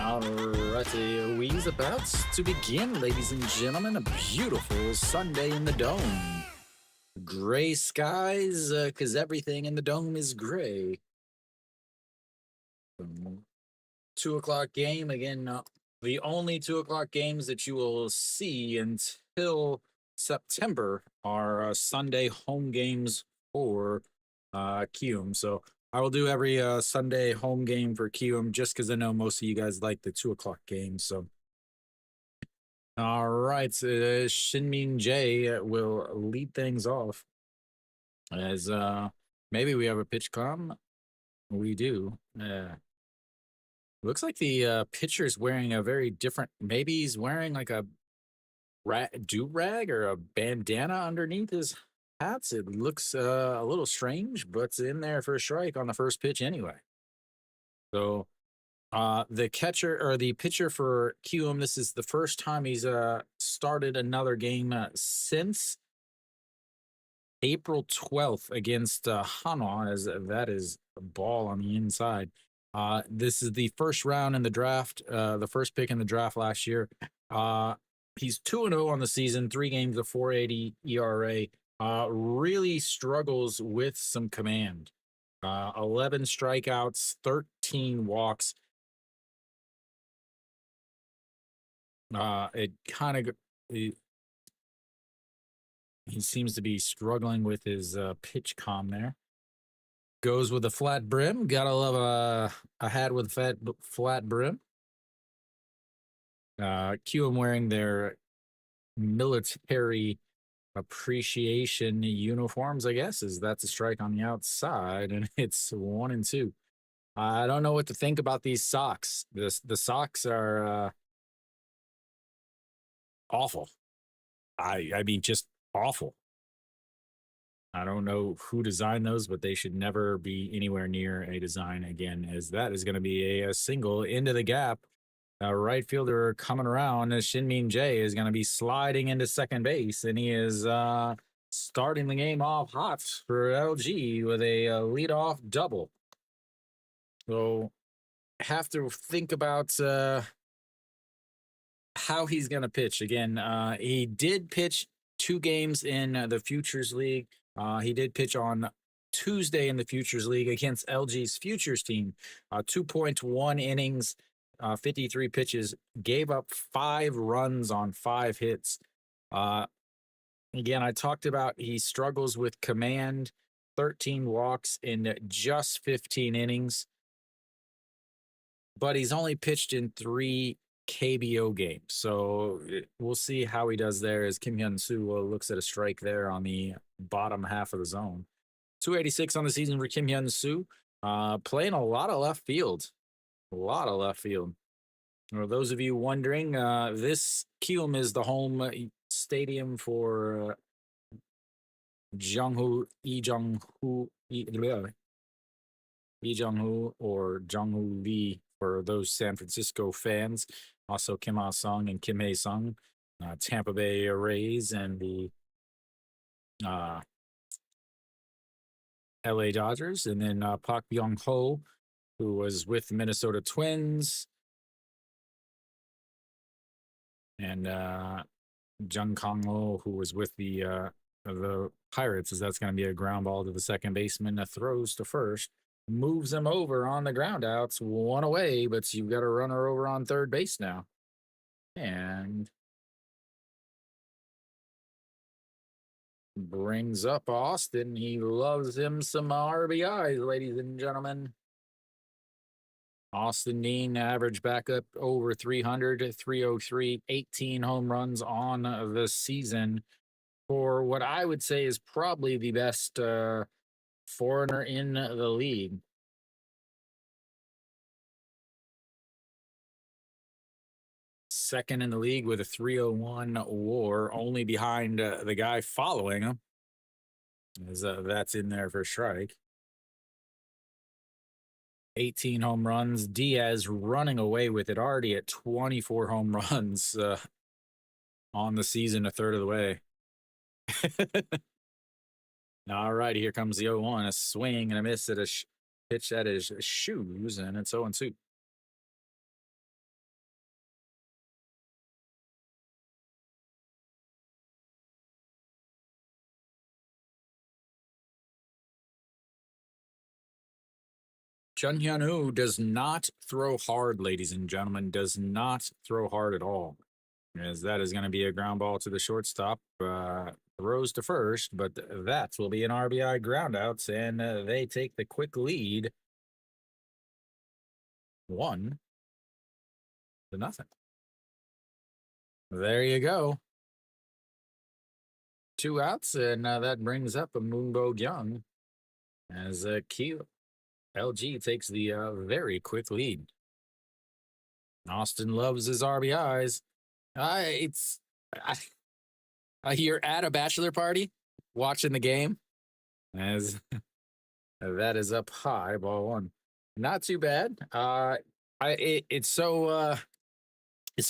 Alrighty, we's about to begin, ladies and gentlemen. A beautiful Sunday in the dome. Gray skies, because everything in the dome is gray. 2 o'clock game again. The only 2 o'clock games that you will see until September are Sunday home games for Kiwoom. So I will do every Sunday home game for Kiwoom just because I know most of you guys like the 2 o'clock games. So all right, Shinmin J will lead things off as maybe we have a pitch com. We do. Looks like the pitcher's wearing a very different. Maybe he's wearing like a do rag or a bandana underneath his hats. It looks a little strange, but it's in there for a strike on the first pitch anyway. So the catcher or the pitcher for QM, this is the first time he's started another game since April 12th against Hanwha, as that is a ball on the inside. This is the first round in the draft, the first pick in the draft last year. He's 2-0 on the season, 3 games of 4.80 ERA. Really struggles with some command. 11 strikeouts, 13 walks. It kind of he seems to be struggling with his pitch com there. Goes with a flat brim. Gotta love a hat with flat brim. QM wearing their military appreciation uniforms, I guess, is that's a strike on the outside, and it's 1-2. I don't know what to think about these socks. The socks are awful. I mean, just awful. I don't know who designed those, but they should never be anywhere near a design again, as that is going to be a single into the gap. Right fielder coming around. Shinmin J is going to be sliding into second base, and he is starting the game off hot for LG with a leadoff double. So have to think about how he's going to pitch. Again, he did pitch 2 games in the Futures League. He did pitch on Tuesday in the Futures League against LG's Futures team. 2.1 innings, 53 pitches, gave up 5 runs on 5 hits. Again, I talked about he struggles with command, 13 walks in just 15 innings. But he's only pitched in 3 KBO games. So we'll see how he does there as Kim Hyun-soo looks at a strike there on the bottom half of the zone. 286 on the season for Kim Hyun-soo. Playing a lot of left field. A lot of left field. For those of you wondering, this Kiwoom is the home stadium for Lee Jung-hoo or Jung-hoo Lee for those San Francisco fans. Also Kim Ah-sung and Kim Hae-sung, Tampa Bay Rays and the LA Dodgers. And then Park Byung-ho, who was with the Minnesota Twins. And Jung Kang-ho, who was with the Pirates, as that's going to be a ground ball to the second baseman that throws to first. Moves him over on the ground outs, 1 away, but you've got a runner over on third base now. And brings up Austin. He loves him some RBIs, ladies and gentlemen. Austin Dean average back up over 300, 303, 18 home runs on the season for what I would say is probably the best foreigner in the league. Second in the league with a 301 WAR, only behind the guy following him, as that's in there for strike. 18 home runs. Diaz running away with it, already at 24 home runs on the season, a third of the way. All right, here comes the 0-1. A swing and a miss at a pitch at his shoes, and it's 0-2. Chun Hyun-woo does not throw hard, ladies and gentlemen. Does not throw hard at all. As that is going to be a ground ball to the shortstop. Throws to first, but that will be an RBI groundout, and they take the quick lead 1-0. There you go. 2 outs, and that brings up a Moonbo Young as LG takes the very quick lead. Austin loves his RBIs. It's you're at a bachelor party watching the game as that is up high, ball one. Not too bad. It's so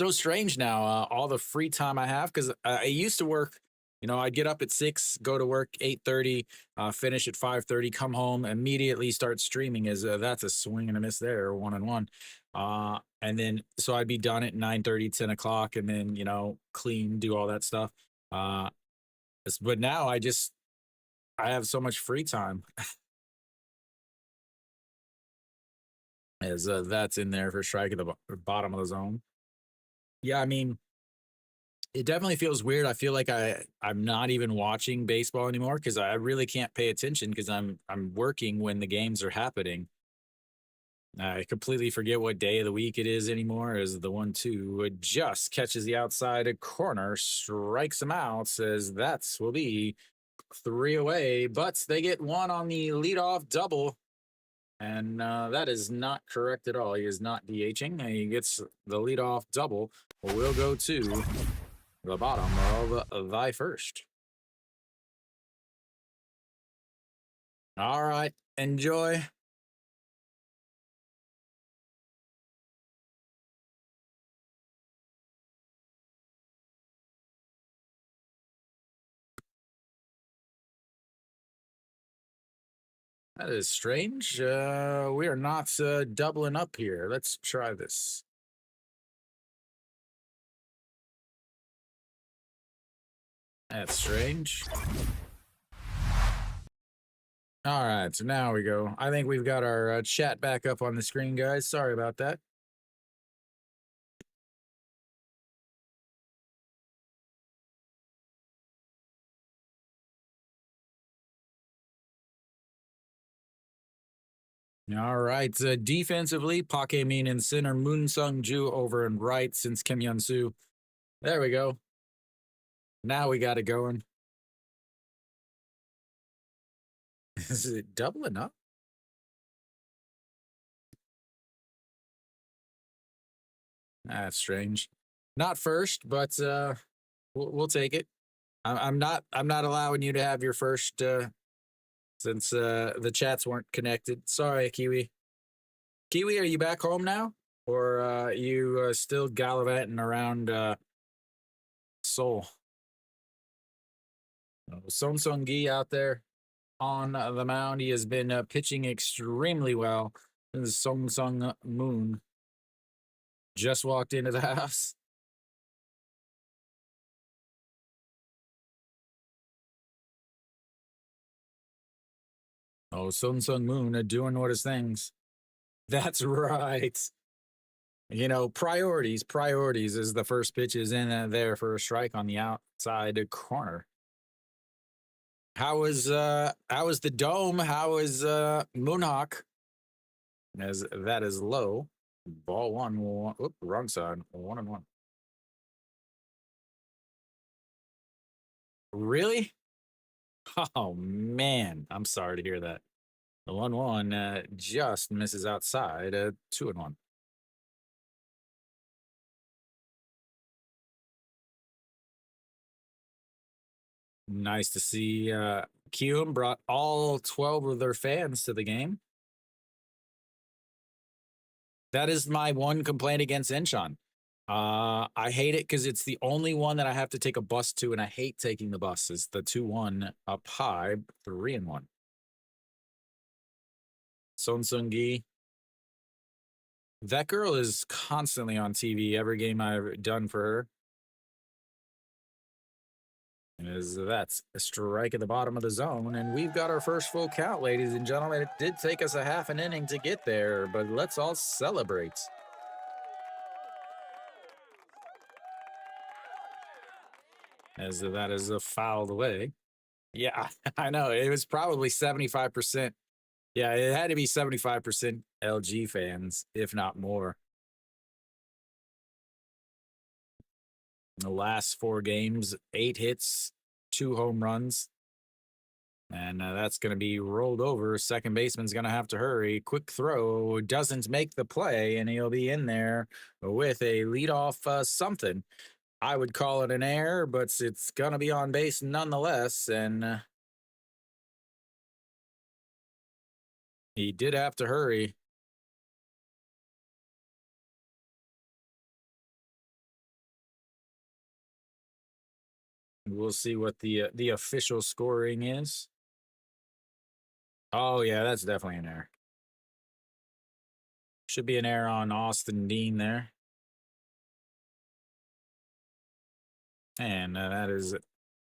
strange now. All the free time I have because I used to work. You know, I'd get up at 6, go to work 8:30, finish at 5:30, come home, immediately start streaming. As that's a swing and a miss there, 1-1. And then so I'd be done at 9:30, 10 o'clock, and then clean, do all that stuff. But now I have so much free time. As that's in there for strike at the bottom of the zone. Yeah, I mean, it definitely feels weird. I feel like I'm not even watching baseball anymore because I really can't pay attention because I'm working when the games are happening. I completely forget what day of the week it is anymore. As the 1-2 just catches the outside corner, strikes him out. Says that will be 3 away, but they get 1 on the leadoff double. And that is not correct at all. He is not DHing. He gets the leadoff double. We'll go to the bottom of thy first. All right. Enjoy. That is strange. We are not doubling up here. Let's try this. That's strange. All right, so now we go. I think we've got our chat back up on the screen, guys. Sorry about that. All right, defensively, Park Min in center, Moon Sung Ju over in right since Kim Hyun Soo. There we go. Now we got it going. Is it doubling up? That's strange. Not first, but we'll take it. I'm not allowing you to have your first since the chats weren't connected. Sorry, Kiwi. Kiwi, are you back home now, or you still gallivanting around Seoul? Son Sung Gi out there on the mound. He has been pitching extremely well. This is Song Sung Moon just walked into the house. Oh, Sung Sung Moon doing what his things. That's right. Priorities. Priorities is the first pitch is in there for a strike on the outside corner. How is the dome? How is Moonhawk? As that is low. Ball one. Oop, wrong side. 1-1. Really? Oh man, I'm sorry to hear that. The 1-1 just misses outside. 2-1. Nice to see Kiwoom brought all 12 of their fans to the game. That is my one complaint against Incheon. I hate it because it's the only one that I have to take a bus to, and I hate taking the bus. It's the 2-1 up high, 3-1. Son Sung Gi. That girl is constantly on TV every game I've done for her. As that's a strike at the bottom of the zone, and we've got our first full count, ladies and gentlemen. It did take us a half an inning to get there, but let's all celebrate. As that is fouled away. Yeah, I know. It was probably 75%. Yeah, it had to be 75% LG fans, if not more. In the last 4 games, 8 hits, 2 home runs. And that's going to be rolled over. Second baseman's going to have to hurry. Quick throw doesn't make the play, and he'll be in there with a leadoff something. I would call it an error, but it's going to be on base nonetheless. And he did have to hurry. We'll see what the official scoring is. Oh, yeah, that's definitely an error. Should be an error on Austin Dean there. And that is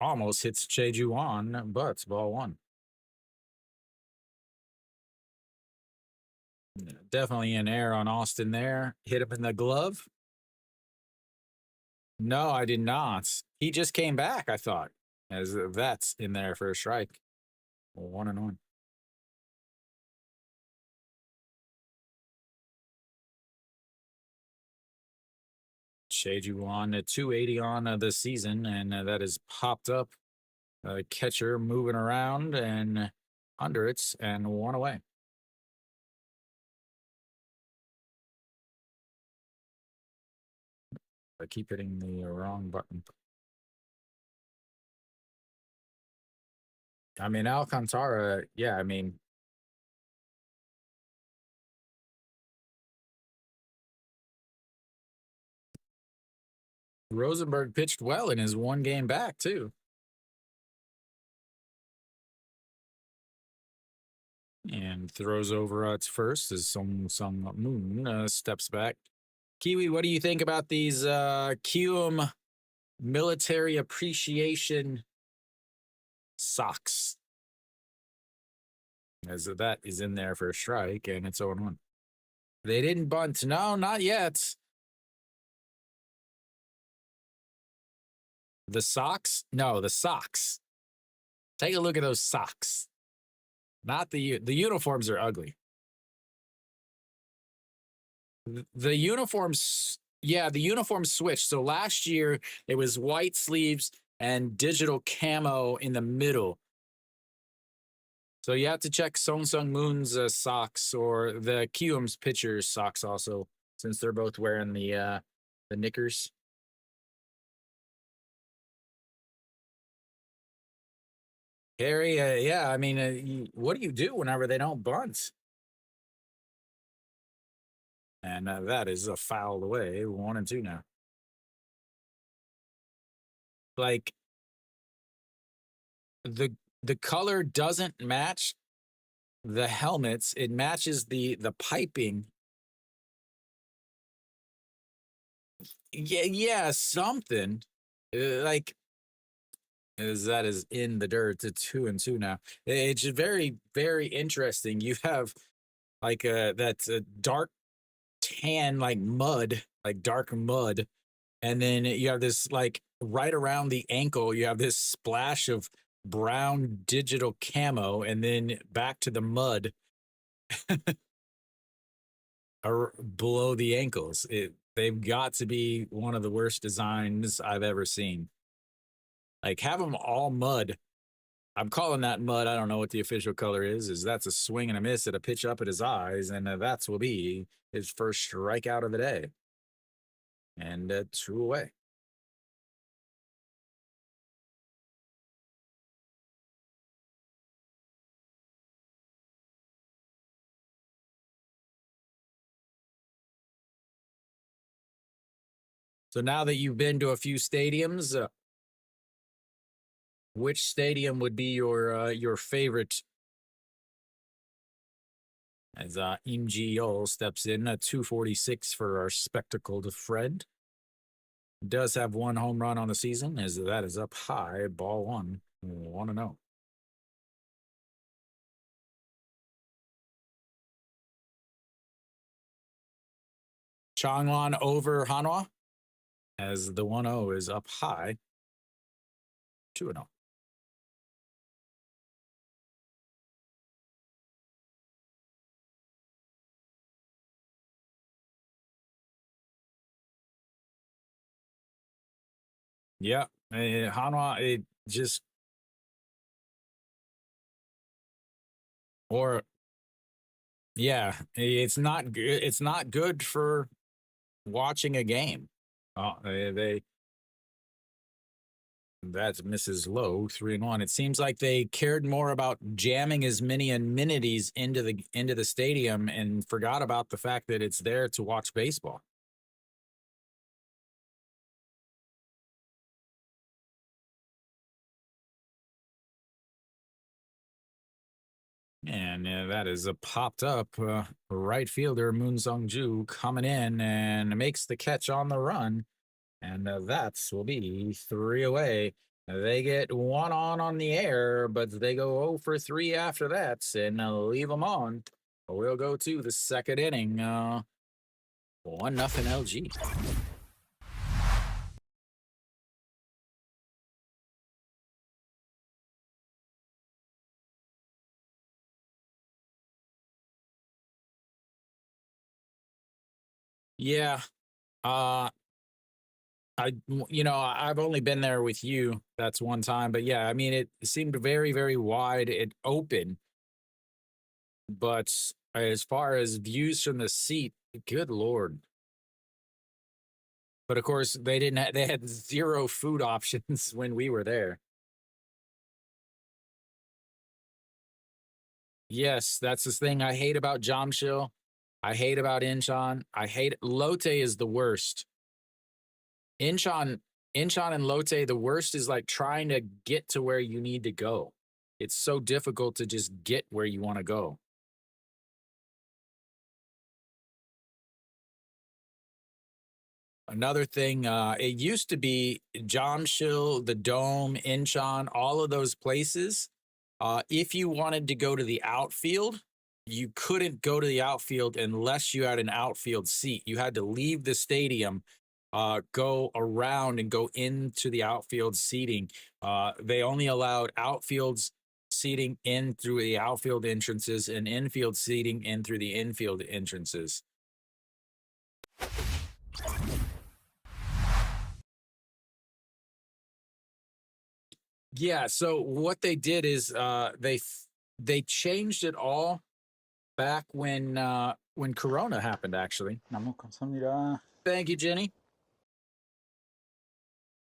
almost hits Cheju on, but ball one. Definitely an error on Austin there. Hit him in the glove. No, I did not. He just came back, I thought, as that's in there for a strike. 1-1. Cheju on 280 on the season, and that is popped up. Catcher moving around and under it, and 1 away. I keep hitting the wrong button. I mean, Alcantara, yeah, I mean, Rosenberg pitched well in his 1 game back, too. And throws over to first as Sung Moon steps back. Kiwi, what do you think about these Kiwoom military appreciation socks? As that is in there for a strike, and it's 0-1. They didn't bunt. No, not yet. The socks? No, the socks. Take a look at those socks. Not the uniforms are ugly. The uniforms, yeah, the uniforms switched. So last year it was white sleeves and digital camo in the middle. So you have to check Sung Moon's socks or the Kiwoom's pitcher's socks also, since they're both wearing the knickers. Harry, yeah, I mean, what do you do whenever they don't bunt? And that is a foul away, 1-2 now. Like the color doesn't match the helmets; it matches the piping. Yeah, something like that is in the dirt to 2-2 now. It's very, very interesting. You have like that dark tan, like mud, like dark mud, and then you have this like right around the ankle. You have this splash of brown digital camo, and then back to the mud or below the ankles. They've got to be one of the worst designs I've ever seen. Like have them all mud. I'm calling that mud. I don't know what the official color is. That's a swing and a miss at a pitch up at his eyes, and that's will be his first strikeout of the day. And 2 away. So now that you've been to a few stadiums, which stadium would be your favorite? As Im Ji Yeol steps in at 246 for our spectacled friend. Does have one home run on the season, as that is up high, ball one. Want to know? Changwon over Hanwha, as the 1-0 is up high, 2-0. Yeah, Hanwha, it just or yeah, it's not good. It's not good for watching a game. They That's Mrs. Lowe, 3-1. It seems like they cared more about jamming as many amenities into the stadium and forgot about the fact that it's there to watch baseball. And that is a popped up right fielder Moon Sung Ju coming in and makes the catch on the run, and that will be three away. They get one on the air, but they go 0 for 3 after that and leave them on. We'll go to the second inning. 1-0 LG. Yeah. Uh I've only been there with you. That's one time, but yeah, I mean it seemed very very wide and open, but as far as views from the seat, good lord. But of course, they had zero food options when we were there. Yes, that's the thing I hate about Jamshil. I hate about Incheon. I hate Lotte is the worst. Incheon, Incheon and Lotte, the worst is like trying to get to where you need to go. It's so difficult to just get where you want to go. Another thing, it used to be Jamshil, the Dome, Incheon, all of those places. If you wanted to go to the outfield, you couldn't go to the outfield unless you had an outfield seat. You had to leave the stadium, go around and go into the outfield seating. They only allowed outfields seating in through the outfield entrances and infield seating in through the infield entrances. Yeah, so what they did is they changed it all back when Corona happened. Actually, 너무 감사합니다. Thank you, Jenny.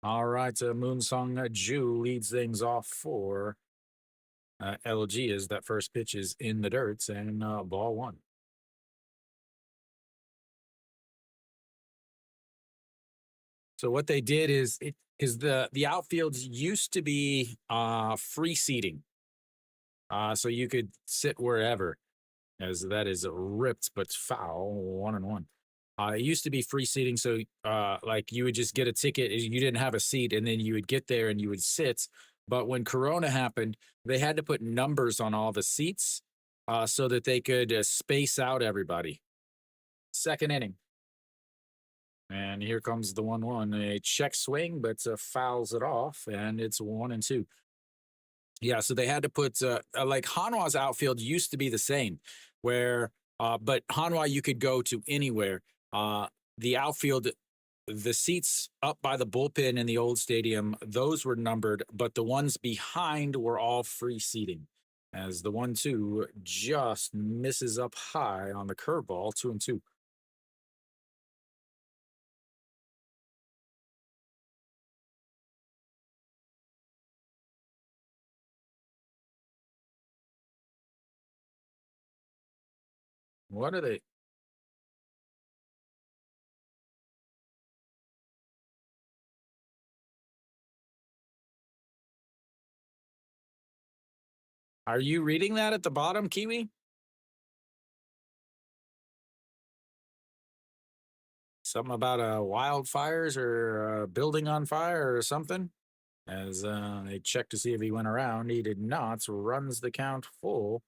All right, Moonsong Ju leads things off for LG as that first pitch is in the dirt and ball one. So what they did is because the outfields used to be free seating, so you could sit wherever. As that is ripped but foul, 1-1. It used to be free seating, so like you would just get a ticket, you didn't have a seat, and then you would get there and you would sit. But when Corona happened, they had to put numbers on all the seats so that they could space out everybody. Second inning. And here comes the 1-1. A check swing, but fouls it off, and it's 1-2. Yeah, so they had to put like Hanwha's outfield used to be the same, where but Hanwha you could go to anywhere. The outfield, the seats up by the bullpen in the old stadium, those were numbered, but the ones behind were all free seating. As the 1-2 just misses up high on the curveball, 2-2. What are they? Are you reading that at the bottom, Kiwi? Something about wildfires or building on fire or something. As they check to see if he went around, he did not. Runs the count full.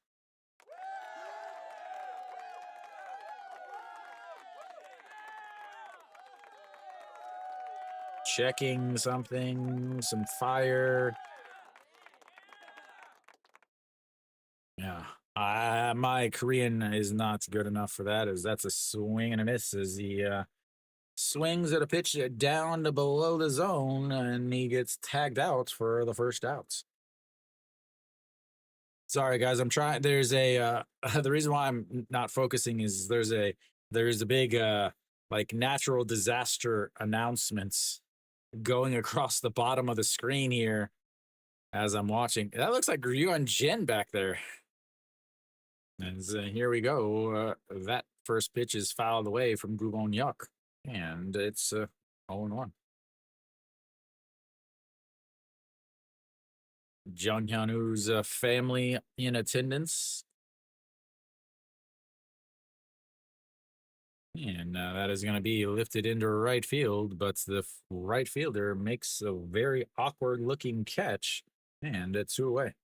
Checking something, some fire. Yeah. My Korean is not good enough for that, as that's a swing and a miss as he swings at a pitch down to below the zone, and he gets tagged out for the first out. Sorry, guys. I'm trying. There's a the reason why I'm not focusing is there's a big like natural disaster announcements going across the bottom of the screen here as I'm watching. That looks like Ryuan Jin back there. And here we go. That first pitch is fouled away from Gubon Yuk, and it's 0-1. Jung Hyun-woo's family in attendance. And that is going to be lifted into right field, but the right fielder makes a very awkward looking catch, and it's 2 away.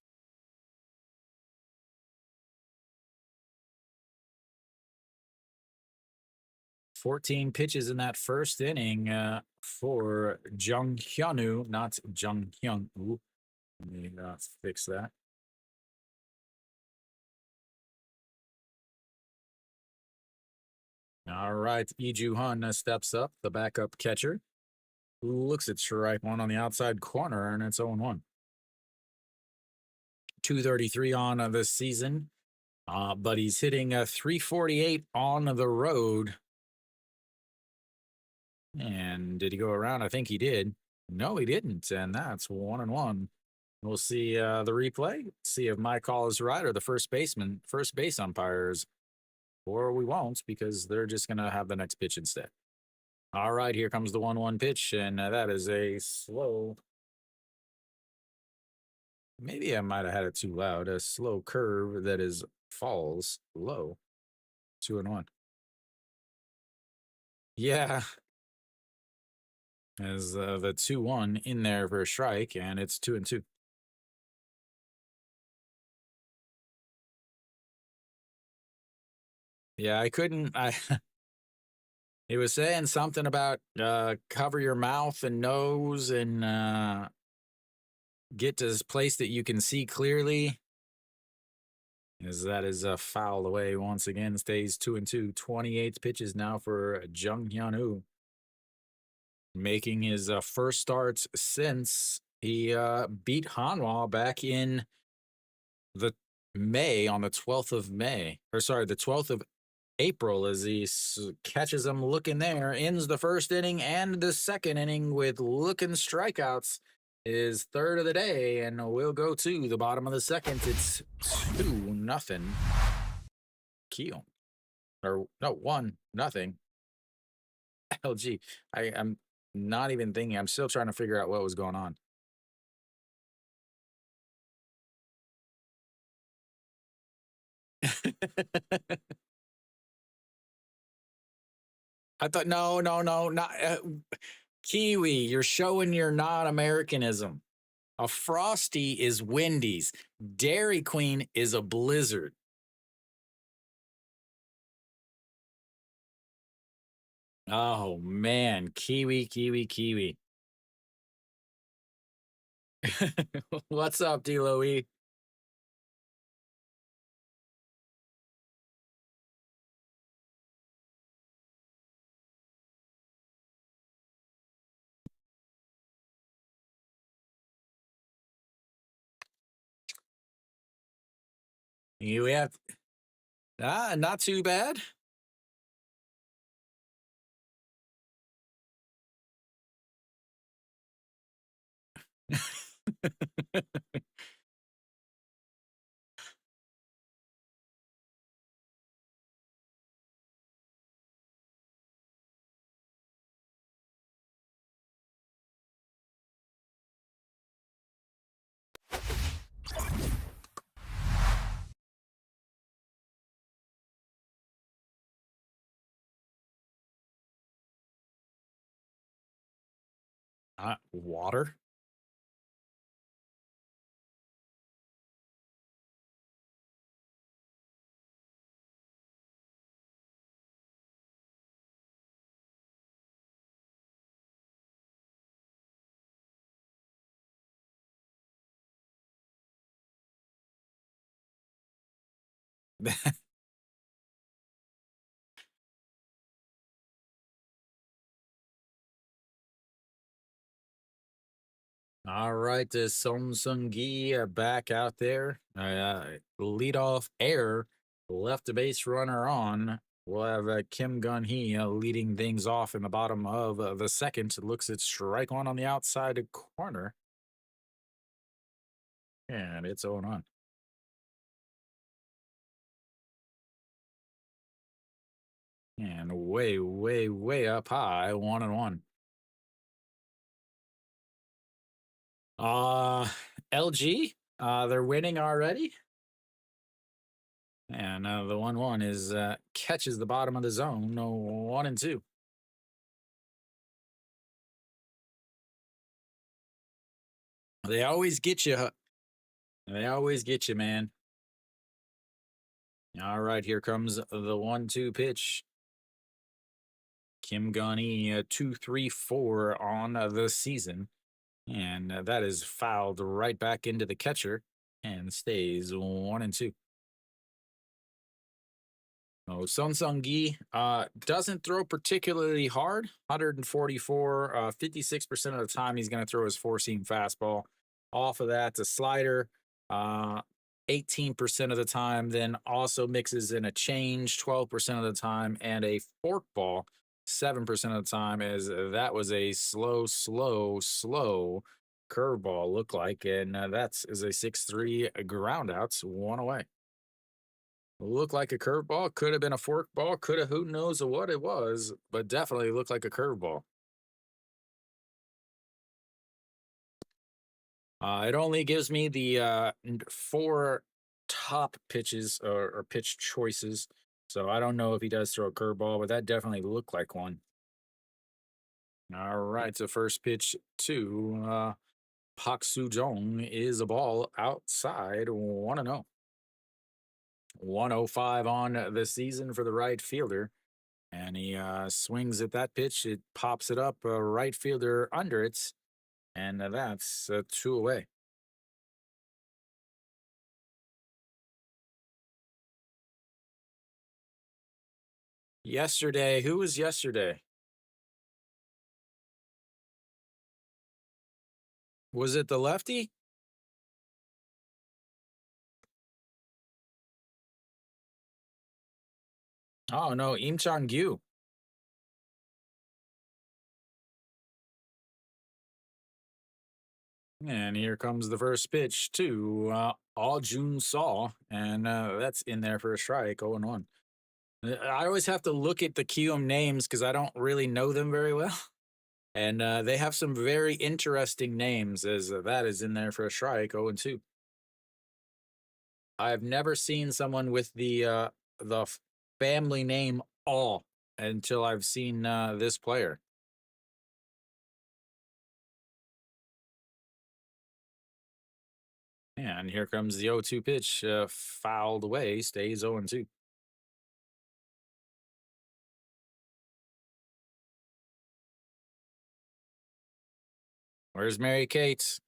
14 pitches in that first inning for Jung Hyun-woo, not Jung Hyun-woo. Let me fix that. All right, Lee Ju-hun steps up, the backup catcher, who looks at strike one on the outside corner, and it's 0-1. 233 on this season, but he's hitting a 348 on the road. And did he go around? I think he did. No, he didn't, and that's 1-1. We'll see the replay, see if my call is right or the first base umpires, or we won't because they're just going to have the next pitch instead. All right, here comes the 1-1 pitch, and that is a slow. Maybe I might have had it too loud. A slow curve that is falls low. 2-1. Yeah. As the 2-1 in there for a strike, and it's 2-2. Yeah, I couldn't. He was saying something about cover your mouth and nose and get to this place that you can see clearly. As that is a foul away once again, stays 2-2. 28 pitches now for Jung Hyun-woo, making his first starts since he beat Hanwha back in the May on the 12th of May, or sorry, the 12th of April, as he catches him looking there, ends the first inning and the second inning with looking strikeouts. His third of the day, and we'll go to the bottom of the second. It's 2-0. Kiwoom, or no, 1-0. LG. I'm not even thinking. I'm still trying to figure out what was going on. I thought, no, not Kiwi. You're showing your non-Americanism. A Frosty is Wendy's. Dairy Queen is a Blizzard. Oh man, Kiwi. What's up, D-Lo-E? You have not too bad. Water. All right, the Song Sung Gi back out there. Lead off air, left the base runner on. We'll have Kim Gun Hee leading things off in the bottom of the second. Looks at strike one on the outside corner. And it's on on. And way, way, way up high, 1-1. Uh LG, they're winning already. And the 1-1 is catches the bottom of the zone. No 1-2. They always get you. They always get you, man. All right, here comes the 1-2 pitch. Kim Gunny, 2-3-4 on the season. And that is fouled right back into the catcher and stays 1-2. Oh, Sun Sung Gi doesn't throw particularly hard. 144, 56% of the time he's going to throw his four-seam fastball. Off of that, a slider, 18% of the time, then also mixes in a change 12% of the time, and a forkball 7% of the time, as that was a slow curveball look like, and that's is a 6-3 ground outs, one away. Looked like a curveball, could have been a fork ball, could have who knows what it was, but definitely looked like a curveball. It only gives me the four top pitches or pitch choices, so I don't know if he does throw a curveball, but that definitely looked like one. All right, so first pitch to Pak Soo Jong is a ball outside 1-0. 105 on the season for the right fielder. And he swings at that pitch. It pops it up, right fielder under it. And that's 2 away. Yesterday, who was yesterday? Was it the lefty? Oh, no, Im Chang Gyu. And here comes the first pitch to All Jun Saw. And that's in there for a strike, 0-1. I always have to look at the Kiwoom names because I don't really know them very well. And they have some very interesting names, as that is in there for a strike, 0-2. I've never seen someone with the family name All until I've seen this player. And here comes the 0-2 pitch, fouled away, stays 0-2. Where's Mary Kate?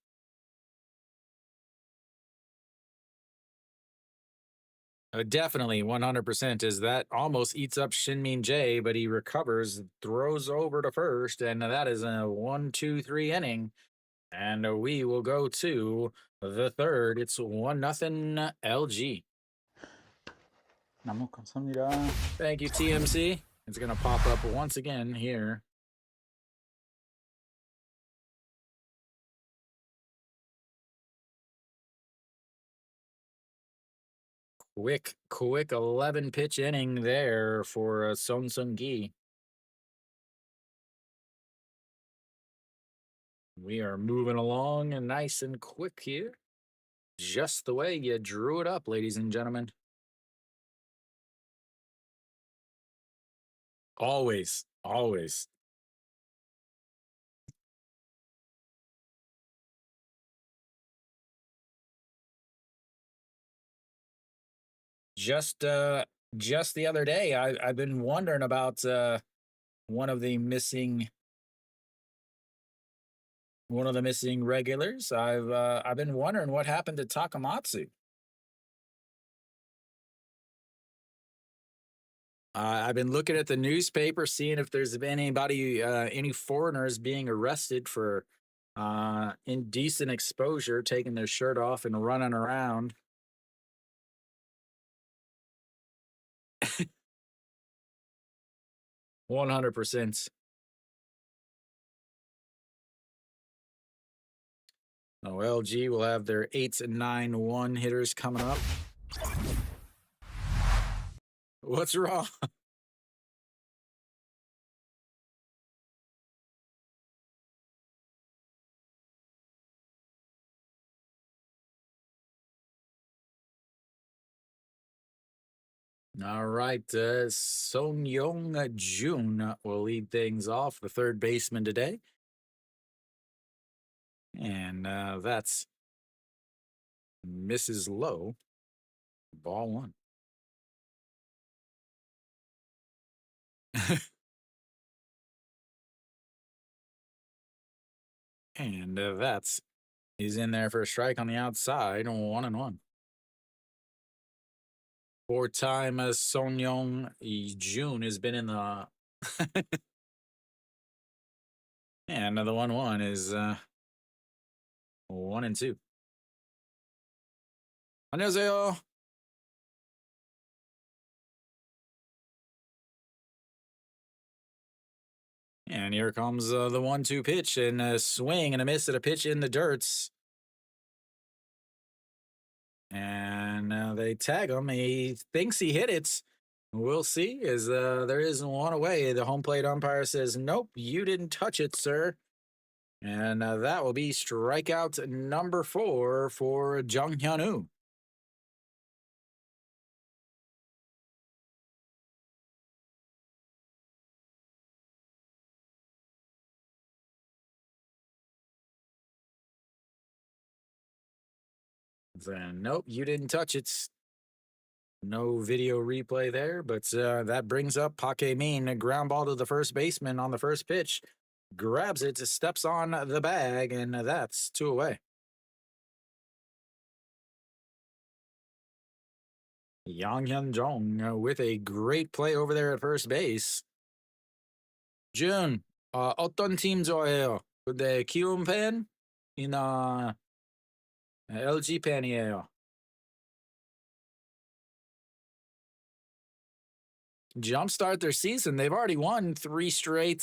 Definitely 100%, as that almost eats up Shinmin J, but he recovers, throws over to first, and that is a 1-2-3 inning. And we will go to the third. It's 1-0 LG. 너무 감사합니다. Thank you, TMC. It's going to pop up once again here. Quick 11 pitch inning there for Song Sung Gi. We are moving along and nice and quick here. Just the way you drew it up, ladies and gentlemen. Always, always. just just the other day, I've been wondering about one of the missing regulars. I've been wondering what happened to Takamatsu. I've been looking at the newspaper, seeing if there's been any foreigners being arrested for indecent exposure, taking their shirt off and running around. 100%. Oh, LG will have their 8-9-1 hitters coming up. What's wrong? All right, Song Young Jun will lead things off, the third baseman today. And that's Mrs. Lowe, ball one. And he's in there for a strike on the outside, 1-1. Four-time Song Young Jun has been in the. And the 1-1 is 1-2. 안녕하세요. And here comes the 1-2 pitch, and a swing and a miss at a pitch in the dirts. And they tag him. He thinks he hit it. We'll see, as there is one away. The home plate umpire says, "Nope, you didn't touch it, sir." And that will be strikeout number 4 for Jung Hyun-woo. Then, nope, you didn't touch it. No video replay there, but that brings up Park Min, a ground ball to the first baseman on the first pitch. Grabs it, steps on the bag, and that's 2 away. Yang Hyun Jong with a great play over there at first base. Jun, 어떤 팀 좋아해요? 근데 키움 팬이나 LG 팬이에요? Jumpstart their season. They've already won 3 straight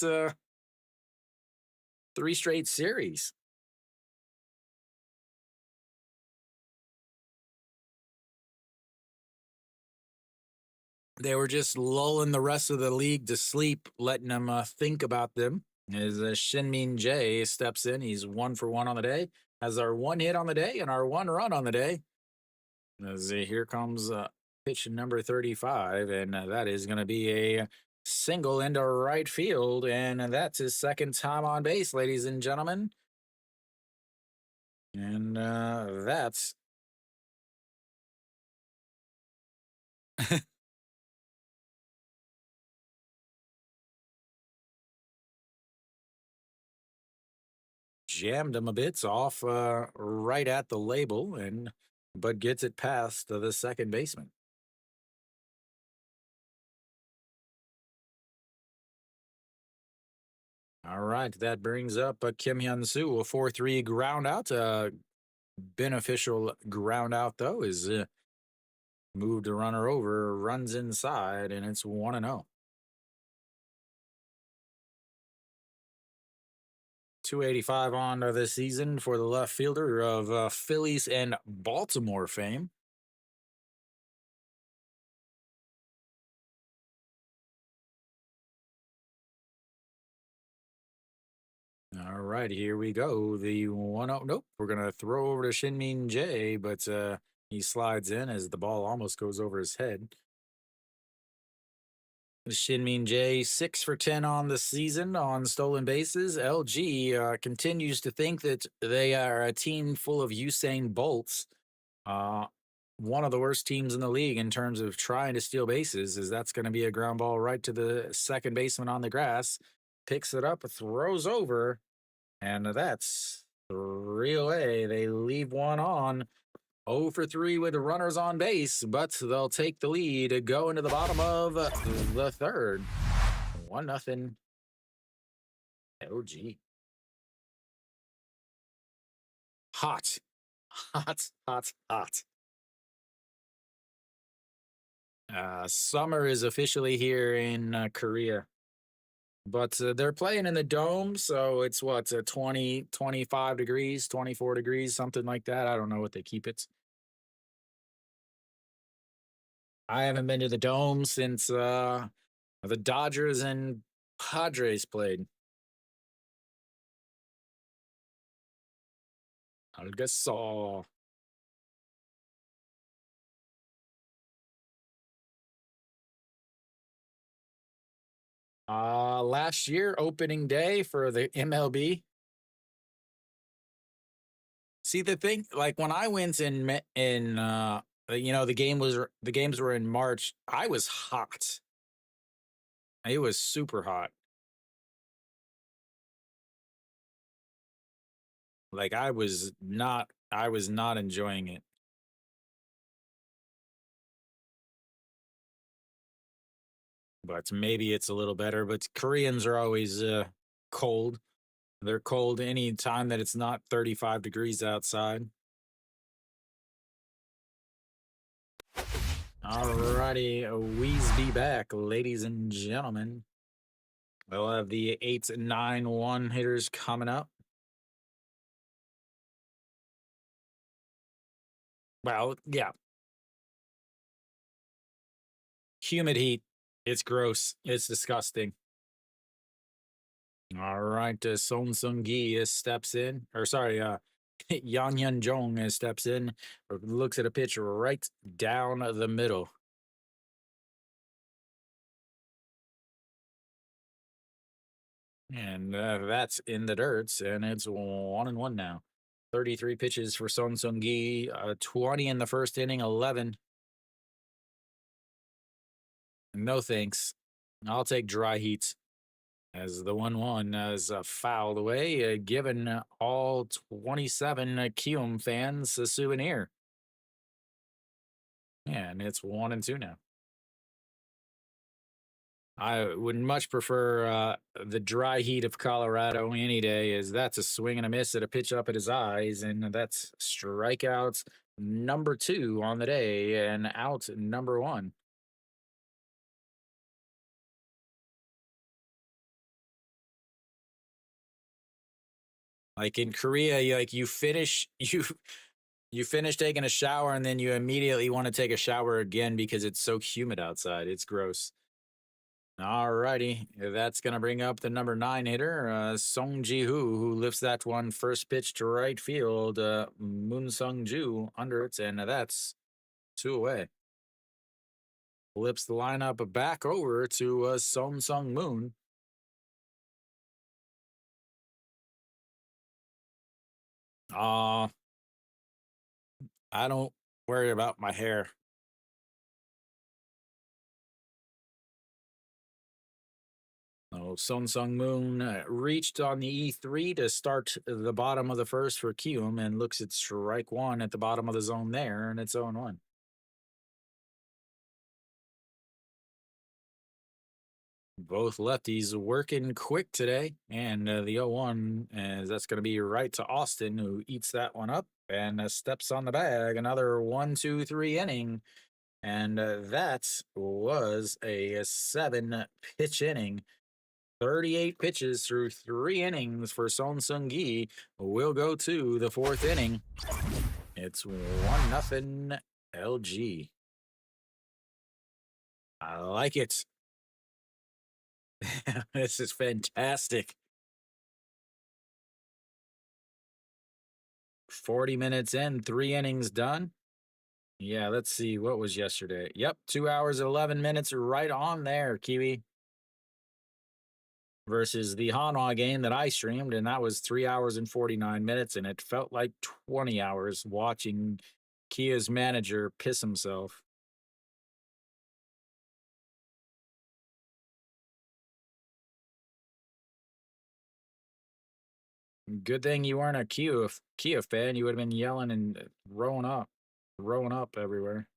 series. They were just lulling the rest of the league to sleep, letting them think about them. As Shin-Min Jae steps in, he's 1 for 1 on the day, has our 1 hit on the day and our 1 run on the day. As here comes pitch number 35, and that is going to be a single into right field, and that's his second time on base, ladies and gentlemen. And that's jammed him a bit off right at the label, but gets it past the second baseman. All right, that brings up Kim Hyun-soo, a 4-3 ground out. Beneficial ground out, though, is moved the runner over, runs inside, and it's 1-0. 285 on the season for the left fielder of Phillies and Baltimore fame. All right, here we go. The 1-0. Nope, we're going to throw over to Shin-Min Jae, but he slides in as the ball almost goes over his head. Shin-Min Jae, 6 for 10 on the season on stolen bases. LG continues to think that they are a team full of Usain Bolts. one of the worst teams in the league in terms of trying to steal bases, is that's going to be a ground ball right to the second baseman on the grass, picks it up, throws over, and that's 3 away. They leave one on. 0 for 3 with runners on base, but they'll take the lead to go into the bottom of the third. 1-0 LG. Hot. Hot, hot, hot. Summer is officially here in Korea, but they're playing in the dome, so it's what, 20, 25 degrees, 24 degrees, something like that. I don't know what they keep it. I haven't been to the dome since the Dodgers and Padres played. Al Gasol. Last year, opening day for the MLB. See, the thing, like when I went the games were in March. I was hot. It was super hot. Like I was not enjoying it. But maybe it's a little better. But Koreans are always cold. They're cold any time that it's not 35 degrees outside. Alrighty, we's be back, ladies and gentlemen. We'll have the 8-9-1 hitters coming up. Well, yeah. Humid heat. It's gross. It's disgusting. All right, Song Sung-gi steps in. Or sorry, Yan Hyun Jong steps in, looks at a pitch right down the middle. And that's in the dirts, and it's 1-1 now. 33 pitches for Song Sung-gi, 20 in the first inning, 11. No thanks. I'll take dry heat. As the 1-1 is fouled away, giving all 27 Kiwoom fans a souvenir. And it's 1-2 now. I would much prefer the dry heat of Colorado any day, as that's a swing and a miss at a pitch up at his eyes, and that's strikeouts number 2 on the day and out number 1. Like in Korea, you finish you finish taking a shower and then you immediately want to take a shower again because it's so humid outside. It's gross. Alrighty, that's gonna bring up the number 9 hitter, Song Ji-hoo, who lifts that one first pitch to right field. Moon Sung-ju under it, and that's 2 away. Flips the lineup back over to Song Sung-moon. I don't worry about my hair. Oh, Song Sung-moon reached on the E3 to start the bottom of the first for Kiwoom and looks at strike 1 at the bottom of the zone there, and it's 0-1. Both lefties working quick today, and the 0-1, that's going to be right to Austin, who eats that one up and steps on the bag. Another 1-2-3 inning, and that was a 7-pitch inning. 38 pitches through 3 innings for Song Sung-gi. We'll go to the 4th inning. It's 1-0 LG. I like it. This is fantastic. 40 minutes in, 3 innings done. Yeah, let's see. What was yesterday? Yep, 2 hours, 11 minutes right on there, Kiwi. Versus the Hanwha game that I streamed, and that was 3 hours and 49 minutes, and it felt like 20 hours watching Kia's manager piss himself. Good thing you weren't a Kia fan. You would have been yelling and rowing up everywhere.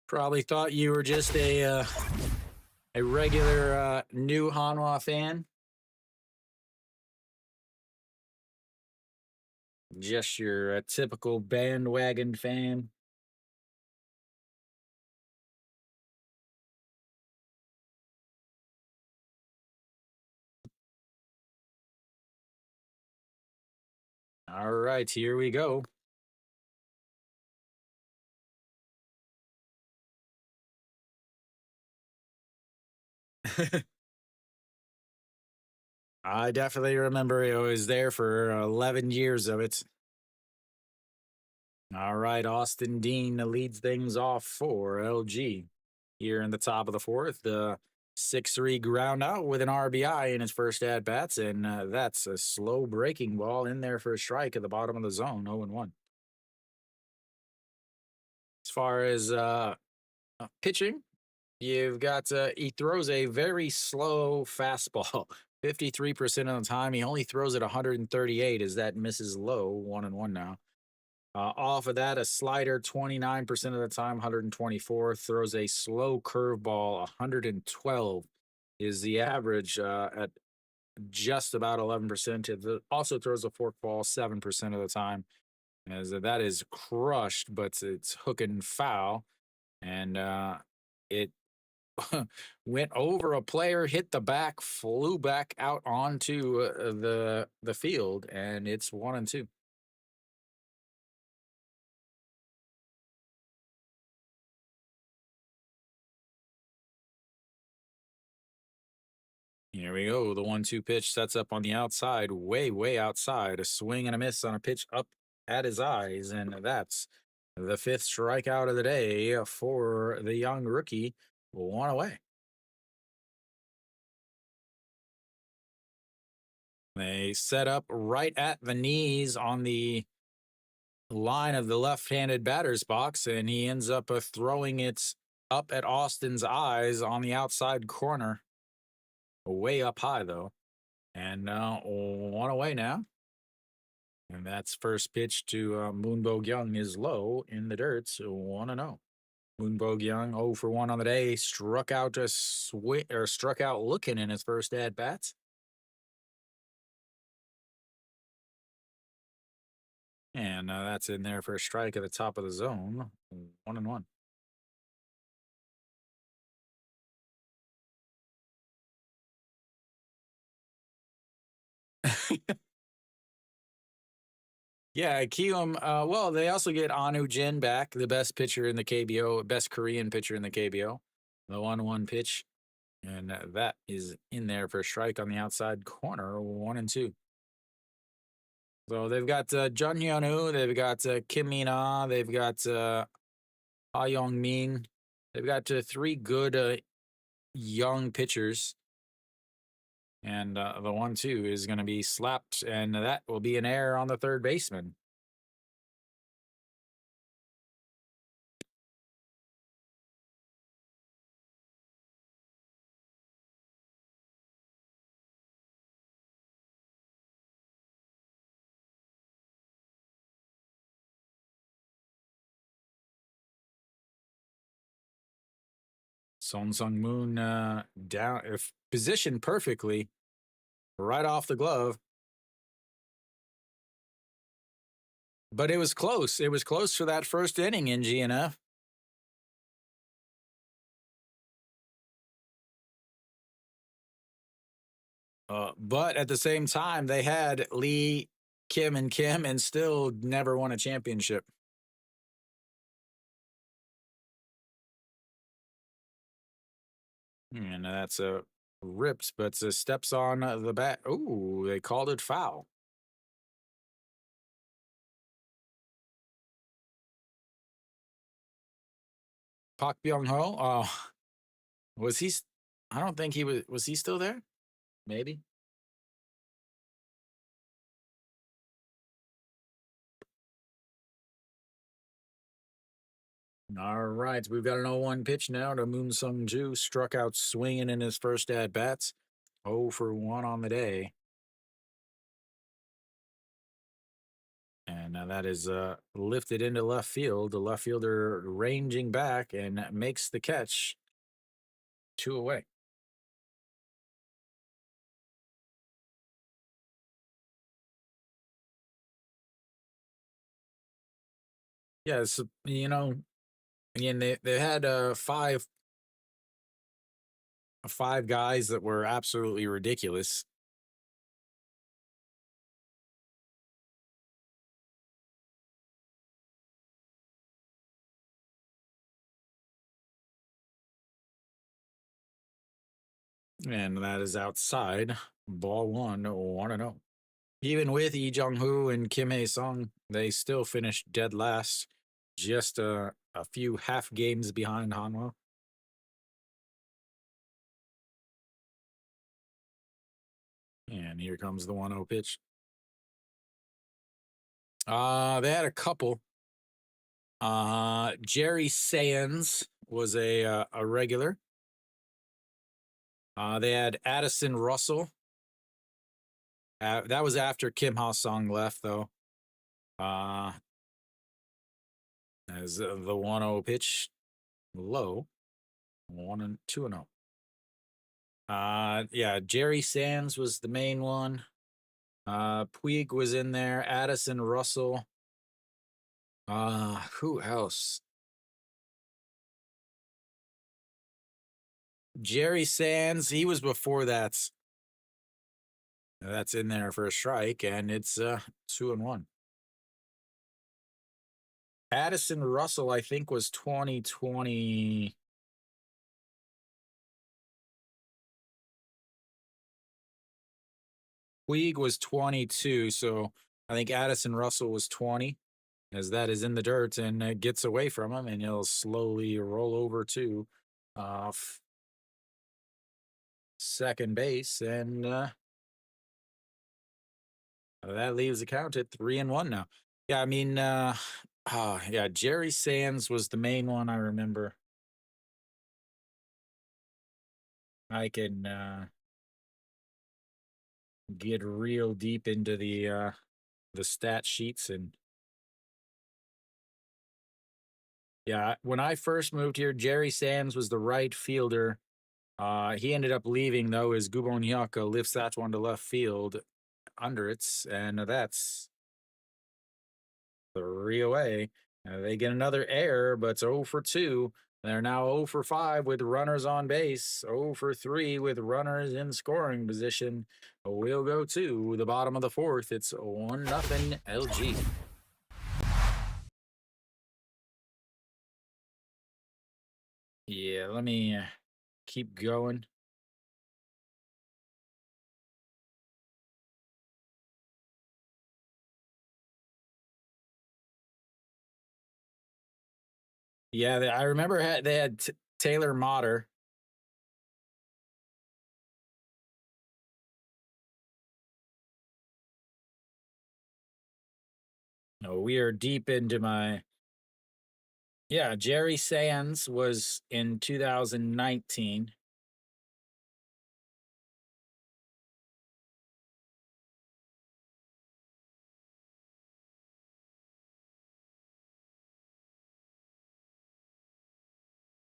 Probably thought you were just a regular new Hanwha fan. Just your typical bandwagon fan. All right, here we go. I definitely remember I was there for 11 years of it. All right, Austin Dean leads things off for LG. Here in the top of the fourth, the 6-3 ground out with an RBI in his first at bats, and that's a slow breaking ball in there for a strike at the bottom of the zone, 0-1. As far as pitching, you've got he throws a very slow fastball. 53% of the time, he only throws it 138 as that misses low, 1-1 now. Off of that, a slider 29% of the time, 124. Throws a slow curveball, 112 is the average at just about 11%. It also throws a forkball 7% of the time, as that is crushed, but it's hooking foul. And it went over a player, hit the back, flew back out onto the field, and it's 1-2. Here we go. The 1-2 pitch sets up on the outside, way outside. A swing and a miss on a pitch up at his eyes, and that's the fifth strikeout of the day for the young rookie. 1 away. They set up right at the knees on the line of the left-handed batter's box, and he ends up throwing it up at Austin's eyes on the outside corner. Way up high, though. And 1 away now. And that's first pitch to Moonbo Young is low in the dirt, so 1-0. Moonbo Young 0 for 1 on the day, struck out looking in his first at bats. And that's in there for a strike at the top of the zone, 1-1. Yeah, Kiwoom. Well, they also get Anu Jin back, the best pitcher in the KBO, best Korean pitcher in the KBO. The 1-1 pitch, and that is in there for a strike on the outside corner, 1-2. So they've got Jun Hyun-woo, they've got Kim Min-ah, they've got Ha Young-min. They've got 3 good young pitchers. And the 1-2 is going to be slapped, and that will be an error on the third baseman. Son Sung-moon down, if positioned perfectly, right off the glove. But it was close. It was close for that first inning in GNF. But at the same time, they had Lee, Kim, and still never won a championship. And that's ripped, but steps on the bat. Ooh, they called it foul. Park Byung Ho. Oh, was he? I don't think he was. Was he still there? Maybe. All right, we've got an 0-1 pitch now to Moon Sung Ju. Struck out swinging in his first at bats. 0 for 1 on the day. And that is lifted into left field. The left fielder ranging back and makes the catch. 2 away. Yeah, so, again, they had five guys that were absolutely ridiculous. And that is outside. Ball 1, 1-0. Even with Lee Jung-hoo and Kim Hae-sung, they still finished dead last, just a few half games behind Hanwha. And here comes the 1-0 pitch. They had a couple. Jerry Sands was a regular. They had Addison Russell. That was after Kim Ha-sung left, though. As the 1-0 pitch, low, 2-0. Yeah, Jerry Sands was the main one. Puig was in there. Addison Russell. Who else? Jerry Sands. He was before that. That's in there for a strike, and it's 2-1. Addison Russell, I think, was 2020. Puig was 22, so I think Addison Russell was 20, as that is in the dirt and it gets away from him, and he'll slowly roll over to second base, and that leaves the count at 3-1 now. Yeah, I mean, yeah, Jerry Sands was the main one I remember. I can get real deep into the stat sheets, and yeah, when I first moved here, Jerry Sands was the right fielder. He ended up leaving, though, as Gubon Hyaka lifts that one to left field under it, and that's 3 away. They get another error, but it's 0 for 2. They're now 0 for 5 with runners on base, 0 for 3 with runners in scoring position. We'll go to the bottom of the 4th. It's 1-0 LG. Yeah, let me keep going. Yeah, I remember they had Taylor Motter. No, we are deep into my. Yeah, Jerry Sands was in 2019.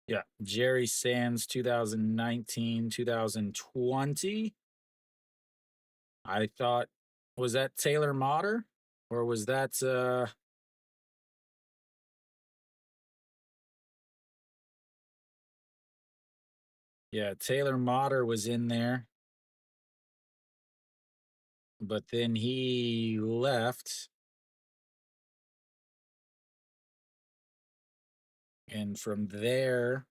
Yeah, Jerry Sands 2019, 2020. I thought, was that Taylor Motter, or was that yeah, Taylor Motter was in there, but then he left, and from there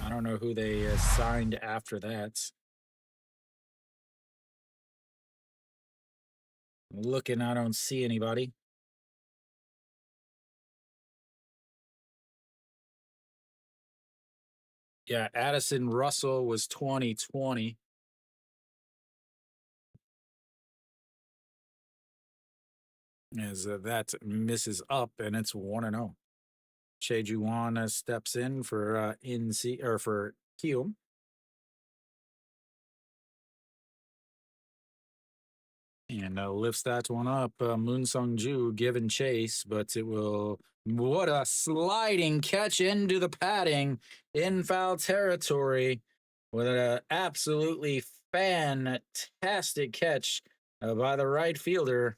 I don't know who they signed after that. Looking, I don't see anybody. Yeah, Addison Russell was 2020. As that misses up, and it's 1-0. Che Juan steps in for for Kiwoom. And lifts that one up. Moon Sung Ju giving chase, but it will. What a sliding catch into the padding in foul territory with an absolutely fantastic catch by the right fielder.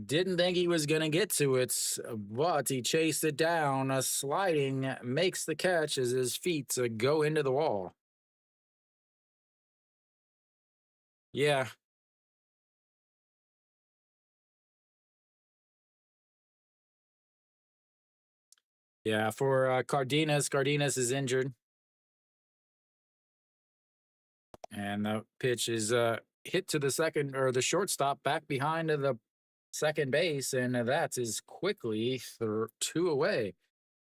Didn't think he was going to get to it, but he chased it down. Sliding makes the catch as his feet go into the wall. Yeah, yeah. For Cardenas is injured. And the pitch is hit to the second or the shortstop back behind the second base. And that is quickly 2 away.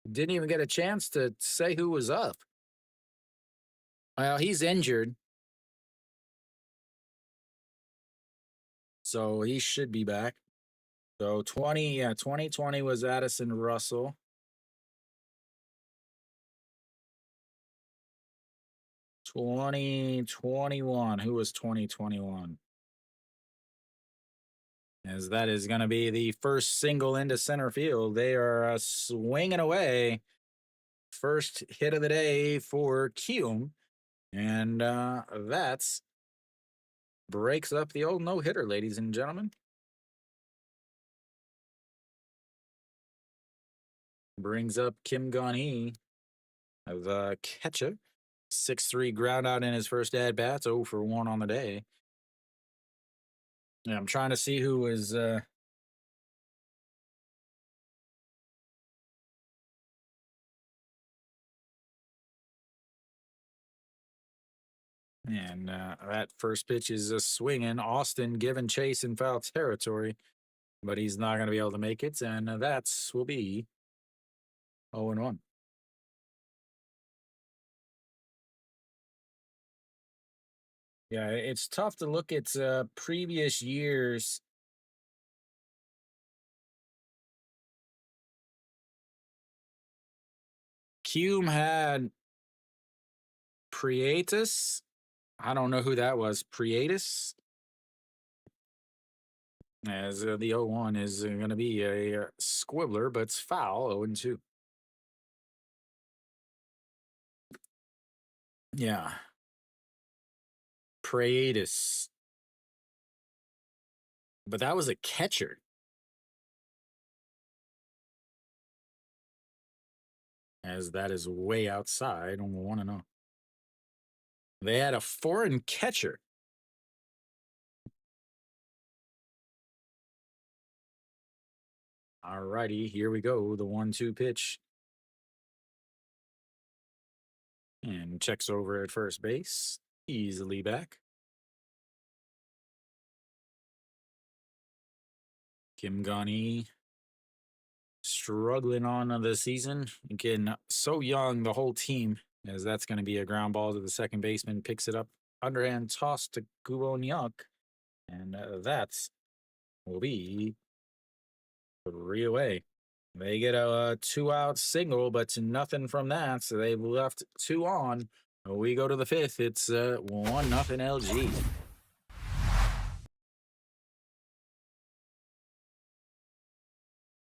Didn't even get a chance to say who was up. Well, he's injured. So he should be back. So 2020 was Addison Russell. 2021. Who was 2021? As that is going to be the first single into center field. They are swinging away. First hit of the day for Kiwoom. And that's breaks up the old no hitter, ladies and gentlemen. Brings up Kim Gon-hee of the catcher. 6-3 ground out in his first at bats. 0 for 1 on the day. Yeah, I'm trying to see who is. And that first pitch is a swinging. Austin giving chase in foul territory, but he's not going to be able to make it. And that's will be 0-1. Yeah, it's tough to look at previous years. Cume had Prietus. I don't know who that was. Prietus. As the 0-1 is going to be a squibbler, but it's foul. 0-2. Yeah. Prietus. But that was a catcher. As that is way outside on the 1-0. They had a foreign catcher. All righty, here we go. The 1-2 pitch. And checks over at first base. Easily back. Kim Gon-hee struggling on the season. Again, so young, the whole team, as that's going to be a ground ball to the second baseman. Picks it up, underhand toss to Kubo Nyuk. And that's will be 3 away. They get a 2-out single, but nothing from that. So they've left 2 on. We go to the 5th. It's 1-0 LG.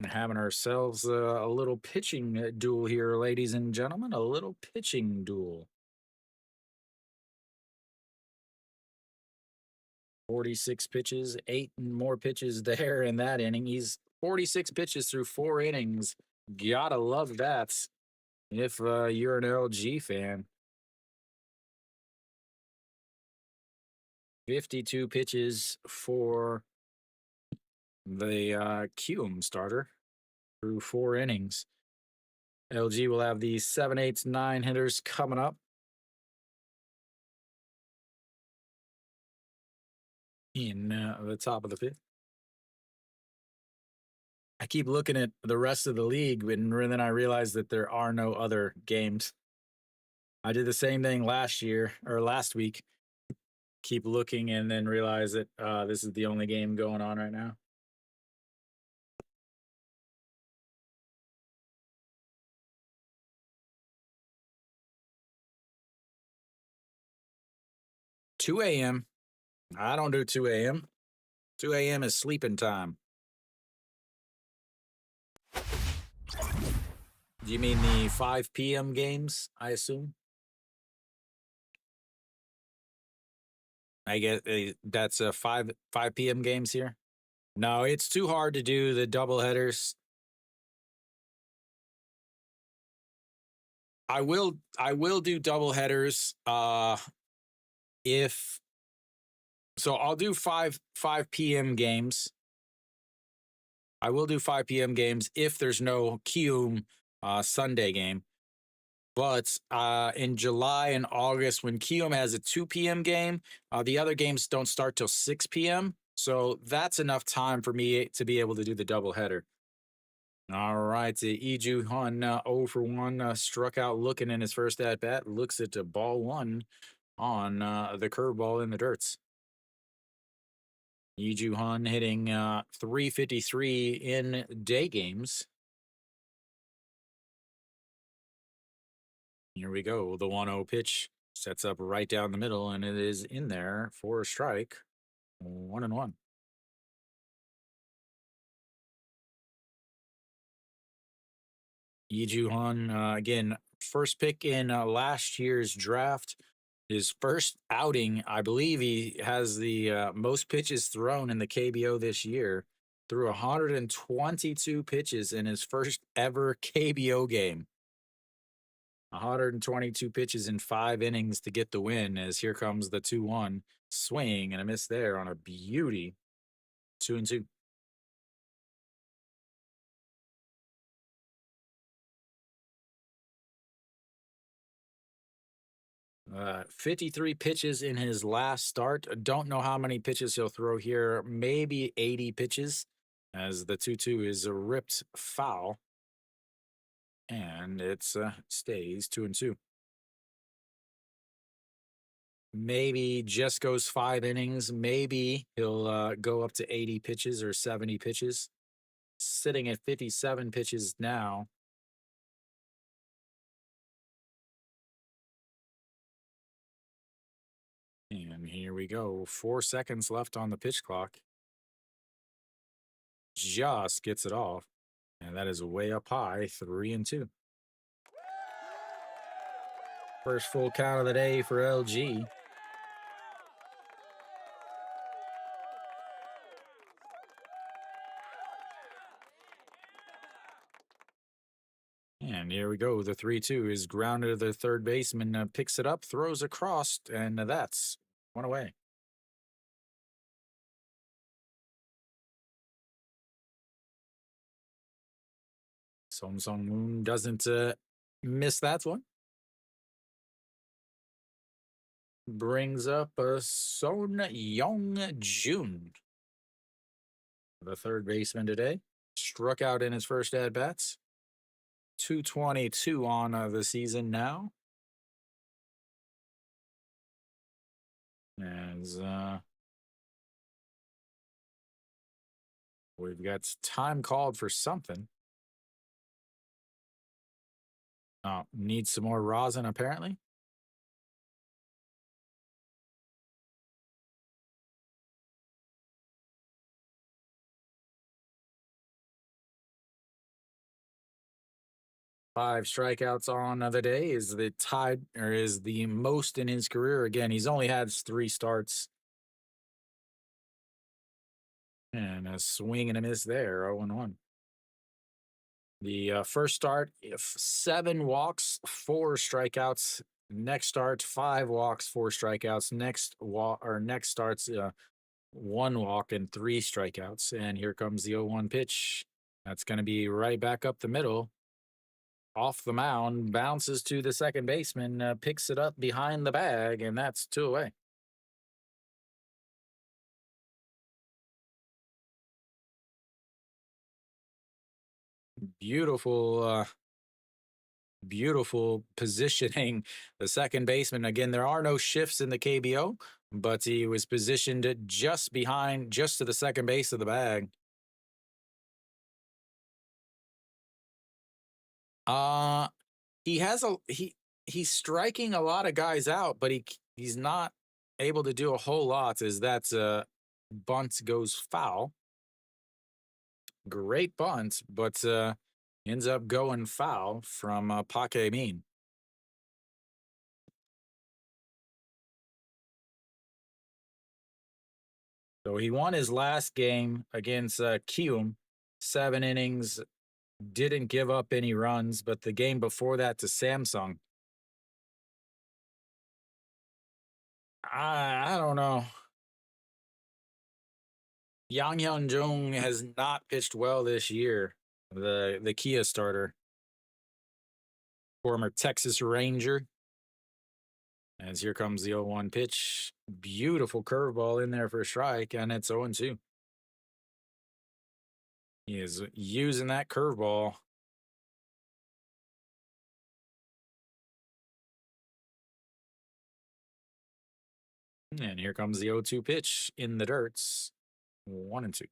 Having ourselves a little pitching duel here, ladies and gentlemen. A little pitching duel. 46 pitches, 8 more pitches there in that inning. He's 46 pitches through 4 innings. Gotta love that if you're an LG fan. 52 pitches for the Kiwoom starter through 4 innings. LG will have the 7, 8, 9 hitters coming up. In the top of the fifth. I keep looking at the rest of the league, and then I realize that there are no other games. I did the same thing last week. Keep looking and then realize that this is the only game going on right now. Two a.m. I don't do 2 a.m. 2 a.m. is sleeping time. Do you mean the 5 p.m. games, I assume? I guess that's 5 p.m. games here. No, it's too hard to do the double headers. I will do double headers if so I'll do 5 p.m. games. I will do 5 p.m. games if there's no Kiwoom Sunday game. But in July and August, when Kiwoom has a 2 p.m. game, the other games don't start till 6 p.m. So that's enough time for me to be able to do the double header. All right, Iju Hun 0 for 1, struck out looking in his first at bat. Looks at ball 1 on the curveball in the dirts. Iju Han hitting 353 in day games. Here we go. The 1-0 pitch sets up right down the middle, and it is in there for a strike. 1-1. Iju Han, again, first pick in last year's draft. His first outing, I believe he has the most pitches thrown in the KBO this year. Threw 122 pitches in his first ever KBO game. 122 pitches in 5 innings to get the win, as here comes the 2-1 swing and a miss there on a beauty. 2-2. Uh, 53 pitches in his last start. Don't know how many pitches he'll throw here. Maybe 80 pitches, as the 2-2 is ripped foul. And it's stays 2-2. Maybe just goes 5 innings. Maybe he'll go up to 80 pitches or 70 pitches. Sitting at 57 pitches now. And here we go. 4 seconds left on the pitch clock. Just gets it off. And that is way up high, 3-2. First full count of the day for LG. And here we go. The 3-2 is grounded to the third baseman, picks it up, throws across, and that's 1 away. Song Song Moon doesn't miss that one. Brings up Son Young Jun, the third baseman today. Struck out in his first at bats. 222 on the season now. As we've got time called for something. Needs some more rosin, apparently. Five strikeouts on the day is the most in his career. Again, he's only had 3 starts. And a swing and a miss there, 0-1. The first start, 7 walks, 4 strikeouts. Next start, 5 walks, 4 strikeouts. Next starts 1 walk and 3 strikeouts. And here comes the 0-1 pitch. That's going to be right back up the middle. off the mound, bounces to the second baseman, picks it up behind the bag, and that's 2 away. Beautiful, beautiful positioning. The second baseman, again, there are no shifts in the KBO, but he was positioned just behind, just to the second base of the bag. Uh, he has he's striking a lot of guys out, but he's not able to do a whole lot as that bunt goes foul. Great bunt, but ends up going foul from Pake Mean. So he won his last game against Kiwoom, 7 innings, didn't give up any runs, but the game before that to Samsung, I don't know. Yang Hyun Jung has not pitched well this year. The Kia starter, former Texas Ranger. As here comes the 0-1 pitch. Beautiful curveball in there for a strike, and it's 0-2. He is using that curveball. And here comes the 0-2 pitch in the dirts. 1-2.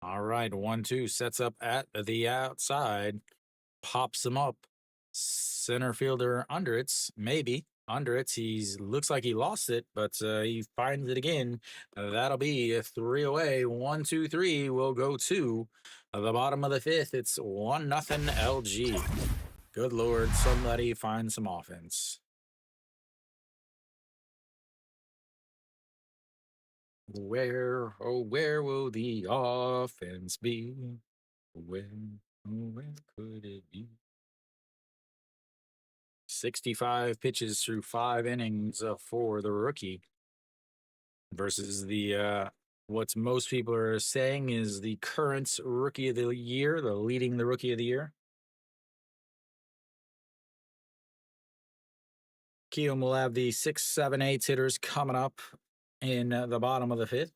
All right, 1-2 sets up at the outside, pops him up. Center fielder under it's maybe under it. He's looks like he lost it, but he finds it again. That'll be a 3 away. 1-2-3 will go to the bottom of the 5th. It's 1-0 LG. Good Lord, somebody find some offense. Where, oh, where will the offense be? Where, oh, where could it be? 65 pitches through 5 innings for the rookie versus the what's most people are saying is the current rookie of the year, the leading the rookie of the year. Kiwoom will have the 6, 7, 8 hitters coming up in the bottom of the 5th.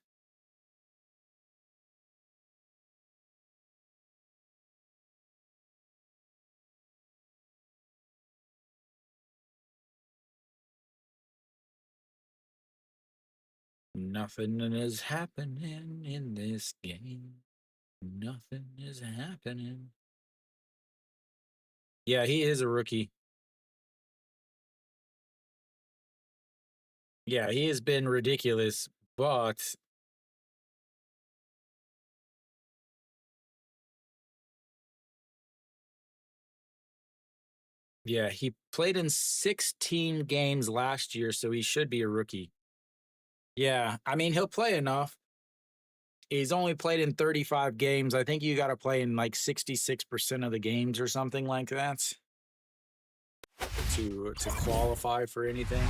Nothing is happening in this game. Nothing is happening. Yeah, he is a rookie. Yeah, he has been ridiculous, but yeah, he played in 16 games last year, so he should be a rookie. Yeah, I mean, he'll play enough. He's only played in 35 games. I think you got to play in like 66% of the games or something like that to qualify for anything.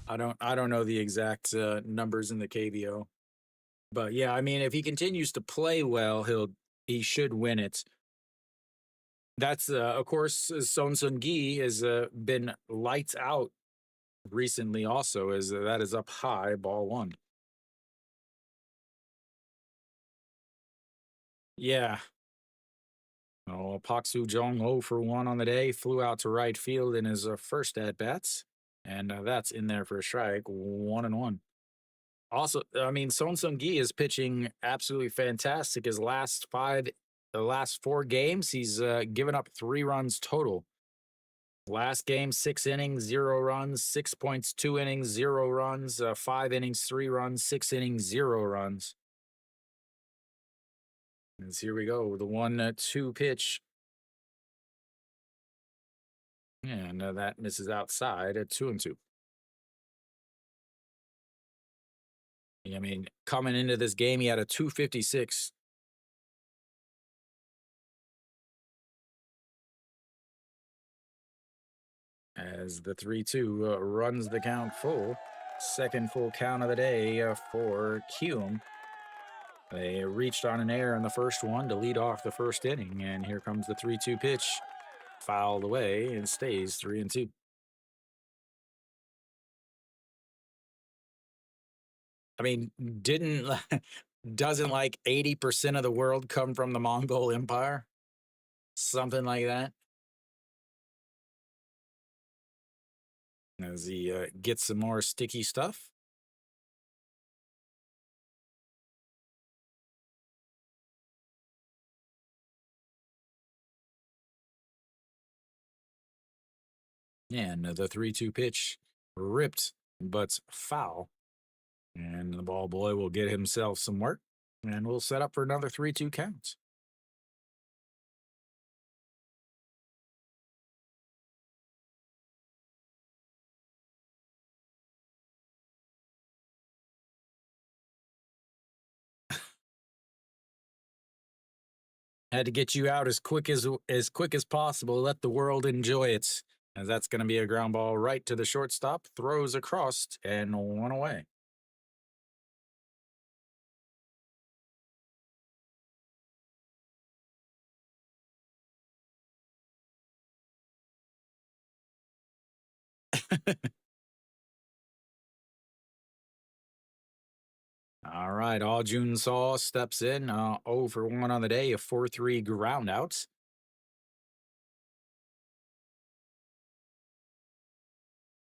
I don't know the exact numbers in the KBO. But yeah, I mean, if he continues to play well, he should win it. That's of course Son Sun Gi has been lights out recently also as that is up high, ball 1. Yeah. Oh, Pak Soo Jong 0 for 1 on the day, flew out to right field in his first at bats, and that's in there for a strike, 1-1. Also, I mean, Son Sun Gi is pitching absolutely fantastic. The last 4 games, he's given up 3 runs total. Last game, 6 innings, 0 runs, 6 points, 2 innings, 0 runs, 5 innings, 3 runs, 6 innings, 0 runs. And here we go, the 1-2 pitch. And that misses outside at 2-2. I mean, coming into this game, he had a 256 as the 3-2 runs the count full. Second full count of the day for Kiwoom. They reached on an error in the first one to lead off the first inning, and here comes the 3-2 pitch. Fouled away and stays 3-2. I mean, doesn't like 80% of the world come from the Mongol Empire? Something like that. As he gets some more sticky stuff. And the 3-2 pitch ripped, but foul. And the ball boy will get himself some work, and we'll set up for another 3-2 count. Had to get you out as quick as possible. Let the world enjoy it. As that's going to be a ground ball right to the shortstop, throws across and one away. All right, All June Saw steps in, 0 for 1 on the day, a 4-3 ground out.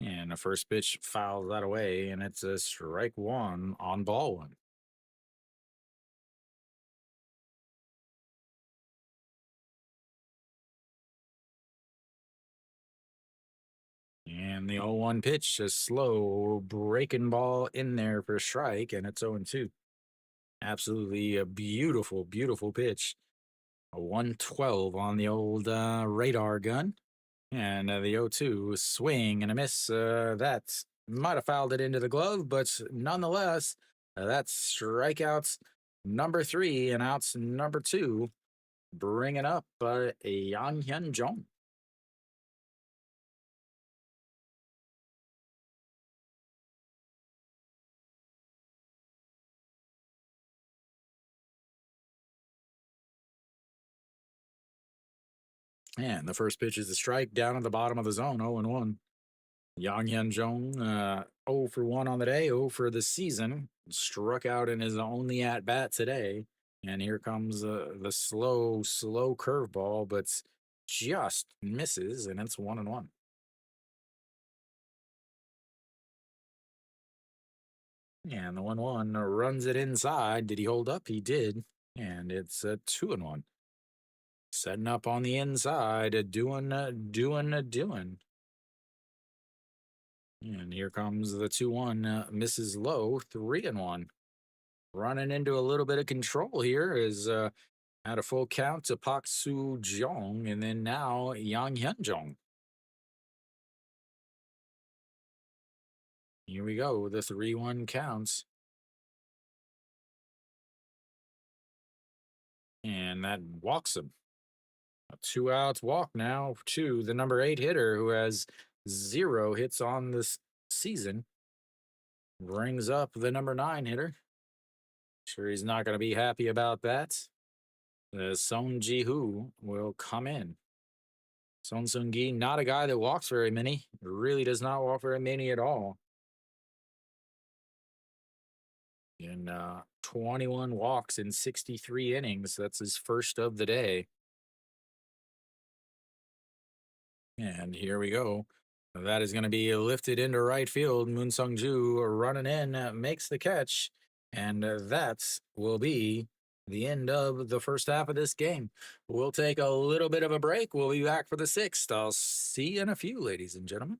And the first pitch fouls that away, and it's a strike one on ball one. And the 0-1 pitch, a slow breaking ball in there for a strike, and it's 0-2. Absolutely a beautiful, beautiful pitch. A 112 on the old radar gun. And the 0-2 swing and a miss. That might have fouled it into the glove, but nonetheless, that's strikeouts number 3 and outs number 2, bringing up Yang Hyun Jong. And the first pitch is a strike down at the bottom of the zone, 0-1. Yang Hyun Jong, 0 for 1 on the day, 0 for the season. Struck out in his only at bat today. And here comes the slow curveball, but just misses, and it's 1-1. And the 1-1 runs it inside. Did he hold up? He did. And it's a 2-1. Setting up on the inside, doing. And here comes the 2-1, misses low, 3-1. Running into a little bit of control here is at a full count to Pak Soo Jong, and then now Yang Hyun Jong. Here we go, the 3-1 counts. And that walks him. A 2 outs walk now to the number 8 hitter, who has 0 hits on this season. Brings up the number 9 hitter. Sure, he's not going to be happy about that. Song Ji-hoo will come in. Son Seung-gi, not a guy that walks very many. Really does not walk very many at all. In 21 walks in 63 innings. That's his first of the day. And here we go. That is going to be lifted into right field. Moon Sung-ju running in, makes the catch. And that will be the end of the first half of this game. We'll take a little bit of a break. We'll be back for the 6th. I'll see you in a few, ladies and gentlemen.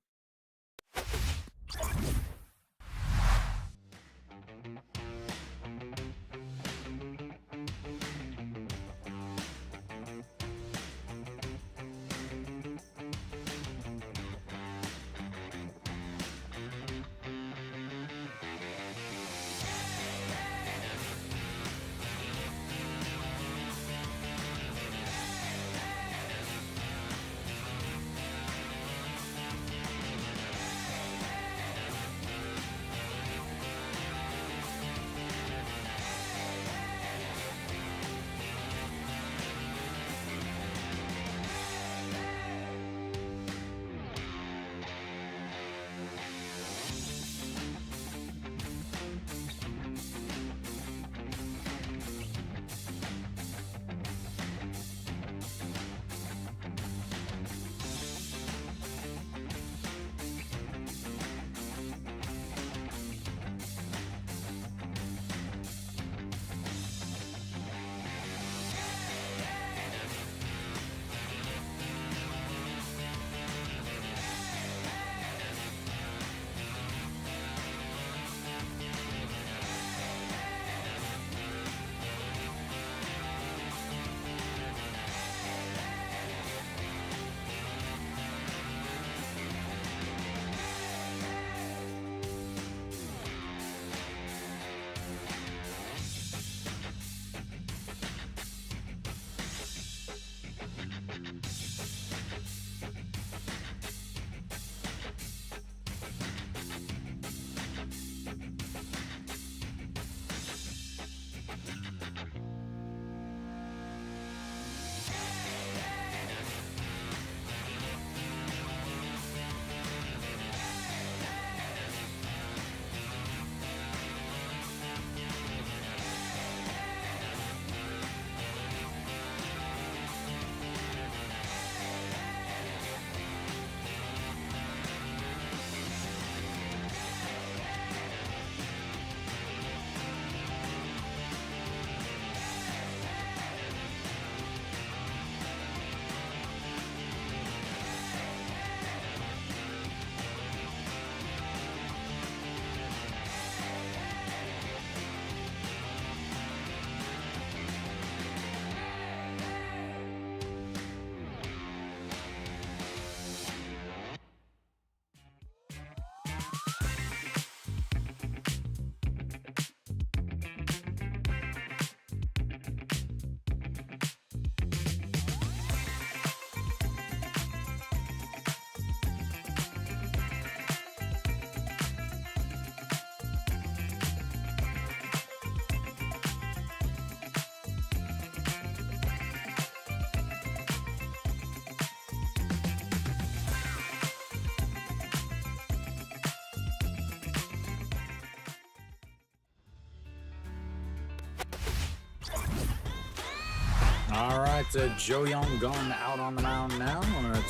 All right, Jo Young Gun out on the mound now.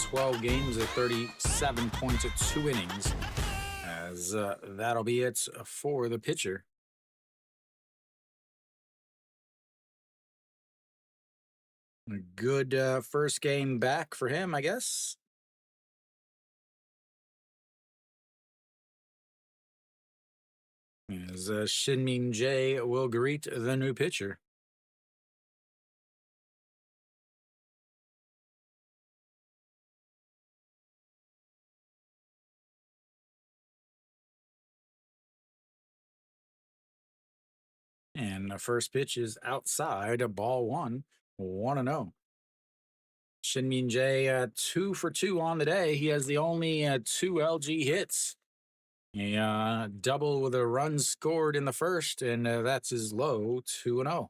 12 games at 37 points at 2 innings. As that'll be it for the pitcher. A good first game back for him, I guess. As Shin-Min Jae will greet the new pitcher. And the first pitch is outside, a ball 1, 1-0. Shin-Min Jae 2 for 2 on the day. He has the only 2 LG hits. A double with a run scored in the first, and that's his low 2-0.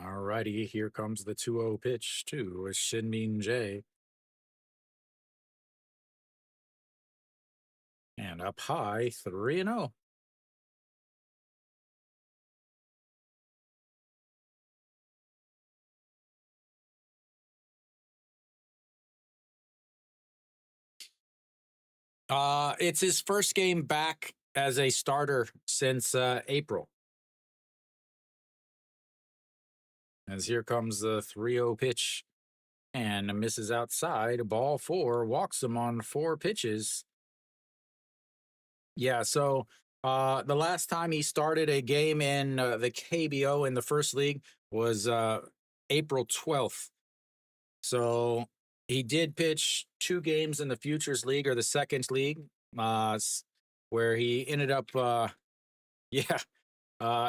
All righty, here comes the 2-0 pitch to Shin-Min Jae. And up high, 3-0. It's his first game back as a starter since April. As here comes the 3-0 pitch and misses outside. Ball 4, walks him on 4 pitches. Yeah, so the last time he started a game in the KBO in the first league was April 12th. So he did pitch 2 games in the Futures League or the second league, where he ended up,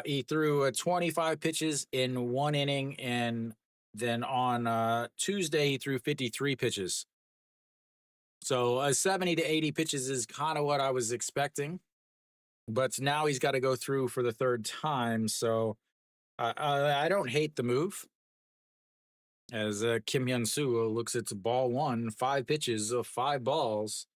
he threw 25 pitches in 1 inning, and then on Tuesday he threw 53 pitches. So 70 to 80 pitches is kind of what I was expecting, but now he's got to go through for the 3rd time. So I don't hate the move. As Kim Hyun-soo looks at ball 1, 5 pitches of 5 balls.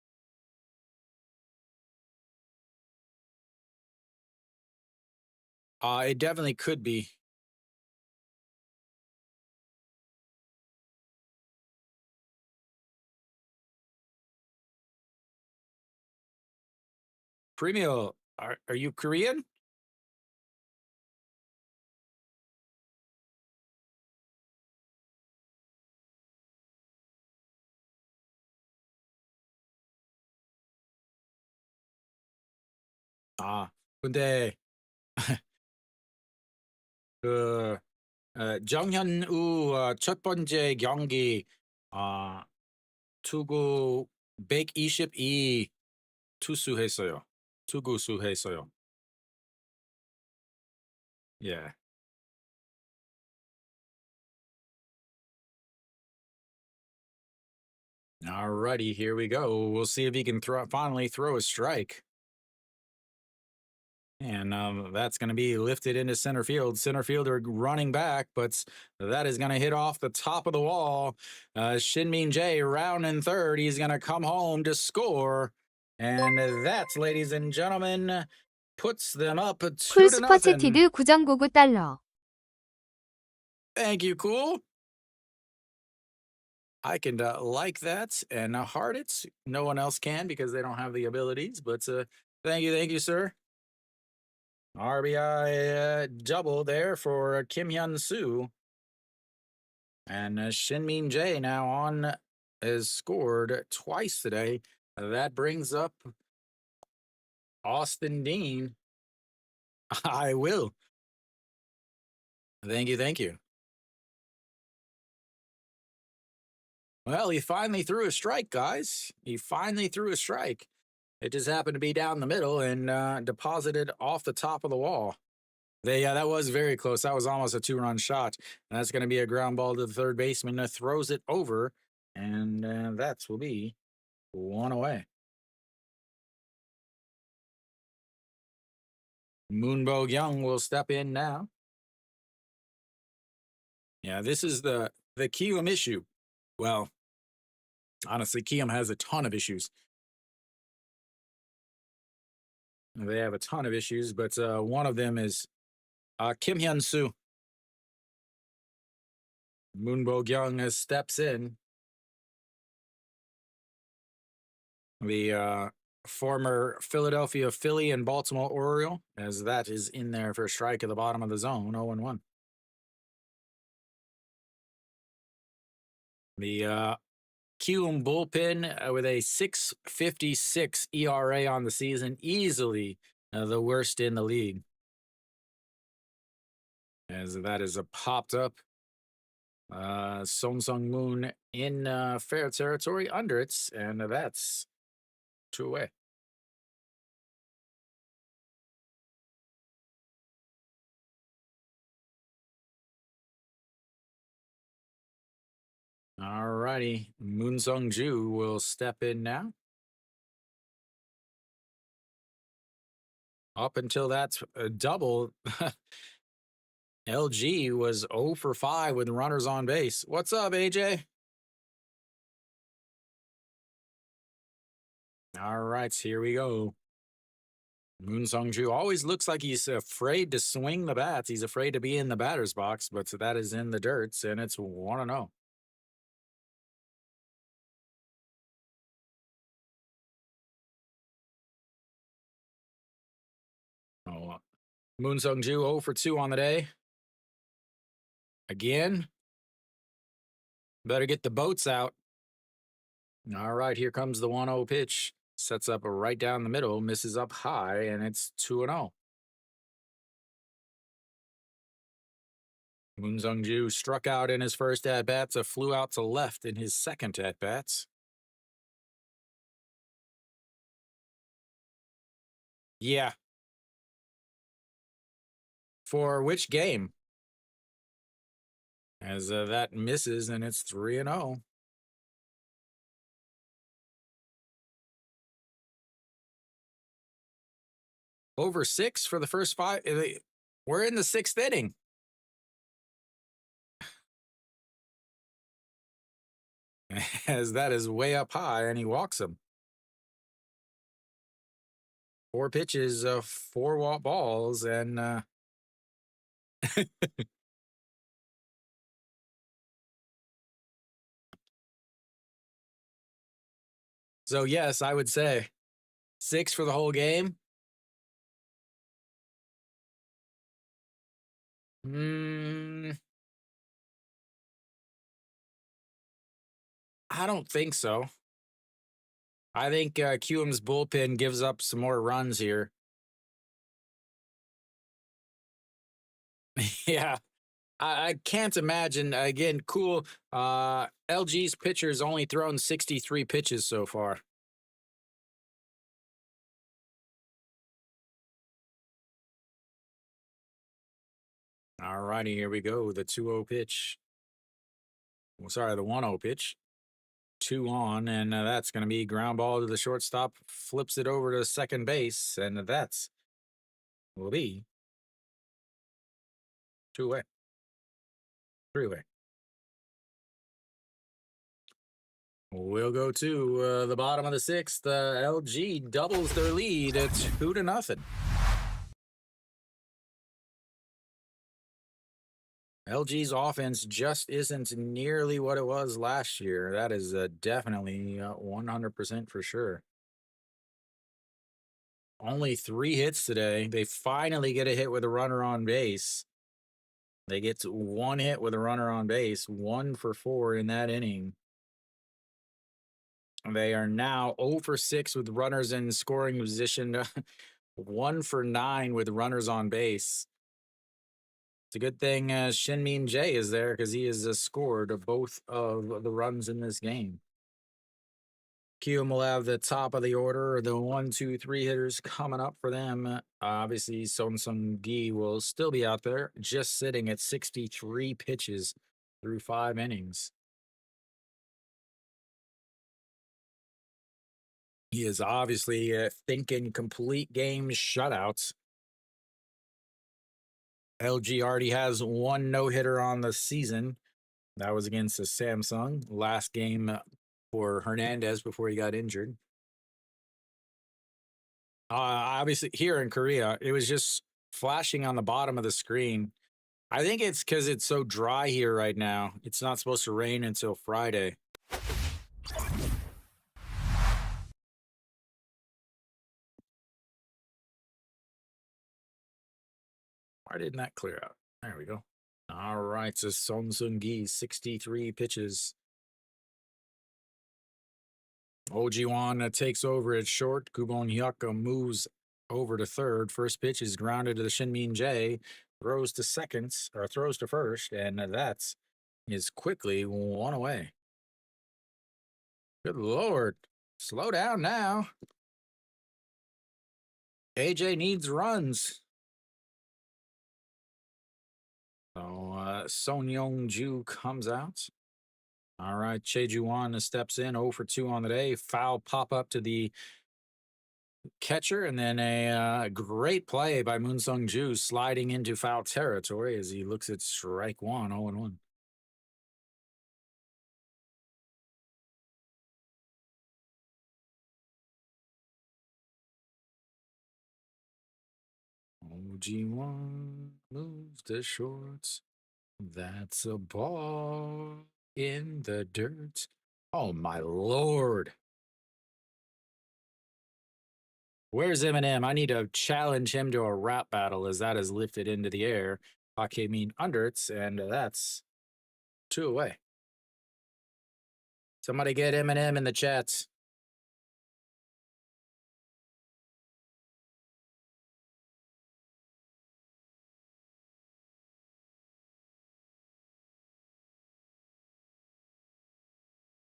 It definitely could be. Premio, are you Korean? 근데 그 정현우 첫 번째 경기 투구 122 투수했어요. 투구수했어요. Yeah. All righty, here we go. We'll see if he can finally throw a strike. And that's going to be lifted into center field. Center fielder running back, but that is going to hit off the top of the wall. Shinmin Jae round in third. He's going to come home to score. And that's, ladies and gentlemen, puts them up 2 to nothing. 쿨스퍼채티드 9.99달러. Thank you, cool. I can like that and heart it. No one else can because they don't have the abilities. But thank you, sir. RBI double there for Kim Hyun-soo. And Shinmin Jae now on has scored twice today. That brings up Austin Dean. I will. Thank you. Well, he finally threw a strike, guys. He finally threw a strike. It just happened to be down the middle and deposited off the top of the wall. That was very close. That was almost a 2-run shot. And that's going to be a ground ball to the third baseman. Throws it over, and that will be 1 away. Moonbo Young will step in now. Yeah, this is the Kiwoom issue. Well, honestly, Kiwoom has a ton of issues. They have a ton of issues, but one of them is Kim Hyun-soo. Moonbo Young steps in. The former Philadelphia Philly and Baltimore Oriole, as that is in there for a strike at the bottom of the zone, 0-1. The Kiwoom bullpen with a 6.56 ERA on the season, easily the worst in the league. As that is popped up. Song Sung Moon in fair territory under it, and that's 2 away. All righty, Moon Sung Ju will step in now. Up until that's a double, LG was 0 for 5 with runners on base. What's up, AJ? All right, here we go. Moon Sung-ju always looks like he's afraid to swing the bats. He's afraid to be in the batter's box, but that is in the dirt, and it's 1-0. Oh, Moon Sung-ju 0 for 2 on the day. Again. Better get the boats out. All right, here comes the 1-0 pitch. Sets up right down the middle, misses up high, and it's 2-0. Moon Sung-ju struck out in his first at-bats, flew out to left in his second at-bats. Yeah. For which game? As that misses, and it's 3-0. Over 6 for the first 5. We're in the 6th inning. As that is way up high, and he walks him. 4 pitches, 4 balls, and so yes, I would say 6 for the whole game. I don't think so. I think Kiwoom's bullpen gives up some more runs here. Yeah. I can't imagine. Again, cool. LG's pitcher's only thrown 63 pitches so far. All righty, here we go. The 2-0 pitch. Well, sorry, the 1-0 pitch. 2 on, and that's going to be ground ball to the shortstop, flips it over to second base, and that's will be 2 away, 3 away. We'll go to the bottom of the 6th. LG doubles their lead at 2-0. LG's offense just isn't nearly what it was last year. That is definitely 100% for sure. Only 3 hits today. They finally get a hit with a runner on base. They get 1 hit with a runner on base, 1 for 4 in that inning. They are now 0 for 6 with runners in scoring position, 1 for 9 with runners on base. It's a good thing Shin-Min Jae is there because he has scored both of the runs in this game. Kiwoom will have the top of the order, the 1, 2, 3 hitters coming up for them. Obviously, Sung Gi will still be out there, just sitting at 63 pitches through 5 innings. He is obviously thinking complete game shutouts. LG already has 1 no-hitter on the season. That was against the Samsung. Last game for Hernandez before he got injured. Obviously, here in Korea, it was just flashing on the bottom of the screen. I think it's because it's so dry here right now. It's not supposed to rain until Friday. Why didn't that clear out? There we go. All right, so Sung Gi, 63 pitches. Ojiwan takes over at short. Kubon Hyuk moves over to third. First pitch is grounded to the Shin-Min Jae. Throws to second, or throws to first, and that's is quickly 1 away. Good Lord. Slow down now. AJ needs runs. So Son Young-ju comes out. All right, Cheju-won steps in, 0 for 2 on the day. Foul pop up to the catcher, and then a great play by Moon Sung-ju sliding into foul territory as he looks at strike 1, 0-1. OG1 moves the shorts. That's a ball in the dirt. Oh, my Lord. Where's Eminem? I need to challenge him to a rap battle as that is lifted into the air. Hakemin unders, and that's 2 away. Somebody get Eminem in the chats.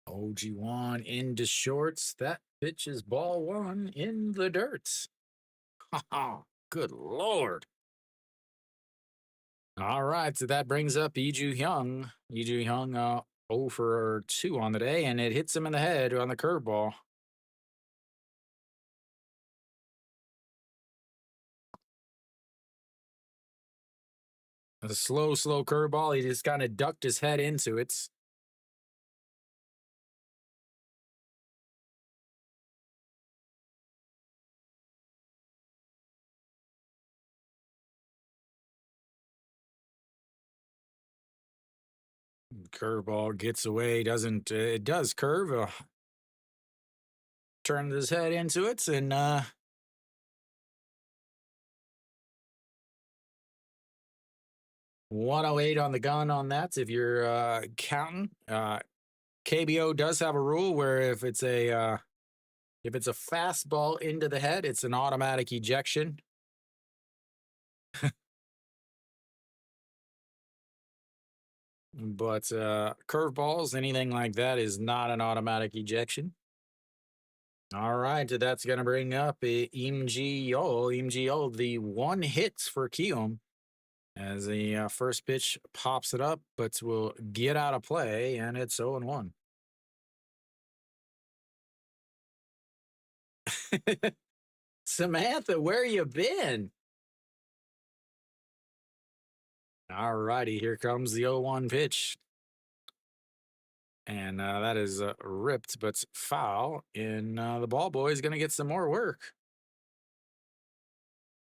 OG1 into shorts. That pitch is ball 1 in the dirt. Good Lord. All right, so that brings up Iju Hyung. Iju Hyung 0 for 2 on the day, and it hits him in the head on the curveball. A slow curveball. He just kind of ducked his head into it. Curveball gets away, doesn't it does curve, turned his head into it, and 108 on the gun on that if you're counting. KBO does have a rule where if it's a fastball into the head, it's an automatic ejection. But curveballs, anything like that, is not an automatic ejection. All right, that's going to bring up Im Ji-yeol, the 1 hits for Kiwoom as the first pitch pops it up, but will get out of play, and it's 0-1. Samantha, where you been? All righty, here comes the 0-1 pitch. And that is ripped, but foul. And the ball boy is going to get some more work.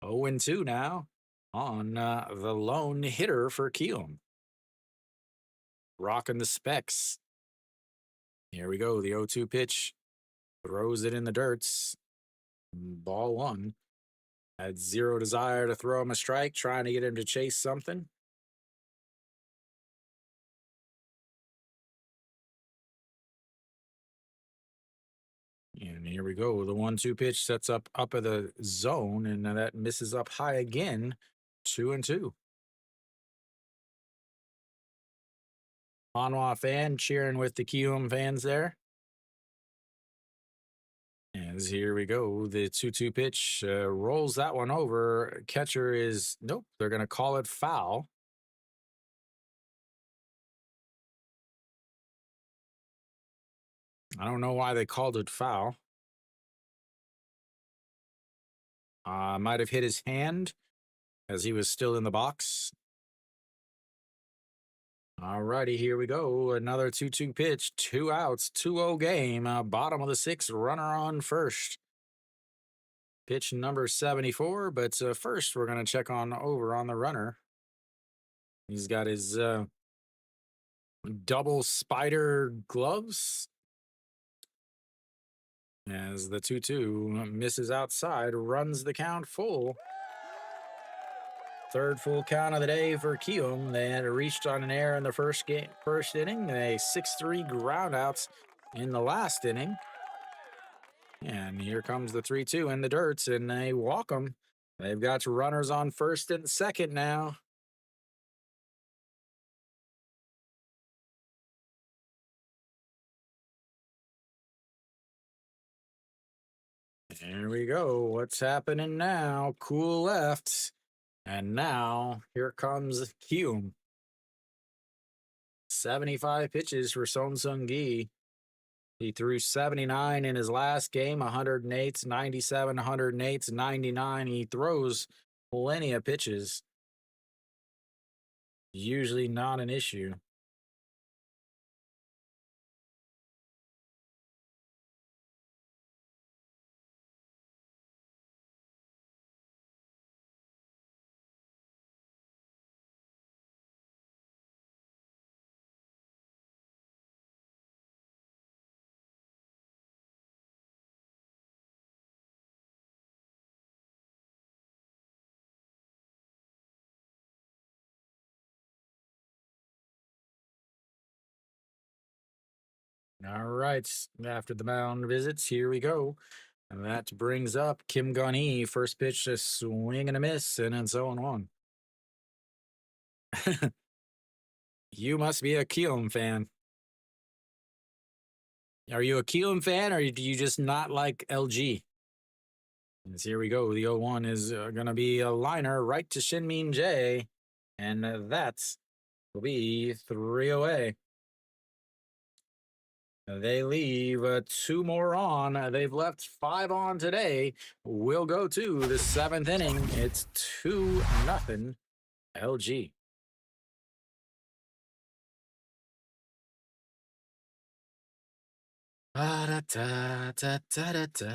0-2 now on the lone hitter for Kiwoom. Rocking the specs. Here we go. The 0-2 pitch. Throws it in the dirts. Ball one. Had zero desire to throw him a strike, trying to get him to chase something. And here we go. The 1-2 pitch sets up of the zone, and that misses up high again. 2-2. Hanwha fan cheering with the Kiwoom fans there. As here we go, the 2-2 pitch rolls that one over. Catcher is, nope, they're going to call it foul. I don't know why they called it foul. Might have hit his hand as he was still in the box. All righty, here we go. Another 2-2 pitch, 2 outs, 2-0 game. Bottom of the 6th, runner on first. Pitch number 74, but first we're going to check on over on the runner. He's got his double spider gloves. As the 2-2 misses outside, runs the count full. Third full count of the day for Kiwoom. They had reached on an error in the first inning. They 6-3 groundouts in the last inning. And here comes the 3-2 in the dirts, and they walk them. They've got runners on first and second now. There we go. What's happening now? Cool left. And now here comes Kiwoom. 75 pitches for Son Seung-gi. He threw 79 in his last game, 108, 97, 108, 99. He throws plenty of pitches. Usually not an issue. All right, after the mound visits, here we go. And that brings up Kim Gun-hee. First pitch, a swing and a miss, and then so on. You must be a Kiwoom fan. Are you a Kiwoom fan, or do you just not like LG? As here we go. The 0-1 is going to be a liner right to Shin-min Jae. And that will be 3 away. They leave 2 more on. They've left 5 on today. We'll go to the 7th inning. It's 2-0 LG. Da, da, da, da, da, da.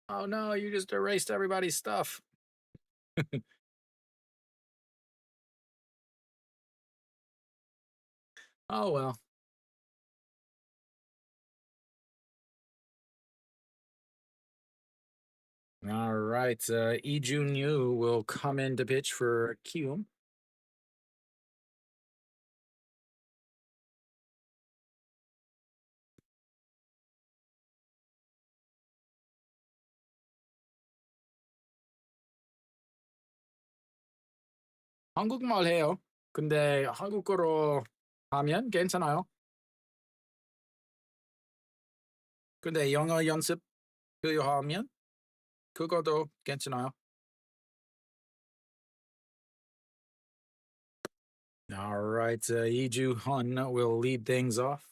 Oh no, you just erased everybody's stuff. Oh well. All right. Lee Jun-yu will come in to pitch for Kiwoom. 한국말 해요. 근데 한국어로 하면 괜찮아요. 근데 영어 연습 필요하면 그것도 괜찮아요. All right, Iju Hun will lead things off.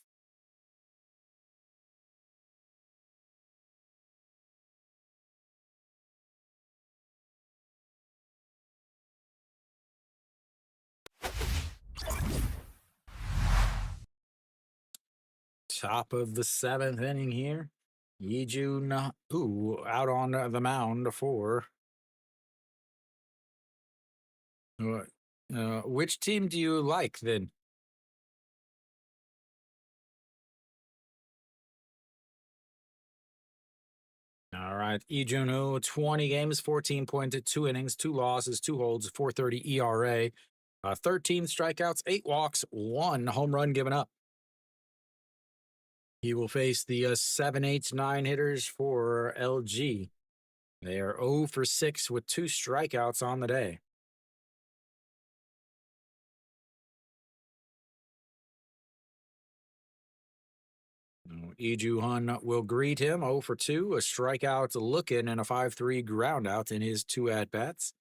Top of the 7th inning here. Iju out on the mound for. Which team do you like then? All right, Ijunu, 20 games, 14.2 innings, 2 losses, 2 holds, 4.30 ERA, 13 strikeouts, 8 walks, 1 home run given up. He will face the 7, 8, 9 hitters for LG. They are 0 for 6 with 2 strikeouts on the day. Iju Hun will greet him 0 for 2, a strikeout looking and a 5-3 ground out in his 2 at-bats.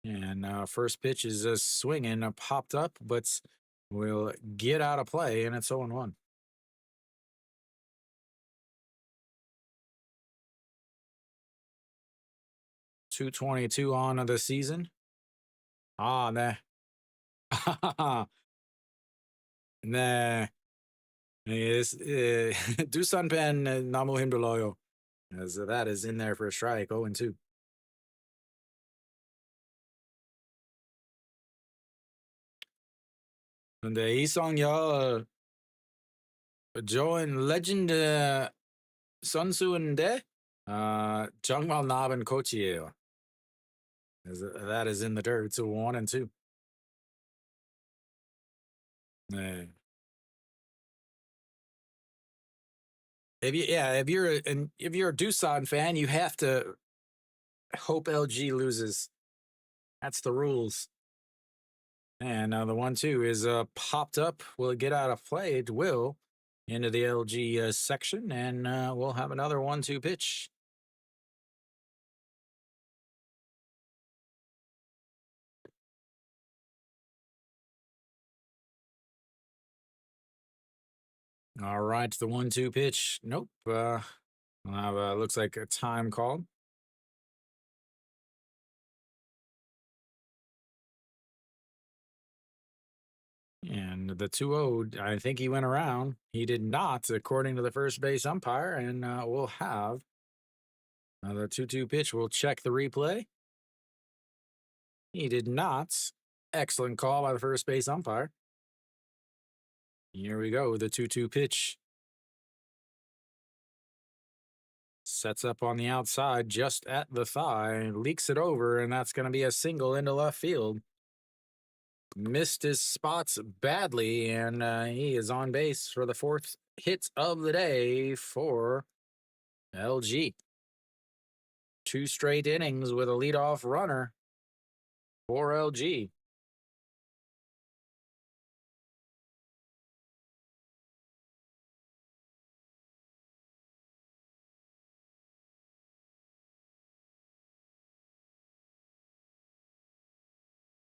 And first pitch is swinging, popped up, but will get out of play, and it's 0-1. .222 on the season. Nah. Nah. Yes, Dusanpen Namu Himdoloyo. As that is in there for a strike, 0-2. 근데 이성열 좋은 레전드 선수인데 정말 나쁜 코치예요. That is in the dirt. It's a 1-2. 네. If you're a Doosan fan, you have to hope LG loses. That's the rules. And the 1-2 is popped up. Will it get out of play? It will into the LG section, and we'll have another 1-2 pitch. All right, the 1-2 pitch. Nope. We'll have looks like a time call. And the 2-0, I think he went around. He did not, according to the first base umpire, and we'll have the 2-2 pitch. We'll check the replay. He did not. Excellent call by the first base umpire. Here we go, the 2-2 pitch. Sets up on the outside, just at the thigh, leaks it over, and that's going to be a single into left field. Missed his spots badly, and he is on base for the 4th hit of the day for LG. 2 straight innings with a leadoff runner for LG.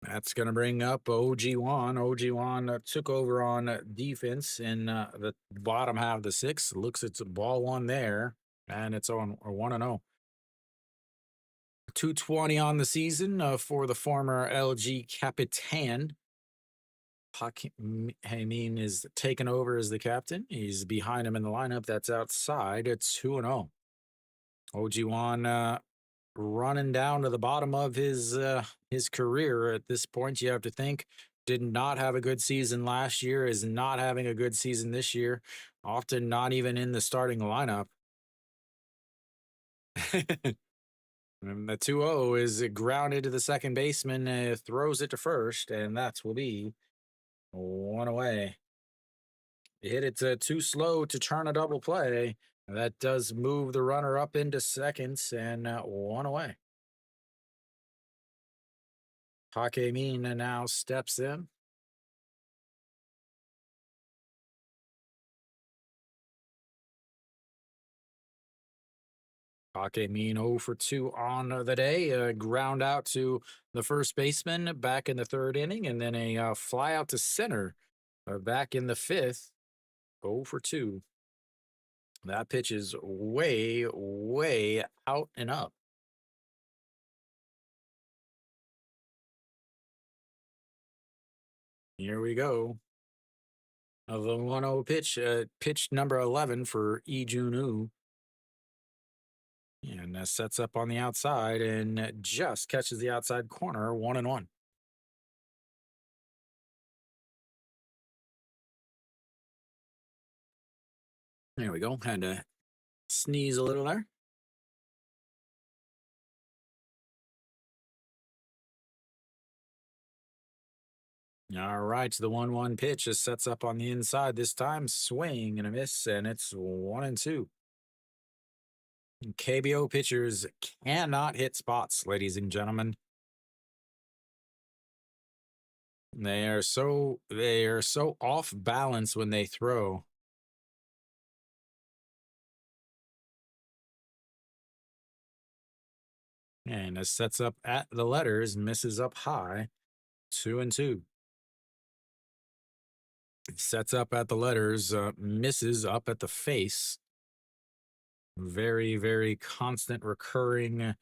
That's going to bring up OG1. OG1 took over on defense in the bottom half of the 6th. Looks it's ball 1 there, and it's on 1-0. 220 on the season for the former LG Capitan. Hamin is taken over as the captain. He's behind him in the lineup. That's outside. It's 2-0. OG1 running down to the bottom of his career at this point. You have to think did not have a good season last year, is not having a good season this year, often not even in the starting lineup. And the 2-0 is grounded to the second baseman, throws it to first, and that will be 1 away. Hit it too slow to turn a double play. That does move the runner up into seconds, and 1 away. Hakemin now steps in. Take mean 0 for 2 on the day. Ground out to the first baseman back in the third inning, and then a fly out to center back in the fifth. 0 for 2. That pitch is way, way out and up. Here we go. The 1-0 pitch, pitch number 11 for Lee Jun-woo. And sets up on the outside and just catches the outside corner, 1-1. There we go. Had to sneeze a little there. All right, the 1-1 pitch just sets up on the inside this time. Swing and a miss, and it's 1-2. KBO pitchers cannot hit spots, ladies and gentlemen. They are so off balance when they throw. And it sets up at the letters, misses up high, 2-2. Sets up at the letters, misses up at the face. Very, very constant recurring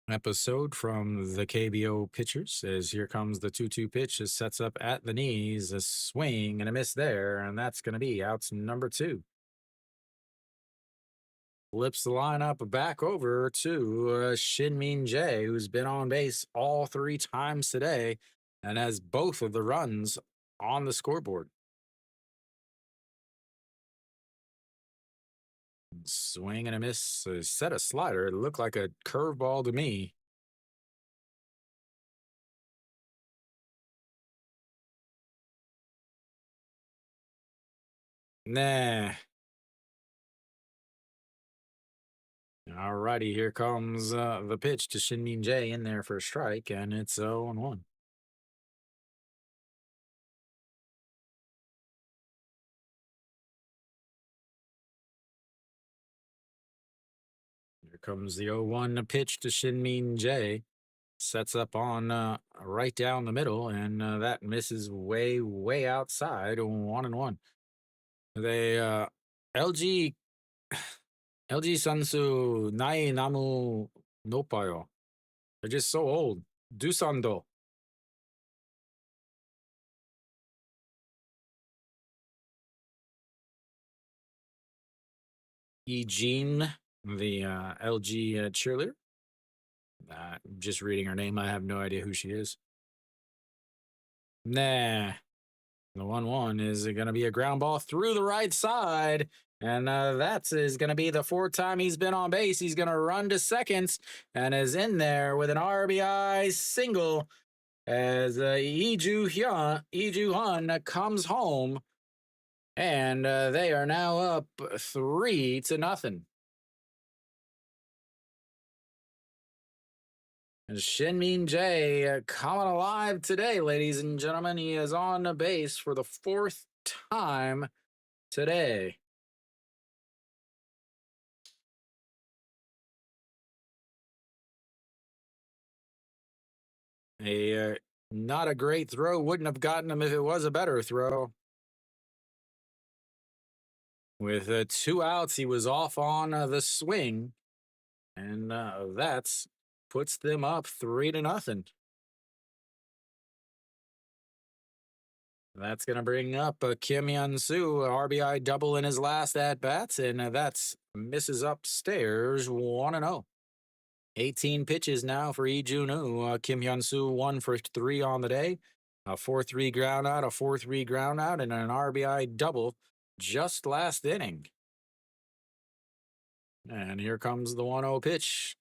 episode from the KBO pitchers. As here comes the 2-2 pitch, it sets up at the knees, a swing and a miss there, and that's going to be outs number 2. Flips the lineup back over to Shin-Min Jae, who's been on base all 3 times today and has both of the runs on the scoreboard. Swing and a miss. Set a slider. It looked like a curveball to me. Nah. All righty, here comes the pitch to Shin-Min Jae in there for a strike, and it's 0-1. Here comes the 0-1 pitch to Shin-Min Jae. Sets up on right down the middle, and that misses way, way outside. 1-1. They LG 선수 나이 너무 높아요. They're just so old. 두산도. Eugene, the LG cheerleader. Just reading her name, I have no idea who she is. Nah. The 1-1 is going to be a ground ball through the right side. And that is going to be the 4th time he's been on base. He's going to run to seconds and is in there with an RBI single as Lee Ju-hyun comes home. And they are now up 3-0. And Shin-Min Jae coming alive today, ladies and gentlemen. He is on the base for the 4th time today. Not a great throw. Wouldn't have gotten him if it was a better throw. With 2 outs, he was off on the swing. And that's puts them up 3-0. That's going to bring up Kim Hyun-soo, RBI double in his last at-bats, and that's misses upstairs 1-0. 18 pitches now for Lee Jun-woo. Kim Hyun-soo 1 for 3 on the day. A 4-3 ground out, a 4-3 ground out, and an RBI double just last inning. And here comes the 1-0 pitch.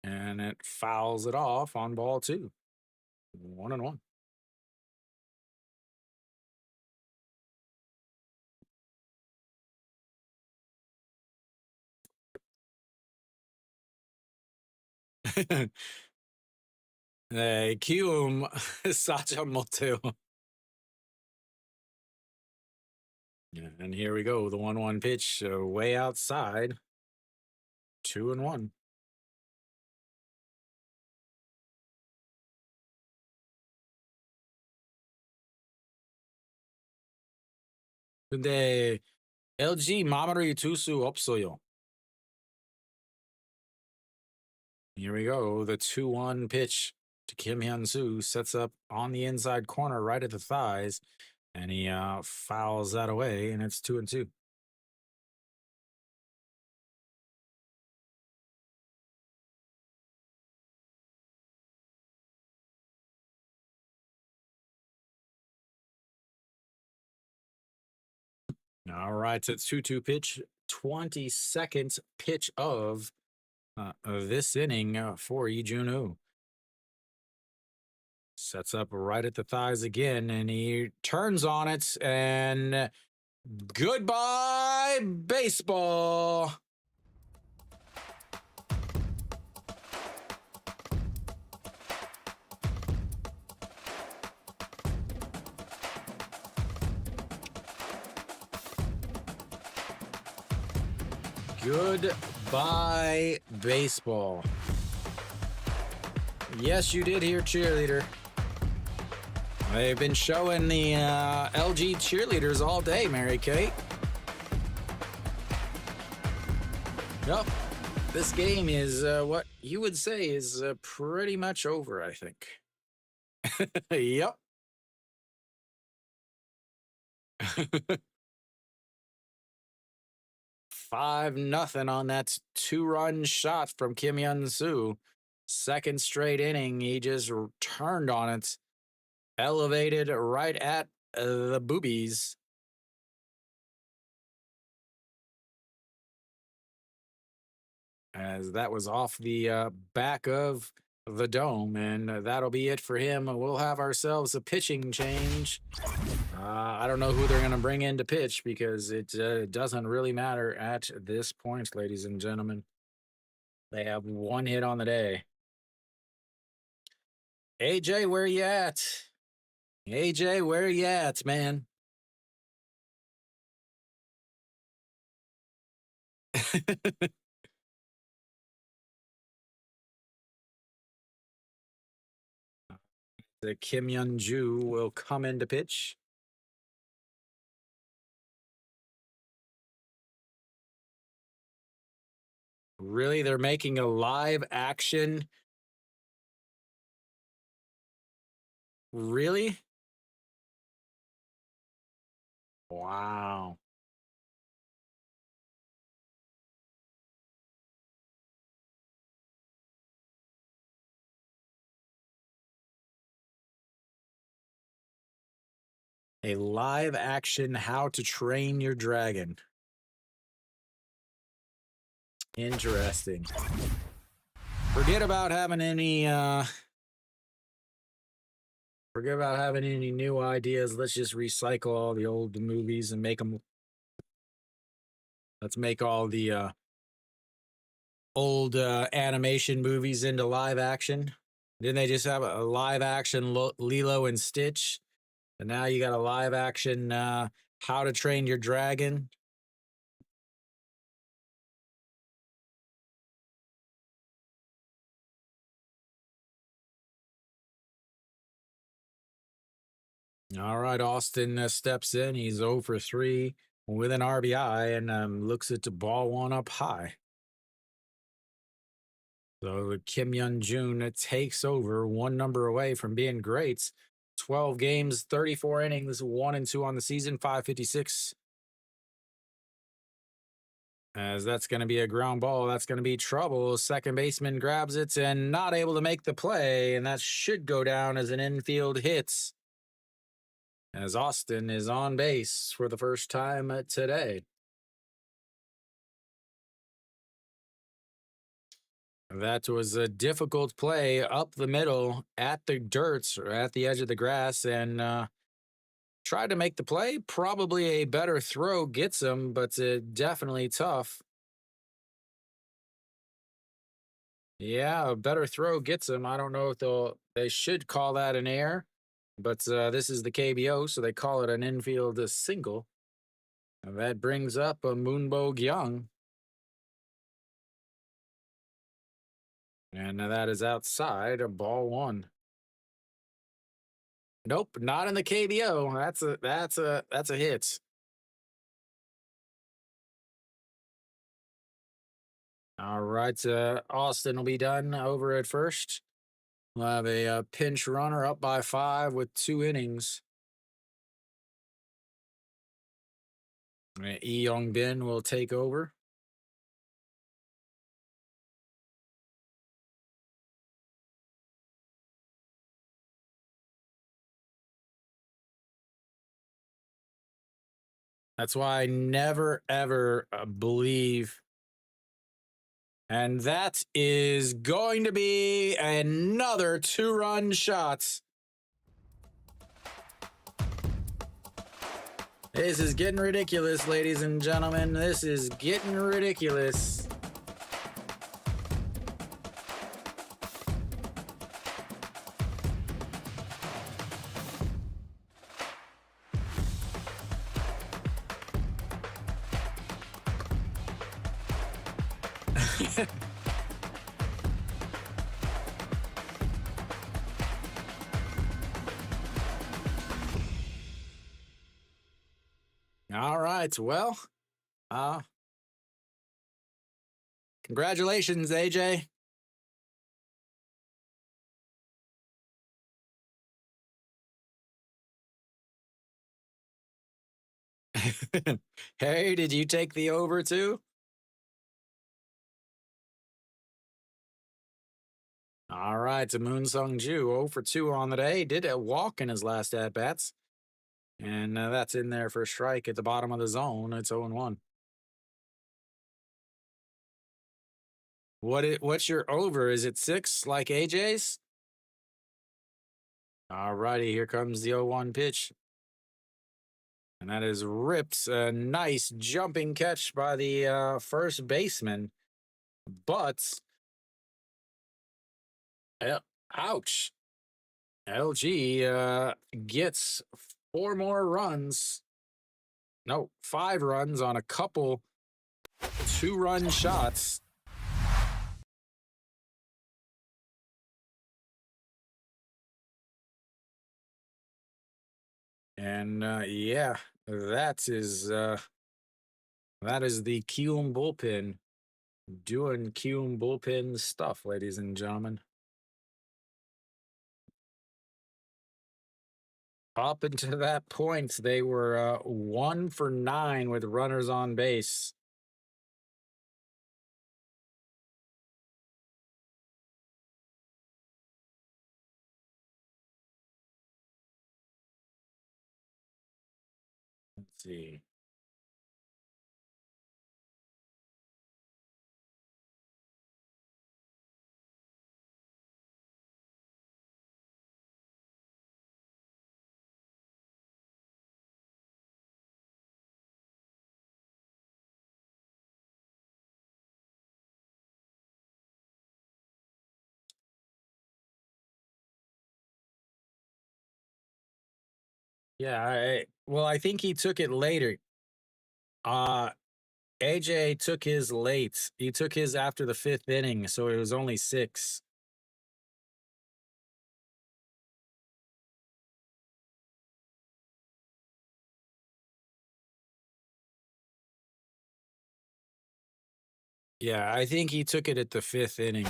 And it fouls it off on ball 2. 1-1. Kiwoom 사자 못해요. And here we go. The 1-1 pitch way outside. 2-1. 근데 LG 마무리 투수 없어요. Here we go. The 2-1 pitch to Kim Hyun-soo sets up on the inside corner right at the thighs, and he fouls that away, and it's 2-2. All right, so it's 2-2 pitch, 22nd pitch of this inning for Lee Jun-woo. Sets up right at the thighs again, and he turns on it, and goodbye, baseball. Goodbye, baseball. Yes, you did hear cheerleader. They've been showing the LG cheerleaders all day, Mary Kate. Yep. This game is what you would say is pretty much over, I think. Yep. 5-0 on that 2-run shot from Kim Hyun-soo. Second straight inning, he just turned on it, elevated right at the boobies. As that was off the back of the dome, and that'll be it for him. We'll have ourselves a pitching change. I don't know who they're going to bring in to pitch because it doesn't really matter at this point, ladies and gentlemen. They have one hit on the day. AJ, where you at? AJ, where you at, man? The Kim Hyun-joo will come in to pitch. Really? They're making a live action? Really? Wow. A live action How to Train Your Dragon. Interesting. Forget about having any new ideas. Let's just recycle all the old movies and make them. Let's make all the old animation movies into live action. Didn't they just have a live action Lilo and Stitch? And now you got a live action How to Train Your Dragon. All right, Austin steps in. He's 0 for 3 with an RBI and looks at the ball one up high. So Kim Hyun-jun takes over, one number away from being great. 12 games, 34 innings, 1-2 on the season, 556. As that's going to be a ground ball. That's going to be trouble. Second baseman grabs it and not able to make the play. And that should go down as an infield hit. As Austin is on base for the first time today. That was a difficult play up the middle at the dirt or at the edge of the grass and tried to make the play. Probably a better throw gets him, but definitely tough. Yeah, a better throw gets him. I don't know if they should call that an error, but this is the KBO, so they call it an infield single. And that brings up a Moonbo Young. And that is outside of ball one. Nope, not in the KBO. That's a hit. All right, Austin will be done over at first. We'll have a pinch runner up by 5 with 2 innings. Lee Young Bin will take over. That's why I never, ever believe. And that is going to be another 2-run shot. This is getting ridiculous, ladies and gentlemen. This is getting ridiculous. All right. Well, congratulations, AJ. Hey, did you take the over too? All right, to Moon Sung Ju, 0 for 2 on the day. Did a walk in his last at bats. And that's in there for a strike at the bottom of the zone. It's 0 1. What's your over? Is it 6 like AJ's? All righty, here comes the 0-1 pitch. And that is ripped. A nice jumping catch by the first baseman. But, ouch. LG gets 4 more runs. No, 5 runs on a couple 2-run shots. And yeah, that is the Kiwoom bullpen doing Kiwoom bullpen stuff, ladies and gentlemen. Up until that point, they were 1 for 9 with runners on base. Let's see. Yeah, I think he took it later. AJ took his late. He took his after the 5th inning, so it was only 6. Yeah, I think he took it at the 5th inning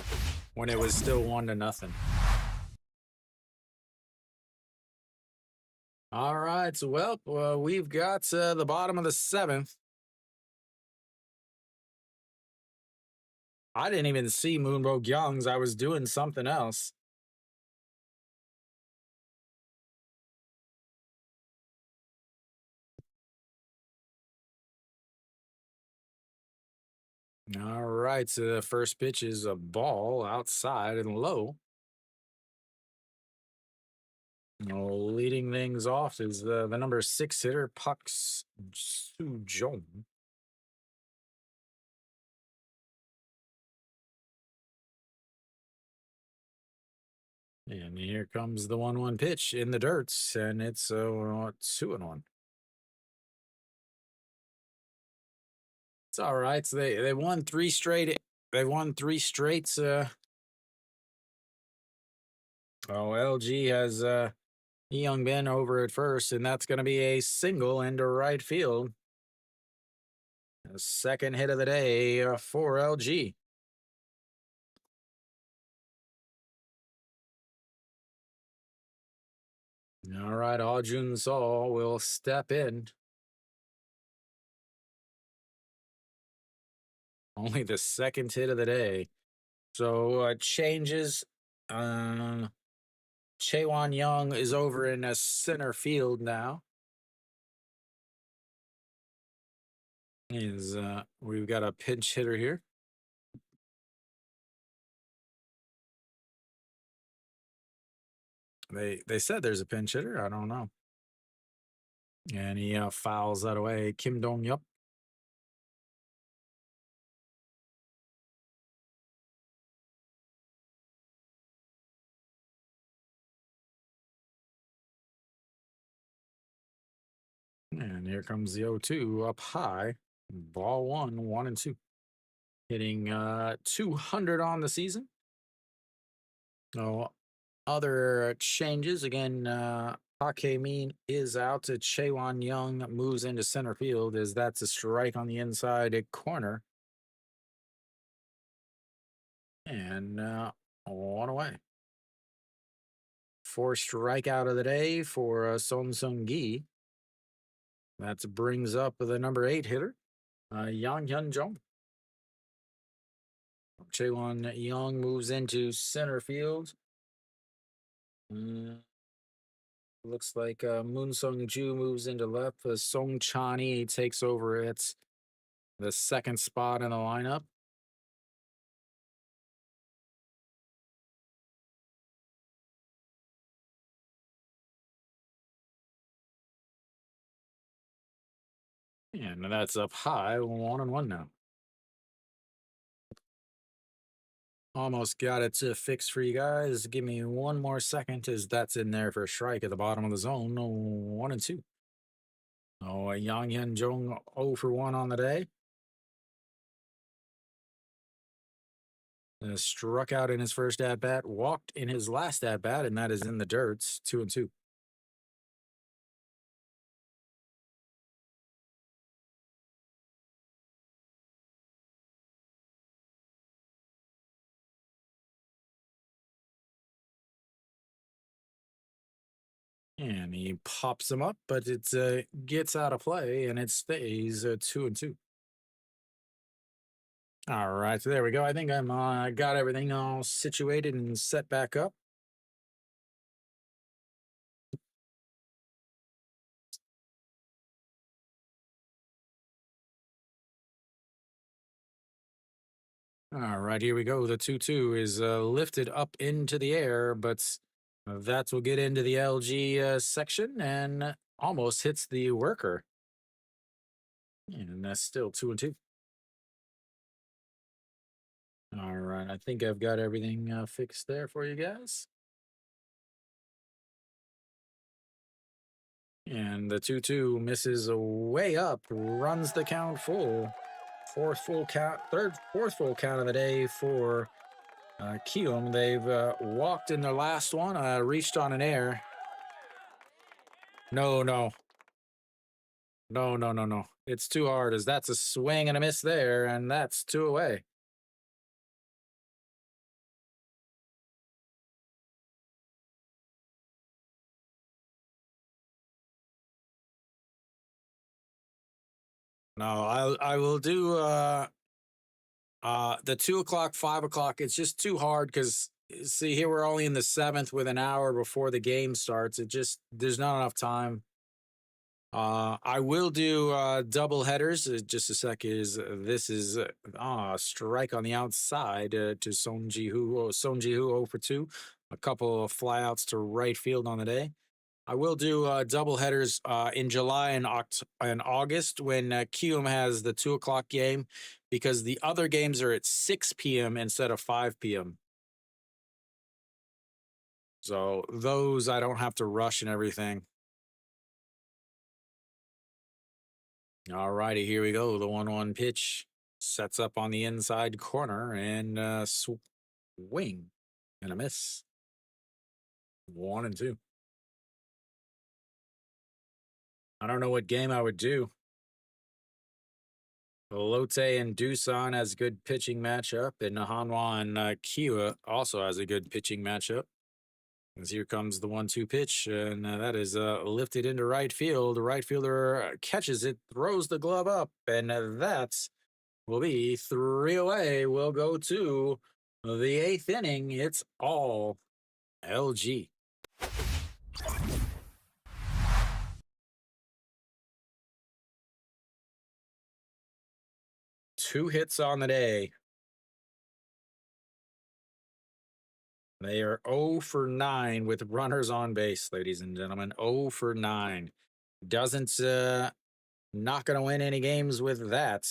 when it was still 1-0. All right, so well, we've got the bottom of the 7th. I didn't even see Moonbo Youngs. I was doing something else. All right, so the first pitch is a ball outside and low. Leading things off is the number 6 hitter, Pak Soo-jong. And here comes the 1-1 pitch in the dirt, and it's 2-1. It's all right. So they won 3 straight. They won 3 straight Oh, LG has Young Ben over at first, and that's going to be a single into right field. The second hit of the day for LG. All right, Jun Sol will step in. Only the second hit of the day. So changes. Chaewon Young is over in center field now. We've got a pinch hitter here. They said there's a pinch hitter. I don't know. And he fouls that away. Kim Dong Yup. And here comes the 0-2 up high. Ball 1-1-2. Hitting 200 on the season. No other changes. Again, Park Min is out. Chaewon Young moves into center field as that's a strike on the inside corner. And one away. Fourth strikeout of the day for Son Seung-gi. That brings up the number 8 hitter, Yang Hyun-jung. Chaewon Young moves into center field. Looks like Moon Sung-ju moves into left. Song Chani takes over at the second spot in the lineup. And that's up high, 1-1 now. Almost got it fixed for you guys. Give me one more second as that's in there for a strike at the bottom of the zone. 1-2. Oh, Yang Hyun-jung 0 for 1 on the day. Struck out in his first at bat, walked in his last at bat, and that is in the dirt. 2-2. And he pops him up, but it gets out of play and it stays 2-2. All right, so there we go. I think I'm got everything all situated and set back up. All right, here we go. The 2-2 is lifted up into the air, but that will get into the LG section and almost hits the worker. And that's still 2-2. All right, I think I've got everything fixed there for you guys. And the 2-2 misses way up, runs the count full. Fourth full count of the day for Kiwoom. They've walked in their last one, reached on an air. No. It's too hard as that's a swing and a miss there, and that's 2 away. No, I will do the 2 o'clock, 5 o'clock. It's just too hard because see here we're only in the 7th with an hour before the game starts. There's not enough time. I will do double headers. Just a sec. This is strike on the outside to Song Ji-hoo. Song Ji-hoo 0 for 2. A couple of flyouts to right field on the day. I will do double headers in July and August when Kiwoom has the 2 o'clock game because the other games are at 6 p.m. instead of 5 p.m. So those I don't have to rush and everything. All righty, here we go. The 1-1 pitch sets up on the inside corner and swing and a miss. 1 and 2. I don't know what game I would do. Lotte and Doosan has a good pitching matchup, and Hanwha and Kiwa also has a good pitching matchup. As here comes the 1-2 pitch, and that is lifted into right field. The right fielder catches it, throws the glove up, and that will be 3 away. We'll go to the 8th inning. It's all LG. Two hits on the day. They are 0 for 9 with runners on base, ladies and gentlemen. 0 for 9. Doesn't not going to win any games with that.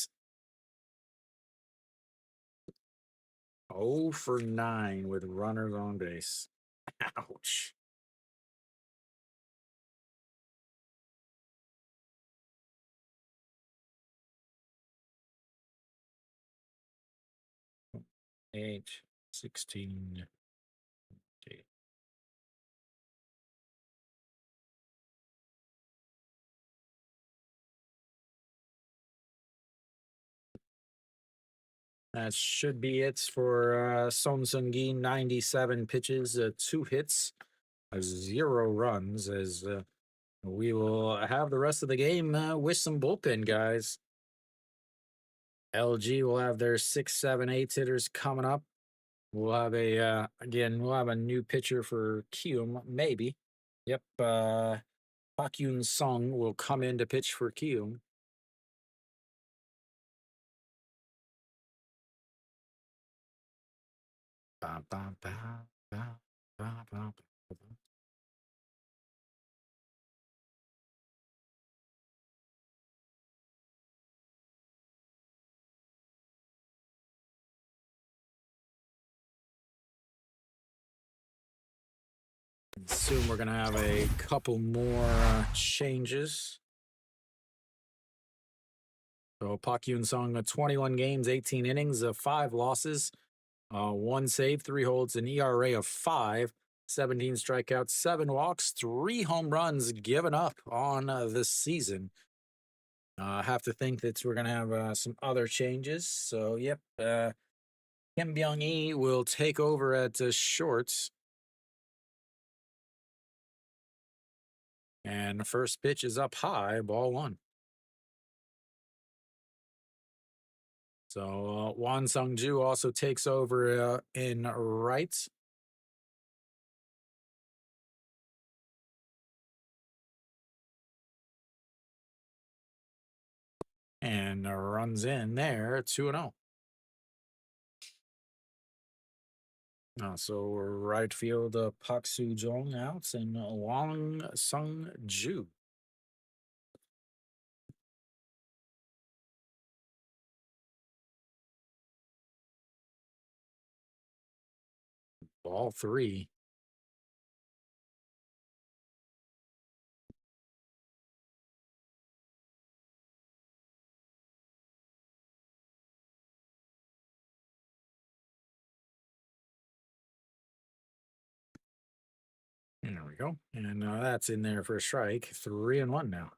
0 for 9 with runners on base. Ouch. Eight, 16. Okay. That should be it for Son Seung-gi. 97 pitches, 2 hits, 0 runs. As we will have the rest of the game with some bullpen guys. LG will have their 6, 7, 8 hitters coming up. We'll have a again. We'll have a new pitcher for Kiwoom, maybe. Yep. Pak Yoon Sung will come in to pitch for Kiwoom. Ba, ba, ba, ba, ba, ba, ba. Soon we're gonna have a couple more changes. So Pak Yoon Sung, 21 games, 18 innings, 5 losses, 1 save, 3 holds, an ERA of 5, 17 strikeouts, 7 walks, 3 home runs given up on this season. I have to think that we're gonna have some other changes. So yep, Kim Byung-hee will take over at short. And the first pitch is up high, ball 1. So Won Sung-ju also takes over in right. And runs in there, 2-0. So right field, Park Soo-jong out, and Wang Sung-ju. Ball 3. There we go. And that's in there for a strike. 3-1 now.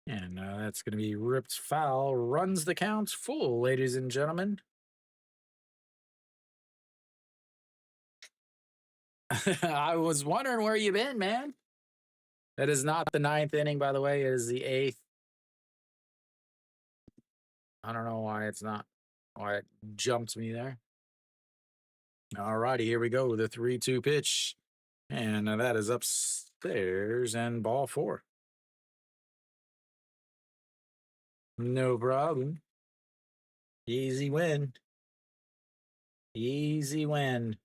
And that's going to be ripped foul. Runs the count full, ladies and gentlemen. I was wondering where you been, man. That is not the 9th inning, by the way. It is the 8th. I don't know why it's not. Why it jumped me there. All righty, here we go. The 3-2 pitch. And that is upstairs and ball 4. No problem. Easy win. Easy win.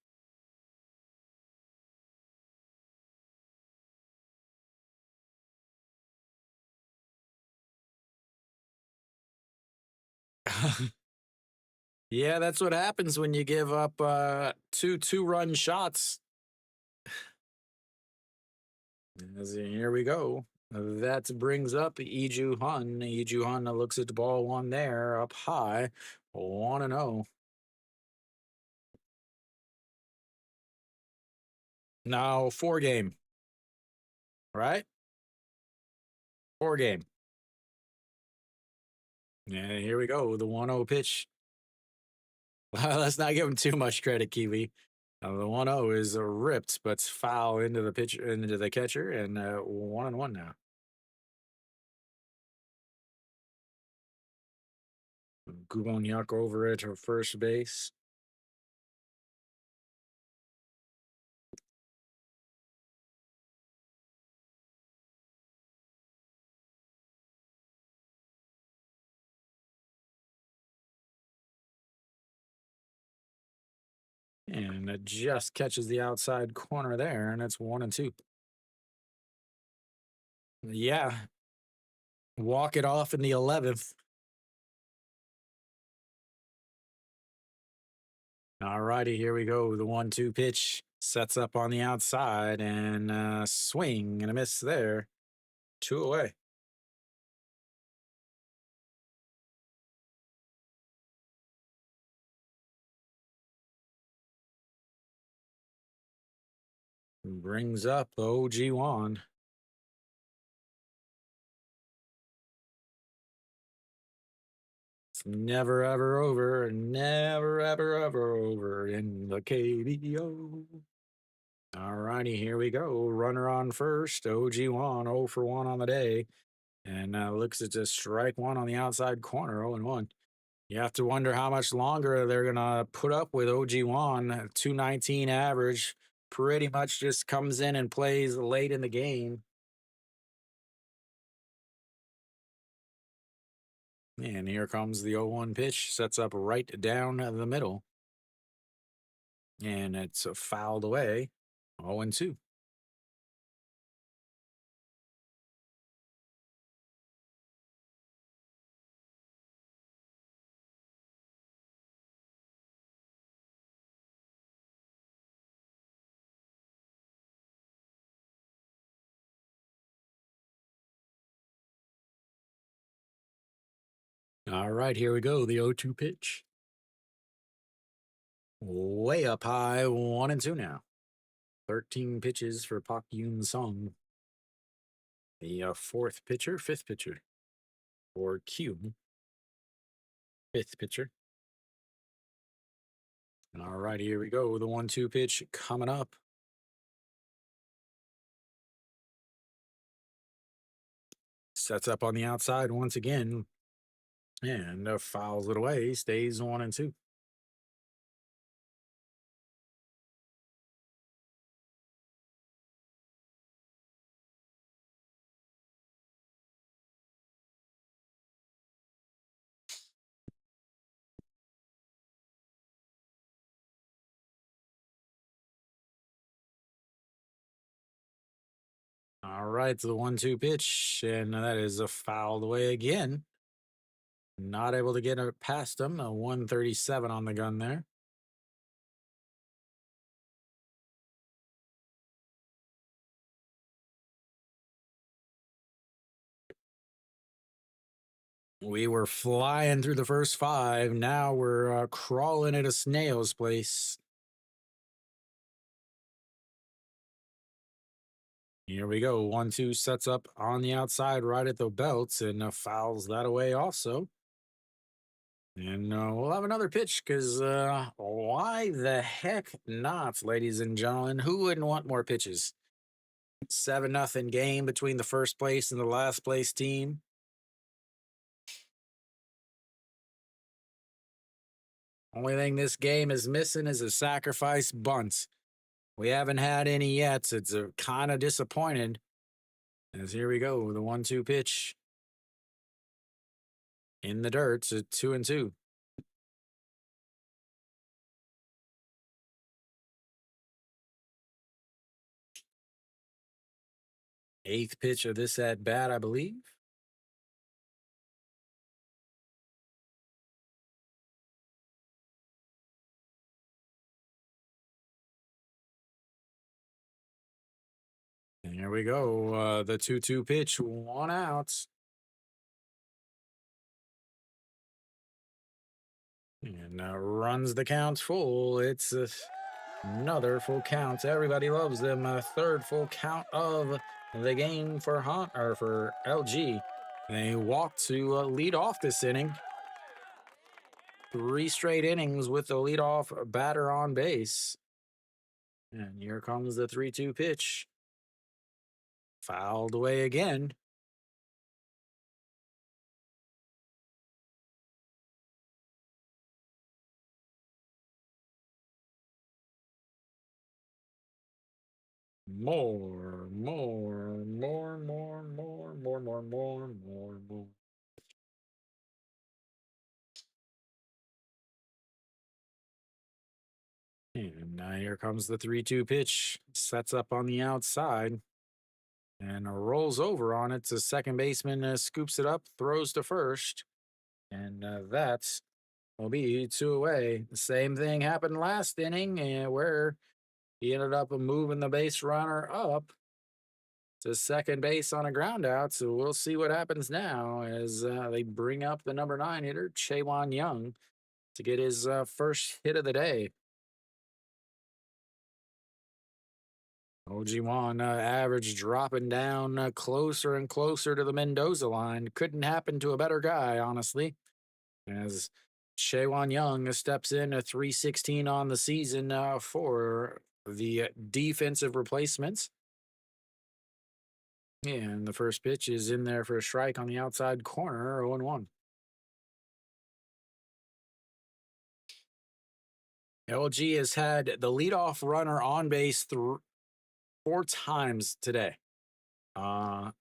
Yeah, that's what happens when you give up 2 2-run shots. Here we go. That brings up Iju Hun. Iju Hun looks at the ball one there, up high, 1-0. Now 4 game, right? 4 game. Yeah, here we go. The 1-0 pitch. Let's not give him too much credit, Kiwi. The 1-0 is ripped, but it's foul into the pitcher, into the catcher, and 1-1 now. Gubonyak over at her first base. And it just catches the outside corner there, and it's 1-2. Yeah. Walk it off in the 11th. All righty, here we go. The 1-2 pitch sets up on the outside, and swing and a miss there. 2 away. Brings up OG Juan. It's never ever over, never ever ever over in the KBO. All righty, here we go. Runner on first. OG Juan 0 for 1 on the day. And looks at just strike one on the outside corner, 0-1. You have to wonder how much longer they're going to put up with OG Juan. 219 average. Pretty much just comes in and plays late in the game. And here comes the 0-1 pitch. Sets up right down the middle. And it's fouled away. 0-2. All right, here we go. The 0-2 pitch. Way up high, 1-2 now. 13 pitches for Pak Yoon Sung. The fifth pitcher for Kiwoom. Fifth pitcher. All right, here we go. The 1-2 pitch coming up. Sets up on the outside once again. And fouls it away. Stays 1-2. All right, the 1-2 pitch, and that is a fouled away again. Not able to get it past him. A 137 on the gun there. We were flying through the first 5. Now we're crawling at a snail's pace. Here we go. 1-2 sets up on the outside right at the belts and fouls that away also. And we'll have another pitch because why the heck not, ladies and gentlemen? Who wouldn't want more pitches? 7-0 game between the first place and the last place team. Only thing this game is missing is a sacrifice bunt. We haven't had any yet. So it's kind of disappointed. As here we go, the 1-2 pitch in the dirt. It's 2-2. Eighth pitch of this at bat, I believe. And here There we go. The 2-2 pitch, 1 out. And runs the count full. It's another full count. Everybody loves them. Third full count of the game for for LG. They walk to lead off this inning. 3 straight innings with the leadoff batter on base. And here comes the 3-2 pitch. Fouled away again. More. And now here comes the 3-2 pitch. Sets up on the outside and rolls over on it to second baseman, scoops it up, throws to first. And that will be 2 away. The same thing happened last inning where he ended up moving the base runner up to second base on a ground out. So we'll see what happens now as they bring up the number 9 hitter, Kiwoom Young, to get his first hit of the day. Ojiwan average dropping down closer and closer to the Mendoza line. Couldn't happen to a better guy, honestly. As Kiwoom Young steps in a 316 on the season for the defensive replacements. And the first pitch is in there for a strike on the outside corner, 0-1. LG has had the leadoff runner on base 4 times today. 4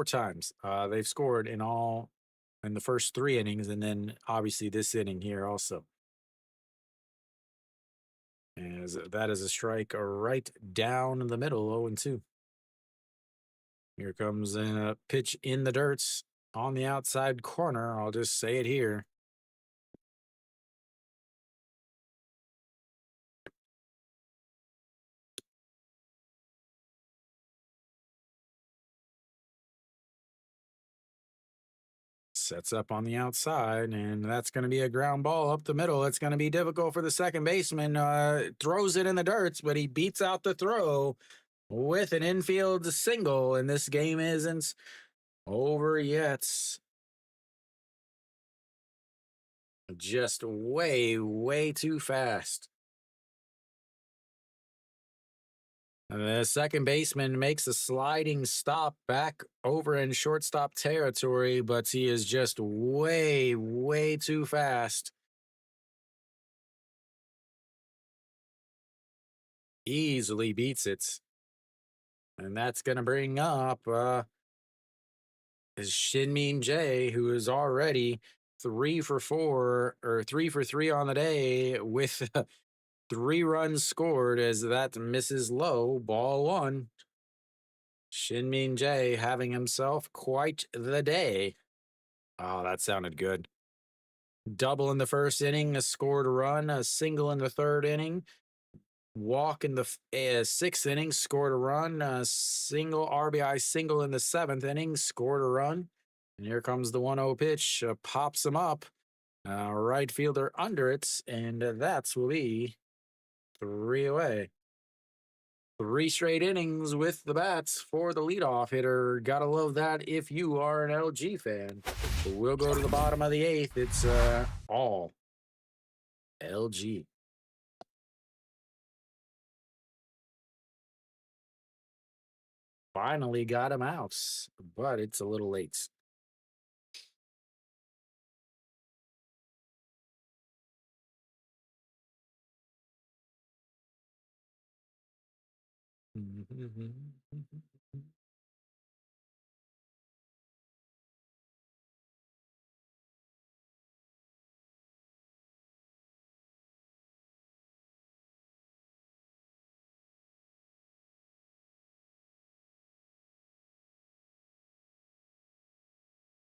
times. They've scored in the first 3 innings, and then obviously this inning here also. As that is a strike right down the middle, 0-2. Here comes a pitch in the dirt on the outside corner. I'll just say it here. Sets up on the outside, and that's going to be a ground ball up the middle. It's going to be difficult for the second baseman. Throws it in the dirt, but he beats out the throw with an infield single, and this game isn't over yet. Just way too fast. The second baseman makes a sliding stop back over in shortstop territory, but he is just way too fast. Easily beats it. And that's going to bring up Shinmin Jae, who is already 3 for 3 on the day with 3 runs scored as that misses low, ball 1. Shinmin Jae having himself quite the day. Oh, that sounded good. Double in the first inning, a scored run, a single in the third inning, walk in the 6th inning, scored a run, a single RBI single in the 7th inning, scored a run. And here comes the 1-0 pitch, pops him up. Right fielder under it, and that will be 3 away. 3 straight innings with the bats for the leadoff hitter. Gotta love that if you are an LG fan. We'll go to the bottom of the 8th. It's all LG. Finally got him out, but it's a little late.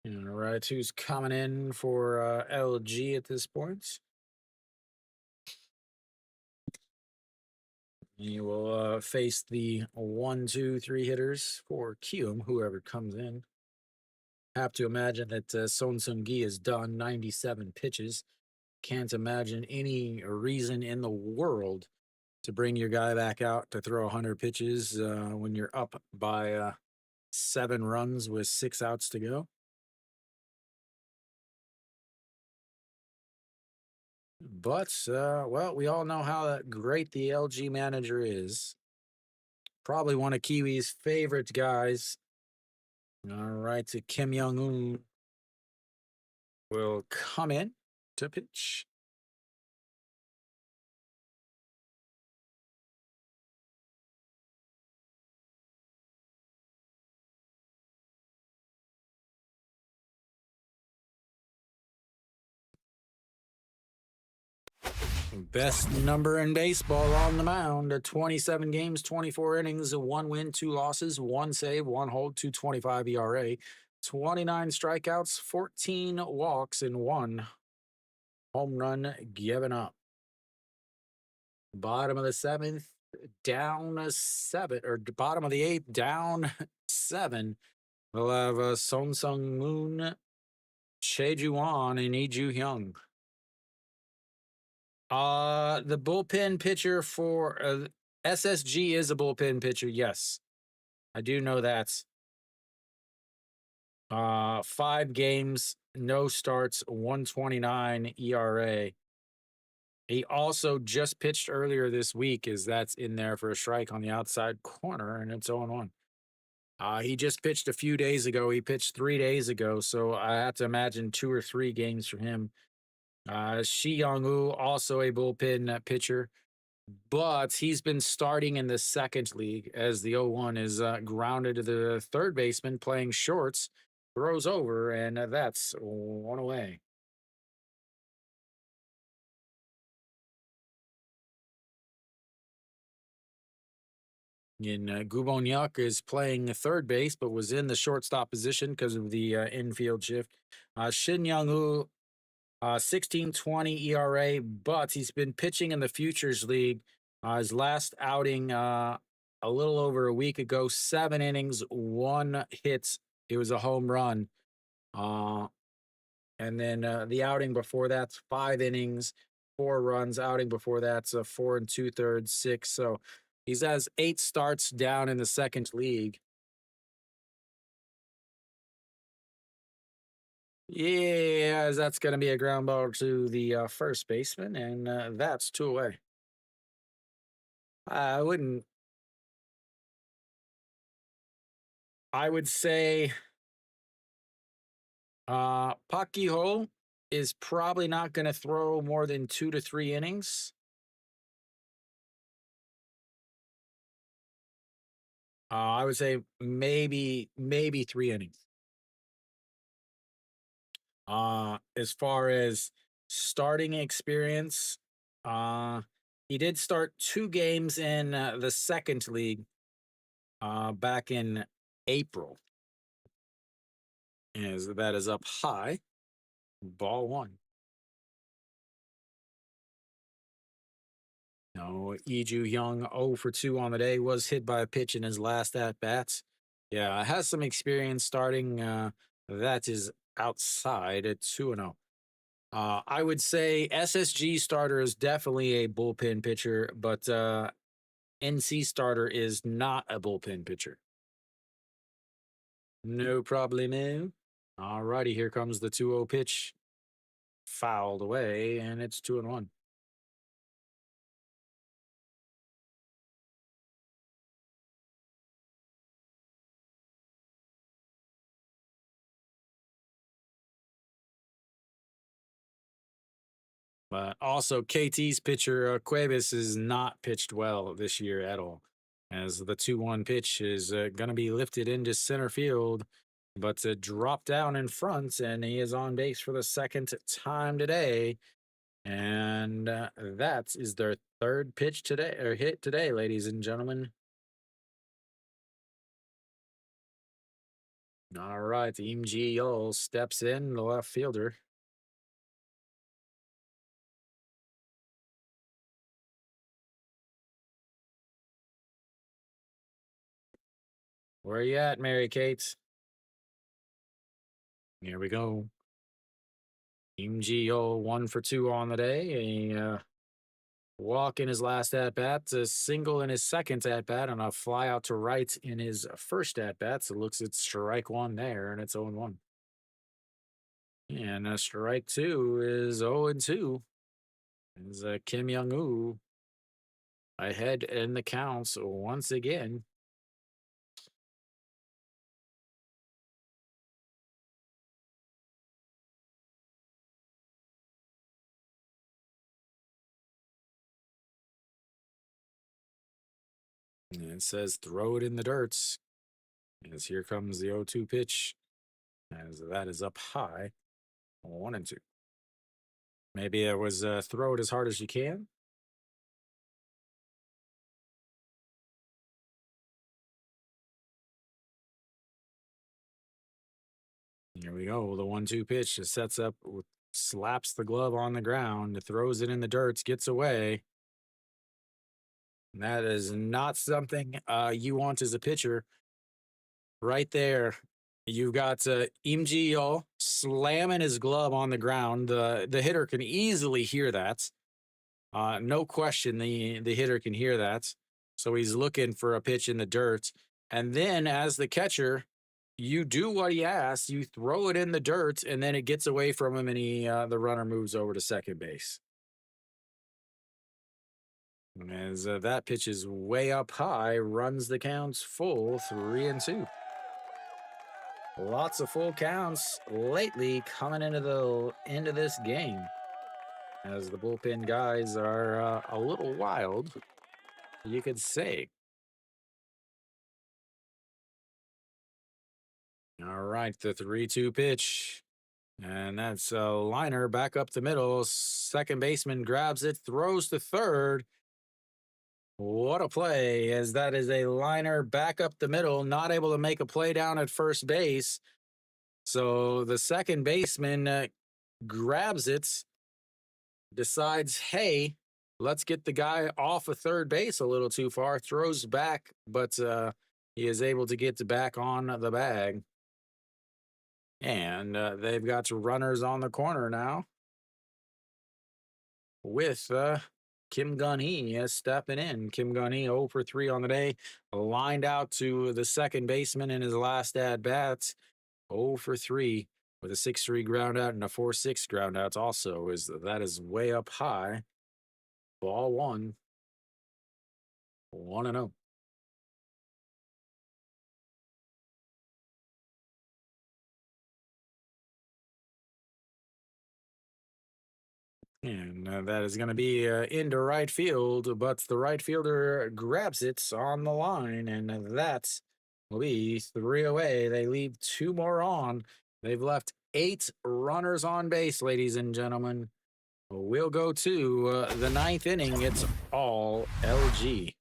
All right, who's coming in for LG at this point? He will face the 1, 2, 3 hitters for Kiwoom, whoever comes in. Have to imagine that Son Seung-gi is done 97 pitches. Can't imagine any reason in the world to bring your guy back out to throw 100 pitches when you're up by 7 runs with 6 outs to go. But, well, we all know how great the LG manager is. Probably one of Kiwi's favorite guys. All right, so Kim Young-un will come in to pitch. Best number in baseball on the mound. 27 games, 24 innings, 1 win, 2 losses, 1 save, 1 hold, 2.25 ERA, 29 strikeouts, 14 walks, and 1 home run given up. Bottom of the 7th, down 7, or bottom of the 8th, down 7. We'll have Song Sung Moon, Che Ju-won, and Lee Ju-hyung. The bullpen pitcher for SSG is a bullpen pitcher. Yes, I do know that. 5 games, no starts, 1.29 ERA. He also just pitched earlier this week, as that's in there for a strike on the outside corner, and it's 0-1. He just pitched a few days ago. He pitched 3 days ago, so I have to imagine 2 or 3 games for him. Shi Young-woo, also a bullpen pitcher, but he's been starting in the second league as the 0-1 is grounded to the third baseman playing shorts, throws over, and that's 1 away. And Gubonyak is playing third base, but was in the shortstop position because of the infield shift. Shin Young-woo, 16.20 ERA, but he's been pitching in the Futures League. His last outing a little over a week ago, 7 innings, 1 hit. It was a home run. And then the outing before that's 5 innings, 4 runs. Outing before that's 4 2/3, 6. So he has 8 starts down in the second league. Yeah, that's going to be a ground ball to the first baseman, and that's 2 away. I wouldn't. I would say Park Gi-ho is probably not going to throw more than 2 to 3 innings. I would say maybe 3 innings. As far as starting experience, he did start 2 games in the second league back in April. As that is up high. Ball 1. No, Lee Ju-hyung 0 for 2 on the day, was hit by a pitch in his last at bats. Yeah, has some experience starting. That is outside at 2-0. I would say SSG starter is definitely a bullpen pitcher, but NC starter is not a bullpen pitcher. No problemo. All righty, here comes the 2-0 pitch. Fouled away, and it's 2-1. But also, KT's pitcher, Cuevas, is not pitched well this year at all. As the 2-1 pitch is going to be lifted into center field, but dropped down in front, and he is on base for the second time today. And that is their third pitch today, or hit today, ladies and gentlemen. All right, Im Ji-yeol steps in, the left fielder. Where you at, Mary Kate? Here we go. MGO 1 for 2 on the day. A walk in his last at bat, a single in his second at bat, and a fly out to right in his first at bat. So it looks at strike 1 there, and it's 0-1. And strike 2 is 0-2. Is Kim Young Woo ahead in the counts once again. And it says throw it in the dirts. As here comes the 0-2 pitch. As that is up high. 1-2. Maybe it was throw it as hard as you can. Here we go. The 1-2 pitch just sets up, slaps the glove on the ground, throws it in the dirt, gets away. And that is not something you want as a pitcher. Right there, you've got Imji slamming his glove on the ground. The hitter can easily hear that. No question, the hitter can hear that. So he's looking for a pitch in the dirt. And then as the catcher, you do what he asks. You throw it in the dirt, and then it gets away from him, and the runner moves over to second base. As that pitch is way up high, runs the counts full, 3-2. Lots of full counts lately coming into this game, as the bullpen guys are a little wild, you could say. All right, the 3-2 pitch. And that's a liner back up the middle. Second baseman grabs it, throws to third. What a play, as that is a liner back up the middle, not able to make a play down at first base. So the second baseman grabs it, decides, hey, let's get the guy off of third base a little too far, throws back, but he is able to get back on the bag. And they've got runners on the corner now with Kim Gun-hee stepping in. Kim Gun-hee 0 for 3 on the day, lined out to the second baseman in his last at-bats. 0 for 3 with a 6-3 ground out and a 4-6 ground outs also. That is way up high. Ball 1. 1-0. And that is going to be into right field, but the right fielder grabs it on the line, and that will be 3 away. They leave 2 more on. They've left 8 runners on base, ladies and gentlemen. We'll go to the 9th inning. It's all LG.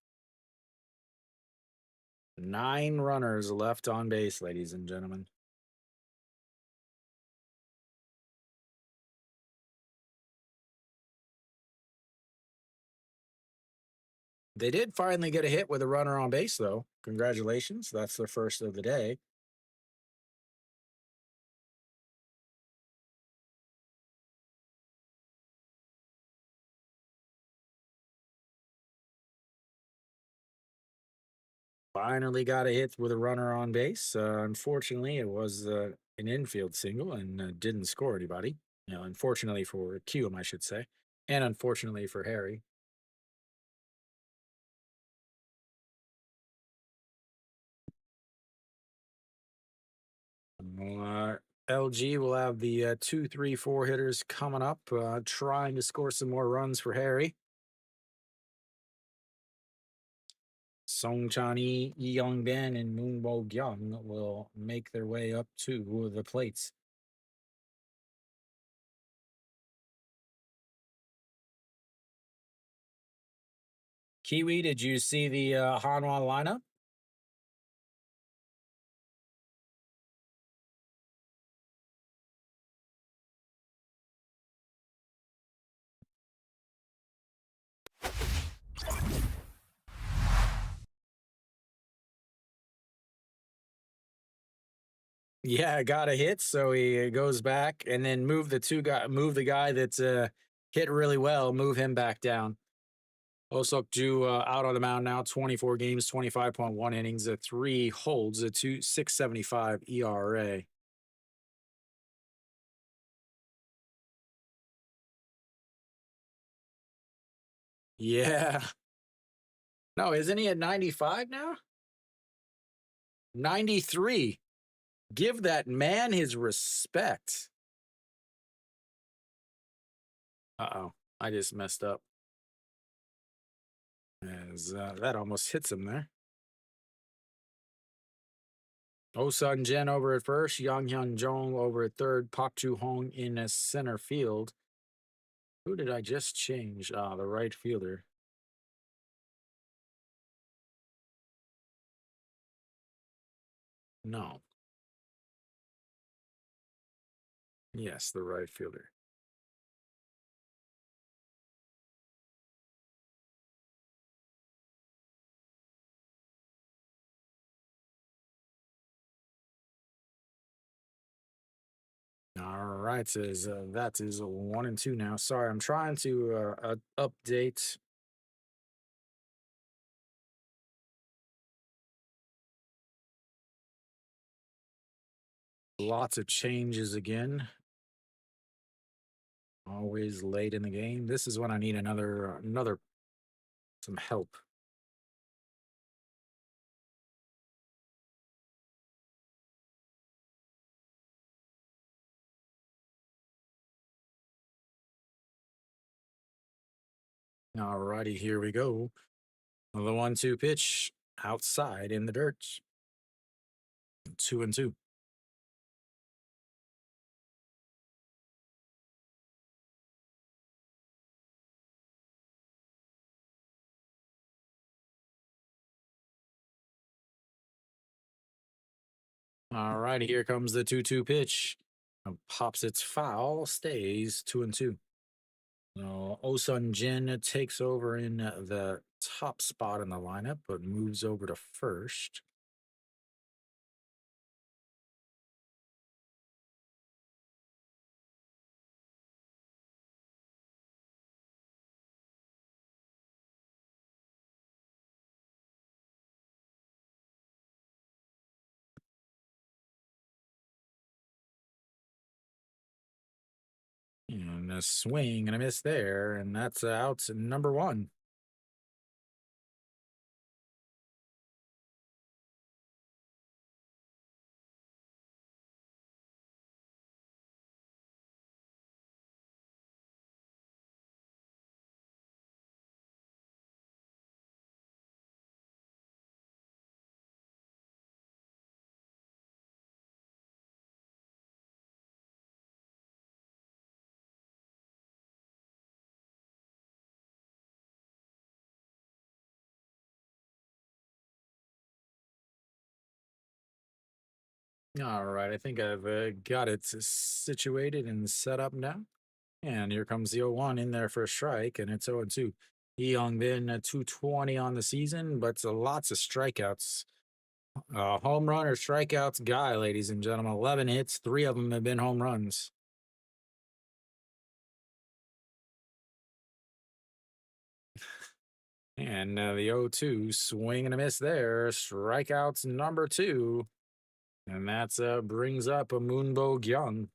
9 runners left on base, ladies and gentlemen. They did finally get a hit with a runner on base, though. Congratulations. That's their first of the day. Finally got a hit with a runner on base. Unfortunately, it was an infield single and didn't score anybody. Unfortunately for Kiwoom, I should say. And unfortunately for Harry. LG will have the 2, 3, 4 hitters coming up, trying to score some more runs for Harry. Song Chan-yi, Yi Young-bin, and Moon Bo-kyung will make their way up to the plates. Kiwi, did you see the Hanwha lineup? Yeah, got a hit, so he goes back and then move the guy that's hit really well, move him back down. Osuk Ju out on the mound now, 24 games, 25.1 innings, 3 holds, a 6.75 ERA. Yeah. No, isn't he at 95 now? 93. Give that man his respect. Uh-oh. I just messed up. As that almost hits him there. Osun Jen over at first, Yang Hyun Jong over at third, Pak Chu Hong in a center field. Who did I just change? The right fielder. No. Yes, the right fielder. All right, says that is 1-2 now. Sorry, I'm trying to update. Lots of changes again. Always late in the game. This is when I need another some help. All righty, here we go. The 1-2 pitch outside in the dirt. 2-2. All righty, here comes the 2-2 pitch. Pops its foul, stays 2-2. So Osun Jin takes over in the top spot in the lineup, but moves over to first. And a swing and a miss there, and that's out number 1. All right, I think I've got it situated and set up now. And here comes the 0-1 in there for a strike, and it's 0-2. He Young Bin 220 on the season, but lots of strikeouts. Home run or strikeouts guy, ladies and gentlemen. 11 hits, 3 of them have been home runs. And the 0-2 swing and a miss there. Strikeouts number 2. And that's brings up a Moonbo Gyung.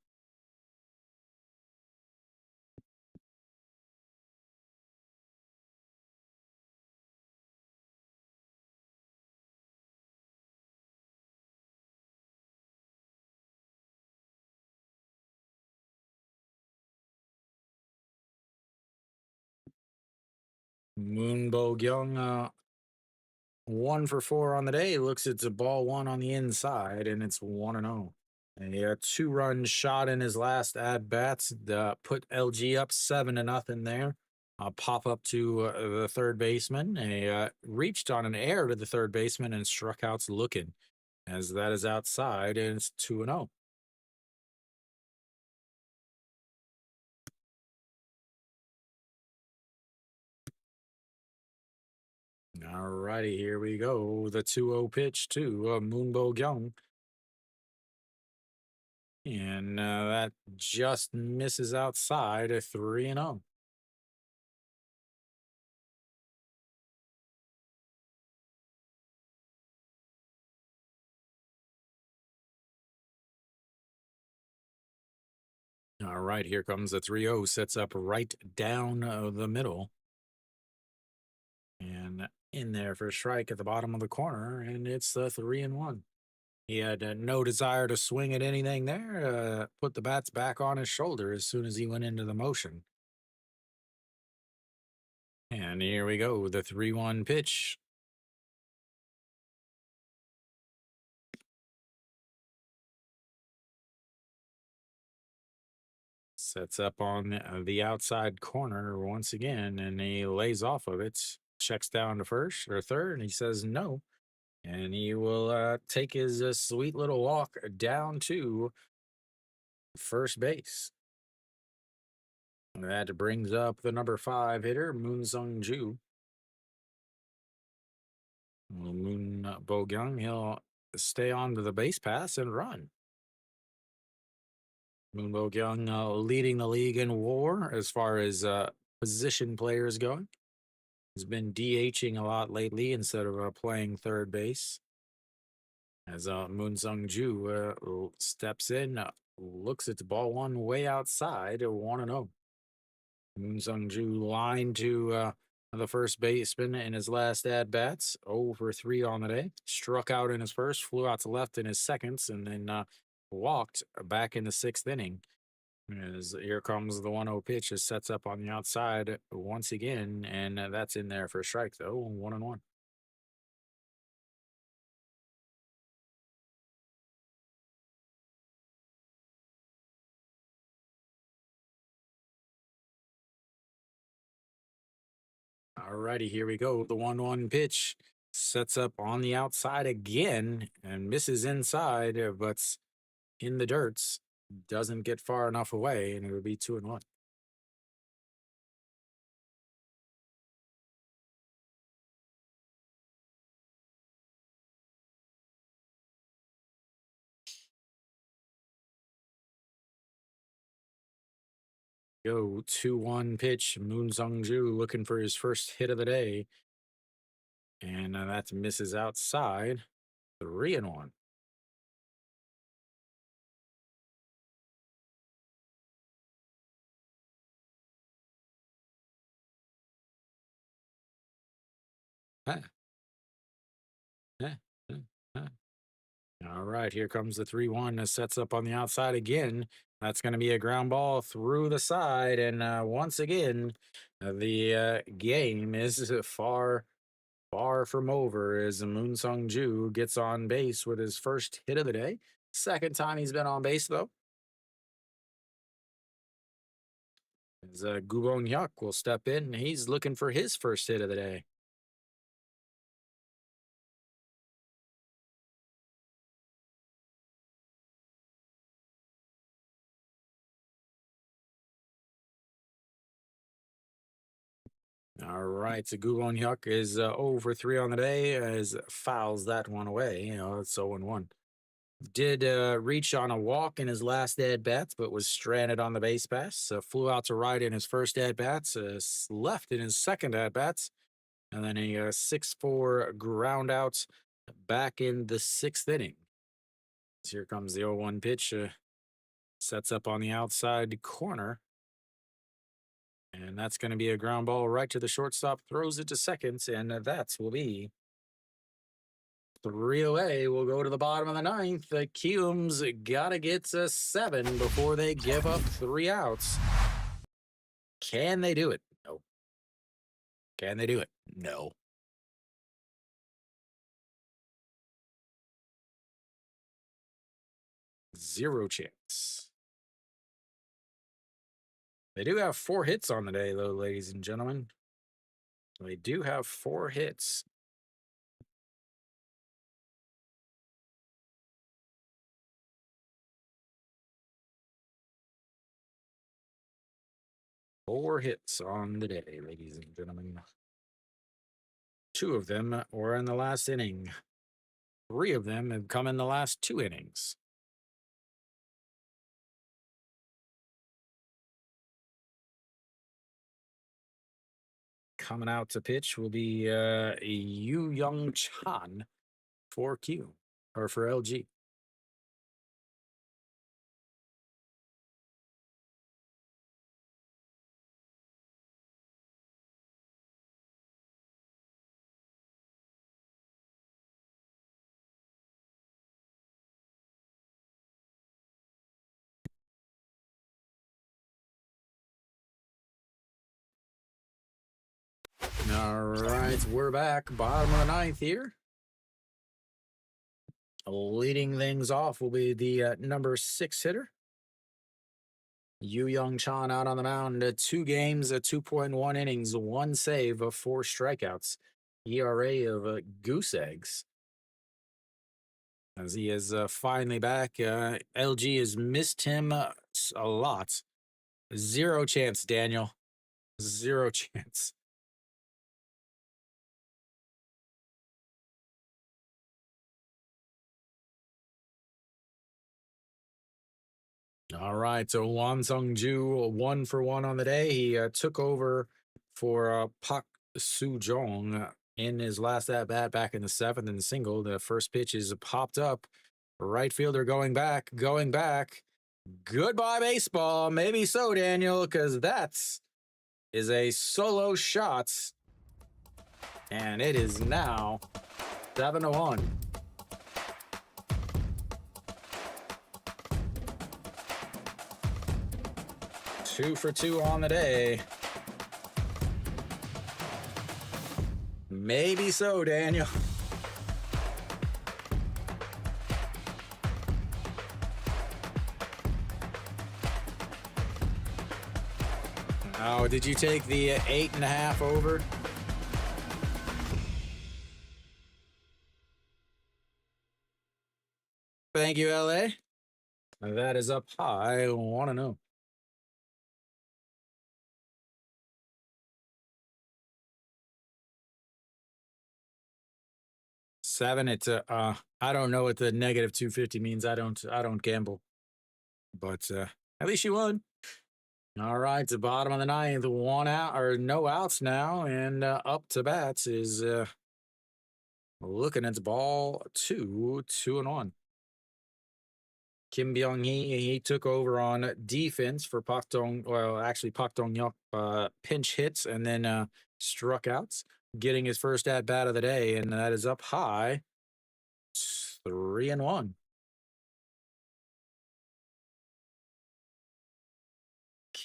Moonbo Gyung 1 for 4 on the day. Looks it's a ball 1 on the inside, and it's 1-0. A 2-run shot in his last at bats put LG up 7-0 there. Pop up to the third baseman. Reached on an air to the third baseman and struck out looking, as that is outside, and it's 2-0. All righty, here we go. The 2-0 pitch to Moonbo Gyung. And that just misses outside a 3-0. All right, here comes the 3-0. Sets up right down the middle. And in there for a strike at the bottom of the corner. And it's the 3-1. He had no desire to swing at anything there. Put the bats back on his shoulder as soon as he went into the motion. And here we go. The 3-1 pitch. Sets up on the outside corner once again, and he lays off of it. Checks down to first or third, and he says no. And he will take his sweet little walk down to first base. And that brings up the number 5 hitter, Moon Sung Ju. Moon Bo-gyung, he'll stay on to the base pass and run. Moon Bo-gyung leading the league in WAR as far as position players going. He's been DHing a lot lately instead of playing third base. As Moon Sung Ju steps in, looks at the ball one way outside, 1-0. Moon Sung Ju lined to the first baseman in his last at bats, 0 for 3 on the day. Struck out in his first, flew out to left in his seconds, and then walked back in the 6th inning. As here comes the 1-0 pitch, it sets up on the outside once again, and that's in there for a strike, though. 1-1. Alrighty, here we go. The 1-1 pitch sets up on the outside again and misses inside, but's in the dirts. Doesn't get far enough away, and it would be 2-1. Go 2-1 pitch. Moon Sung Ju looking for his first hit of the day. And that misses outside. 3-1. Huh, huh, huh, huh. All right, here comes the 3-1. Sets up on the outside again. That's going to be a ground ball through the side. And once again, the game is far, far from over as Moon Sung Ju gets on base with his first hit of the day. Second time he's been on base, though. As Gubon Hyuk will step in. He's looking for his first hit of the day. All right, so Gubon Hyuk is 0 for 3 on the day as fouls that one away. It's 0-1. Did reach on a walk in his last at bats, but was stranded on the base pass. Flew out to right in his first at bats, left in his second at bats, and then a 6-4 ground out back in the 6th inning. So here comes the 0-1 pitch. Sets up on the outside corner. And that's going to be a ground ball right to the shortstop, throws it to second, and that will be 3 away. We'll go to the bottom of the 9th. The Kiwoom's got to get to 7 before they give up 3 outs. Can they do it? No. Can they do it? No. Zero chance. They do have 4 hits on the day, though, ladies and gentlemen. They do have 4 hits. Four hits on the day, ladies and gentlemen. 2 of them were in the last inning. 3 of them have come in the last 2 innings. coming out to pitch will be Yu Young Chan for Q or for LG. All right, we're back. Bottom of the ninth here. Leading things off will be the number 6 hitter. Yu Young Chan out on the mound. 2 games, 2.1 innings, 1 save, 4 strikeouts. ERA of goose eggs. As he is finally back. LG has missed him a lot. 0 chance, Daniel. 0 chance. All right, so Wan Sung-ju 1 for 1 on the day. He took over for Pak Soo-jong in his last at bat back in the 7th and single. The first pitch is popped up. Right fielder going back. Goodbye baseball. Maybe so, Daniel, because that is a solo shot, and it is now 7-1. Two for 2 on the day. Maybe so, Daniel. Oh, did you take the 8.5 over? Thank you, LA. That is up high. I want to know. Seven. It's I don't know what the negative 250 means. I don't gamble, but at least you won. All right, the bottom of the 9th, 1 out or no outs now, and up to bats is looking at ball 2, 2-1. Kim Byung-hee, he took over on defense for Pak Dong-hyuk pinch hits and then struck outs, getting his first at bat of the day, and that is up high, 3-1.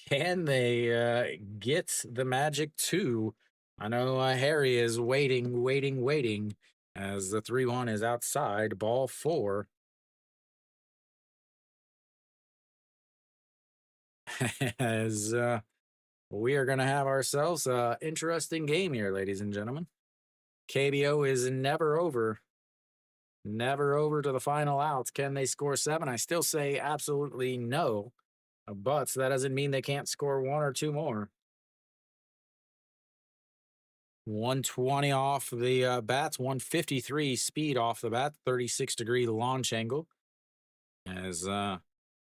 Can they get the magic 2? I know Harry is waiting as the 3-1 is outside, ball 4. As we are going to have ourselves an interesting game here, ladies and gentlemen. KBO is never over to the final outs. Can they score 7? I still say absolutely no, but that doesn't mean they can't score 1 or 2 more. 120 off the bats, 153 speed off the bat, 36-degree launch angle. As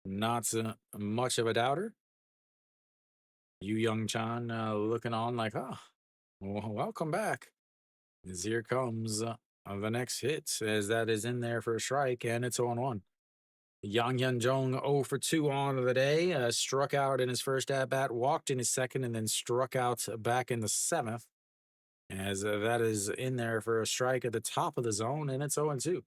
not much of a doubter. Yu Young Chan looking on like, oh, well, welcome back. As here comes the next hit, as that is in there for a strike, and it's 0-1. Yang Hyun Jong 0 for 2 on the day, struck out in his first at-bat, walked in his second, and then struck out back in the 7th. As that is in there for a strike at the top of the zone, and it's 0-2.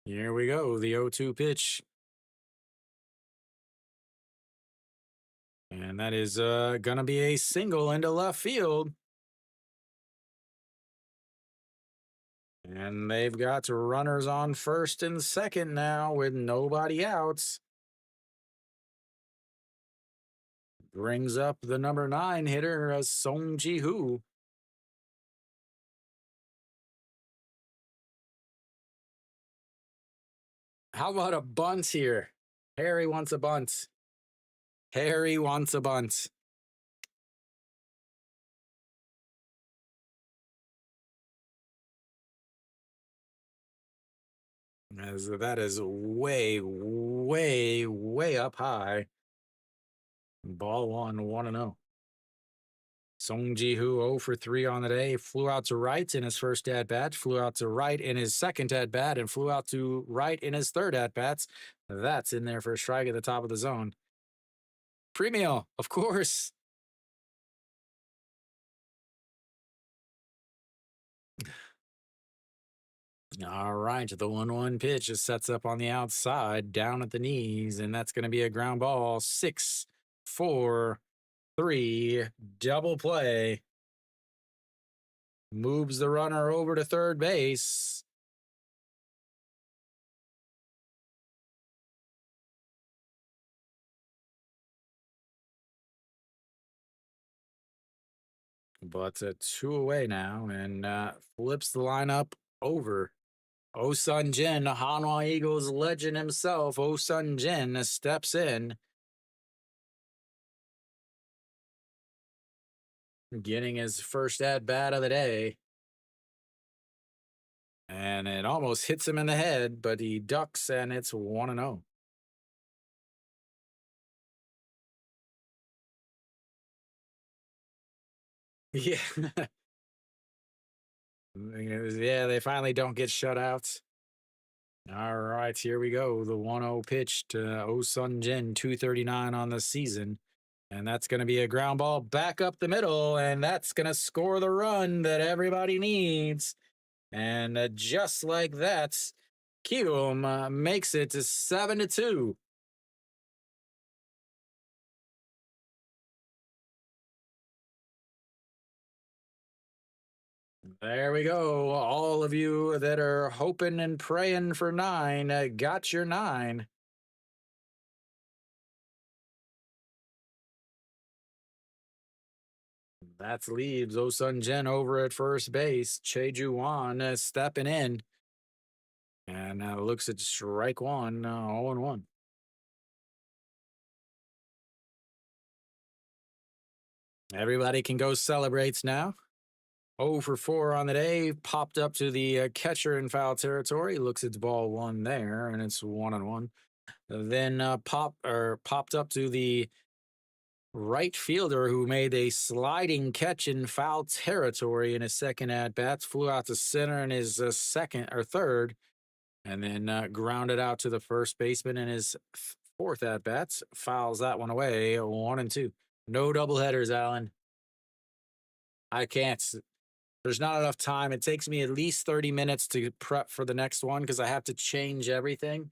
Here we go, the 0-2 pitch. And that is going to be a single into left field. And they've got runners on first and second now with nobody outs. Brings up the number 9 hitter, Song Ji-hoo. How about a bunt here? Harry wants a bunt. Harry wants a bunt. as that is way, way, way up high. Ball 1-0. Song Ji-hoo 0 for 3 on the day. Flew out to right in his first at-bat, flew out to right in his second at-bat, and flew out to right in his third at-bats. That's in there for a strike at the top of the zone. Premio, of course. All right, the 1-1 pitch just sets up on the outside, down at the knees, and that's going to be a ground ball. 6-4-3, double play. Moves the runner over to third base. But 2 away now, and flips the lineup over. Oh-Sun Jin, Hanwha Eagles legend himself, Oh-Sun Jin steps in. Getting his first at-bat of the day. And it almost hits him in the head, but he ducks, and it's 1-0. Yeah. Yeah, they finally don't get shut out. All right, here we go. The 1-0 pitch to Oh-Sun Jin, 239 on the season. And that's going to be a ground ball back up the middle, and that's going to score the run that everybody needs. And just like that, Kiwoom makes it to 7-2. There we go. All of you that are hoping and praying for 9 got your 9. That leaves Oh-Sun Jin over at first base. Cheju Wan stepping in. And looks at strike one, 0-1. Everybody can go celebrates now. 0 for 4 on the day. Popped up to the catcher in foul territory. Looks at ball 1 there, and it's 1-1. Then popped up to the right fielder who made a sliding catch in foul territory in his second at bats. Flew out to center in his second or third, and then grounded out to the first baseman in his fourth at bats. Fouls that one away. 1-2. No doubleheaders, Alan. I can't. There's not enough time. It takes me at least 30 minutes to prep for the next one because I have to change everything.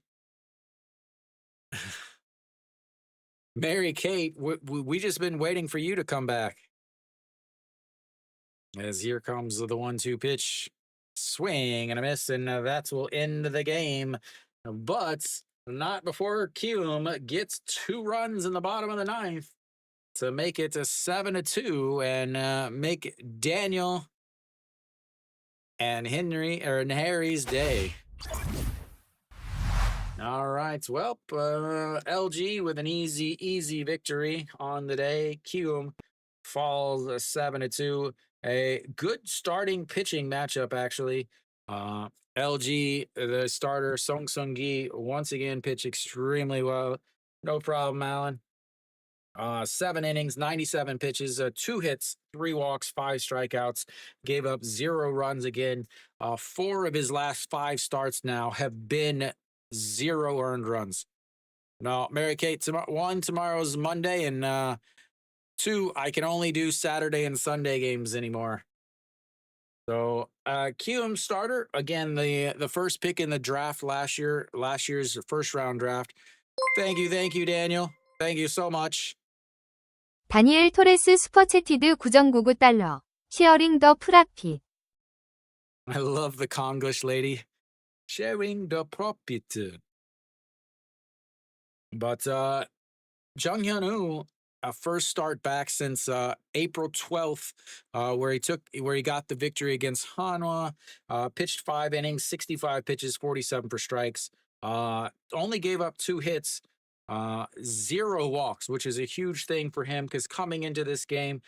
Mary Kate, we just been waiting for you to come back. As here comes the 1-2 pitch. Swing and a miss, and that will end the game. But not before Kiwoom gets 2 runs in the bottom of the 9th to make it a 7-2 and make Daniel and Harry's day. All right. Well, LG with an easy victory on the day. Kiwoom falls 7-2. A good starting pitching matchup, actually. LG, the starter, Song Sung-gi, once again pitched extremely well. No problem, Alan. 7 innings, 97 pitches, 2 hits, 3 walks, 5 strikeouts, gave up 0 runs again. 4 of his last 5 starts now have been 0 earned runs. Now, Mary Kate, tomorrow's Monday, and 2, I can only do Saturday and Sunday games anymore. So, Kiwoom starter, again, the first pick in the draft last year's first round draft. Thank you, Daniel. Thank you so much. 다니엘 토레스 슈퍼채티드 9.99달러. Sharing the profit. I love the Konglish lady. Sharing the profit. But Jung Hyun-woo, first start back since April 12th, where he got the victory against Hanwha. Pitched 5 innings, 65 pitches, 47 for strikes. Only gave up 2 hits. 0 walks, which is a huge thing for him because coming into this game,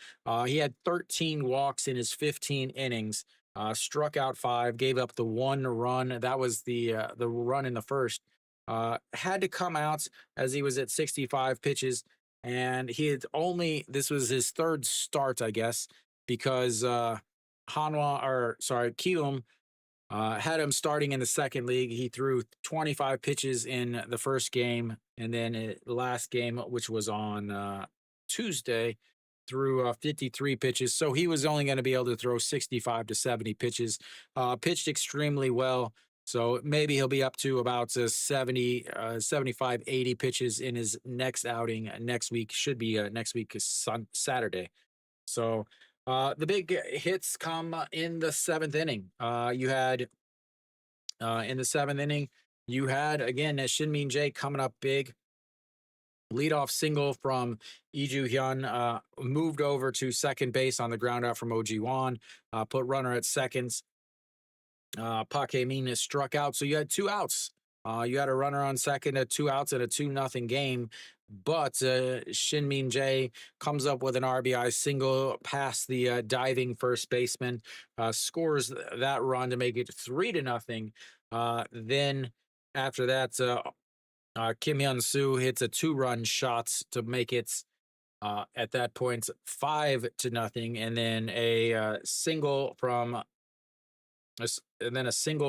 he had 13 walks in his 15 innings. struck out 5, gave up the 1 run. That was the run in the first. Had to come out as he was at 65 pitches, and he had only this was his third start, I guess, because Kiwoom had him starting in the second league. He threw 25 pitches in the first game, and then the last game, which was on Tuesday, threw 53 pitches. So he was only going to be able to throw 65 to 70 pitches. Pitched extremely well. So maybe he'll be up to about 70, 75, 80 pitches in his next outing next week. Should be next week is Saturday. So the big hits come in the seventh inning. You had in the seventh inning, you had again Shinmin Jae coming up big. Leadoff single from Iju Hyun, moved over to second base on the ground out from OG Wan, put runner at seconds. Park Min is struck out, so you had 2 outs. You had a runner on second, 2 outs, and a 2-0 game. But Shin Min Jae comes up with an RBI single past the diving first baseman, scores that run to make it 3-0. Then after that, Kim Hyun Soo hits a 2-run shot to make it at that point 5-0, and then a single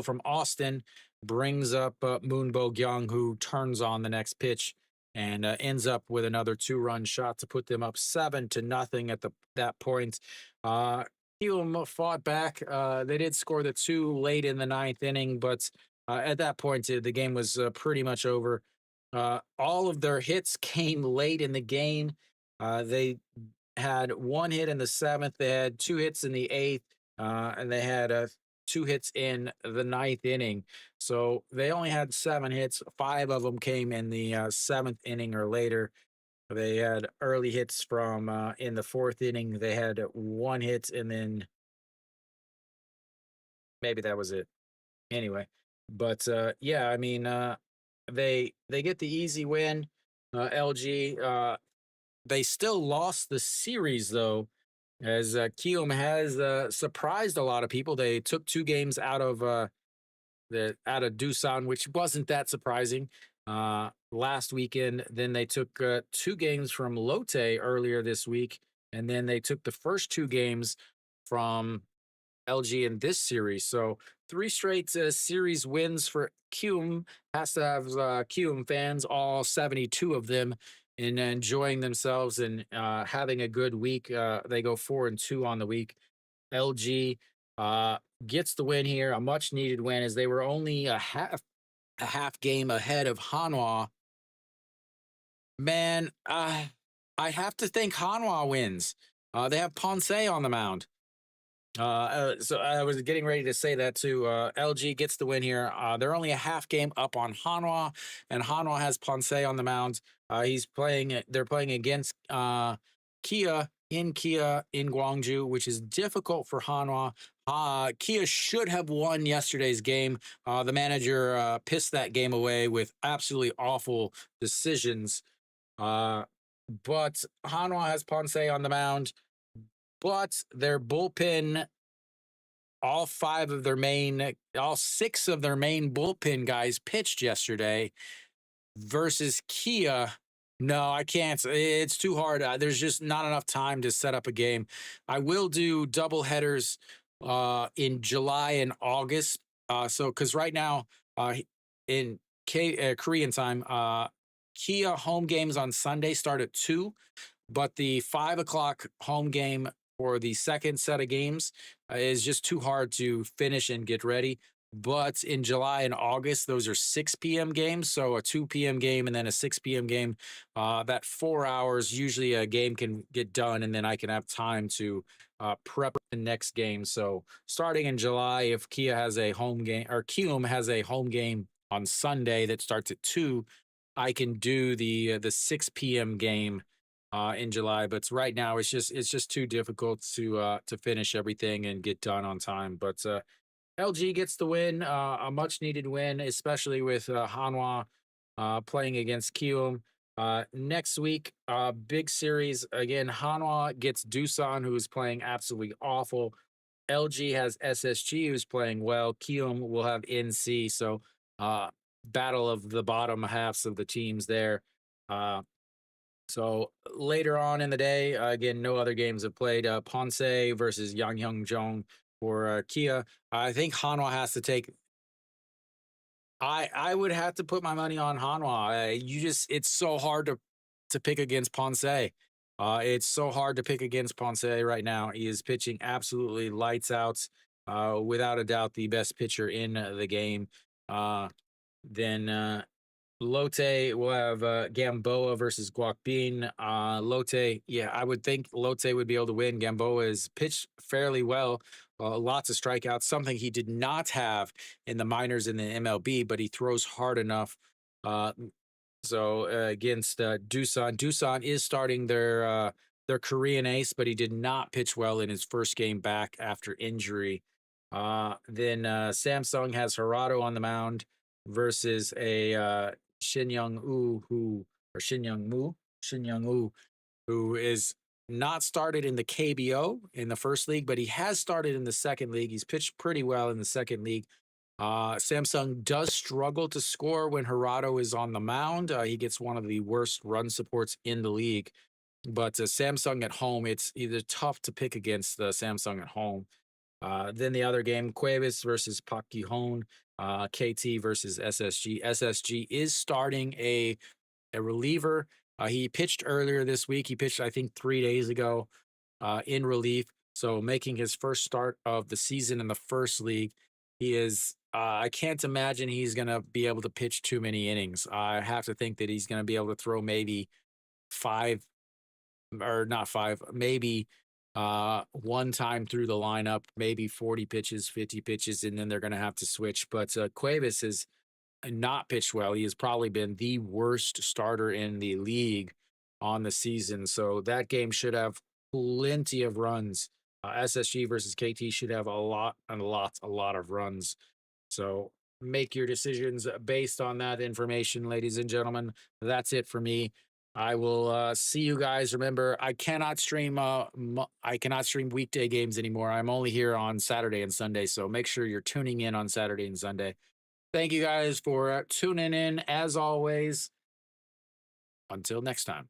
from Austin brings up Moon Bo Kyung, who turns on the next pitch and ends up with another 2-run shot to put them up 7-0 at that point. Kiwoom fought back. They did score the 2 late in the 9th inning, but at that point the game was pretty much over. All of their hits came late in the game. They had 1 hit in the 7th. They had 2 hits in the 8th, and they had 2 hits in the 9th inning. So they only had 7 hits. 5 of them came in the 7th inning or later. They had early hits from in the 4th inning. They had 1 hit, and then maybe that was it. Anyway, but yeah, I mean, they get the easy win. LG, they still lost the series though, as Kiwoom has surprised a lot of people. They took 2 games out of Doosan, which wasn't that surprising last weekend. Then they took 2 games from Lotte earlier this week, and then they took the first 2 games from LG in this series. So 3 straight series wins for Kiwoom. Has to have Kiwoom fans, all 72 of them, and enjoying themselves and having a good week. They go 4-2 on the week. LG gets the win here, a much needed win, as they were only a half game ahead of Hanwha. Man, I have to think Hanwha wins. They have Ponce on the mound. So I was getting ready to say that too. LG gets the win here. They're only a half game up on Hanwha, and Hanwha has Ponce on the mound. They're playing against Kia in Gwangju, which is difficult for Hanwha. Kia should have won yesterday's game. The manager pissed that game away with absolutely awful decisions. But Hanwha has Ponce on the mound. But their bullpen, all 6 of their main bullpen guys pitched yesterday versus Kia. No, I can't. It's too hard. There's just not enough time to set up a game. I will do double headers in July and August. Because right now in Korean time, Kia home games on Sunday start at 2, but the 5 o'clock home game for the second set of games is just too hard to finish and get ready. But in July and August, those are 6 p.m. games. So a 2 p.m. game and then a 6 p.m. game. That 4 hours, usually a game can get done, and then I can have time to prep the next game. So starting in July, if Kia has a home game, or Kiwoom has a home game on Sunday that starts at 2, I can do the 6 p.m. game in July. But right now it's just too difficult to finish everything and get done on time. But LG gets the win, a much needed win, especially with Hanwha playing against Kiwoom. Next week, big series again. Hanwha gets Doosan, who is playing absolutely awful. LG has SSG, who's playing well. Kiwoom will have NC. So, battle of the bottom halves of the teams there. So later on in the day, again, no other games have played. Ponce versus Yang for Kia. I think Hanwha has to take. I would have to put my money on Hanwha. It's so hard to pick against Ponce. It's so hard to pick against Ponce right now. He is pitching absolutely lights out. Without a doubt, the best pitcher in the game. Then Lotte will have Gamboa versus Guakbin. Lotte, yeah, I would think Lotte would be able to win. Gamboa has pitched fairly well, lots of strikeouts, something he did not have in the minors in the MLB, but he throws hard enough. So against Doosan, Doosan is starting their Korean ace, but he did not pitch well in his first game back after injury. Then Samsung has Hirado on the mound versus a Shin Young Woo, who is not started in the KBO in the first league, but he has started in the second league. He's pitched pretty well in the second league. Samsung does struggle to score when Hirado is on the mound. He gets one of the worst run supports in the league. But Samsung at home, it's either tough to pick against Samsung at home. Then the other game, Cuevas versus Park Gi-hon, KT versus SSG. SSG is starting a reliever. He pitched earlier this week. He pitched, I think, 3 days ago in relief. So making his first start of the season in the first league. He is, I can't imagine he's going to be able to pitch too many innings. I have to think that he's going to be able to throw maybe maybe one time through the lineup, maybe 40 pitches, 50 pitches, and then they're going to have to switch. But Cuevas has not pitched well. He has probably been the worst starter in the league on the season. So that game should have plenty of runs. SSG versus KT should have a lot of runs. So make your decisions based on that information, ladies and gentlemen. That's it for me. I will see you guys. Remember, I cannot stream weekday games anymore. I'm only here on Saturday and Sunday, so make sure you're tuning in on Saturday and Sunday. Thank you guys for tuning in as always. Until next time.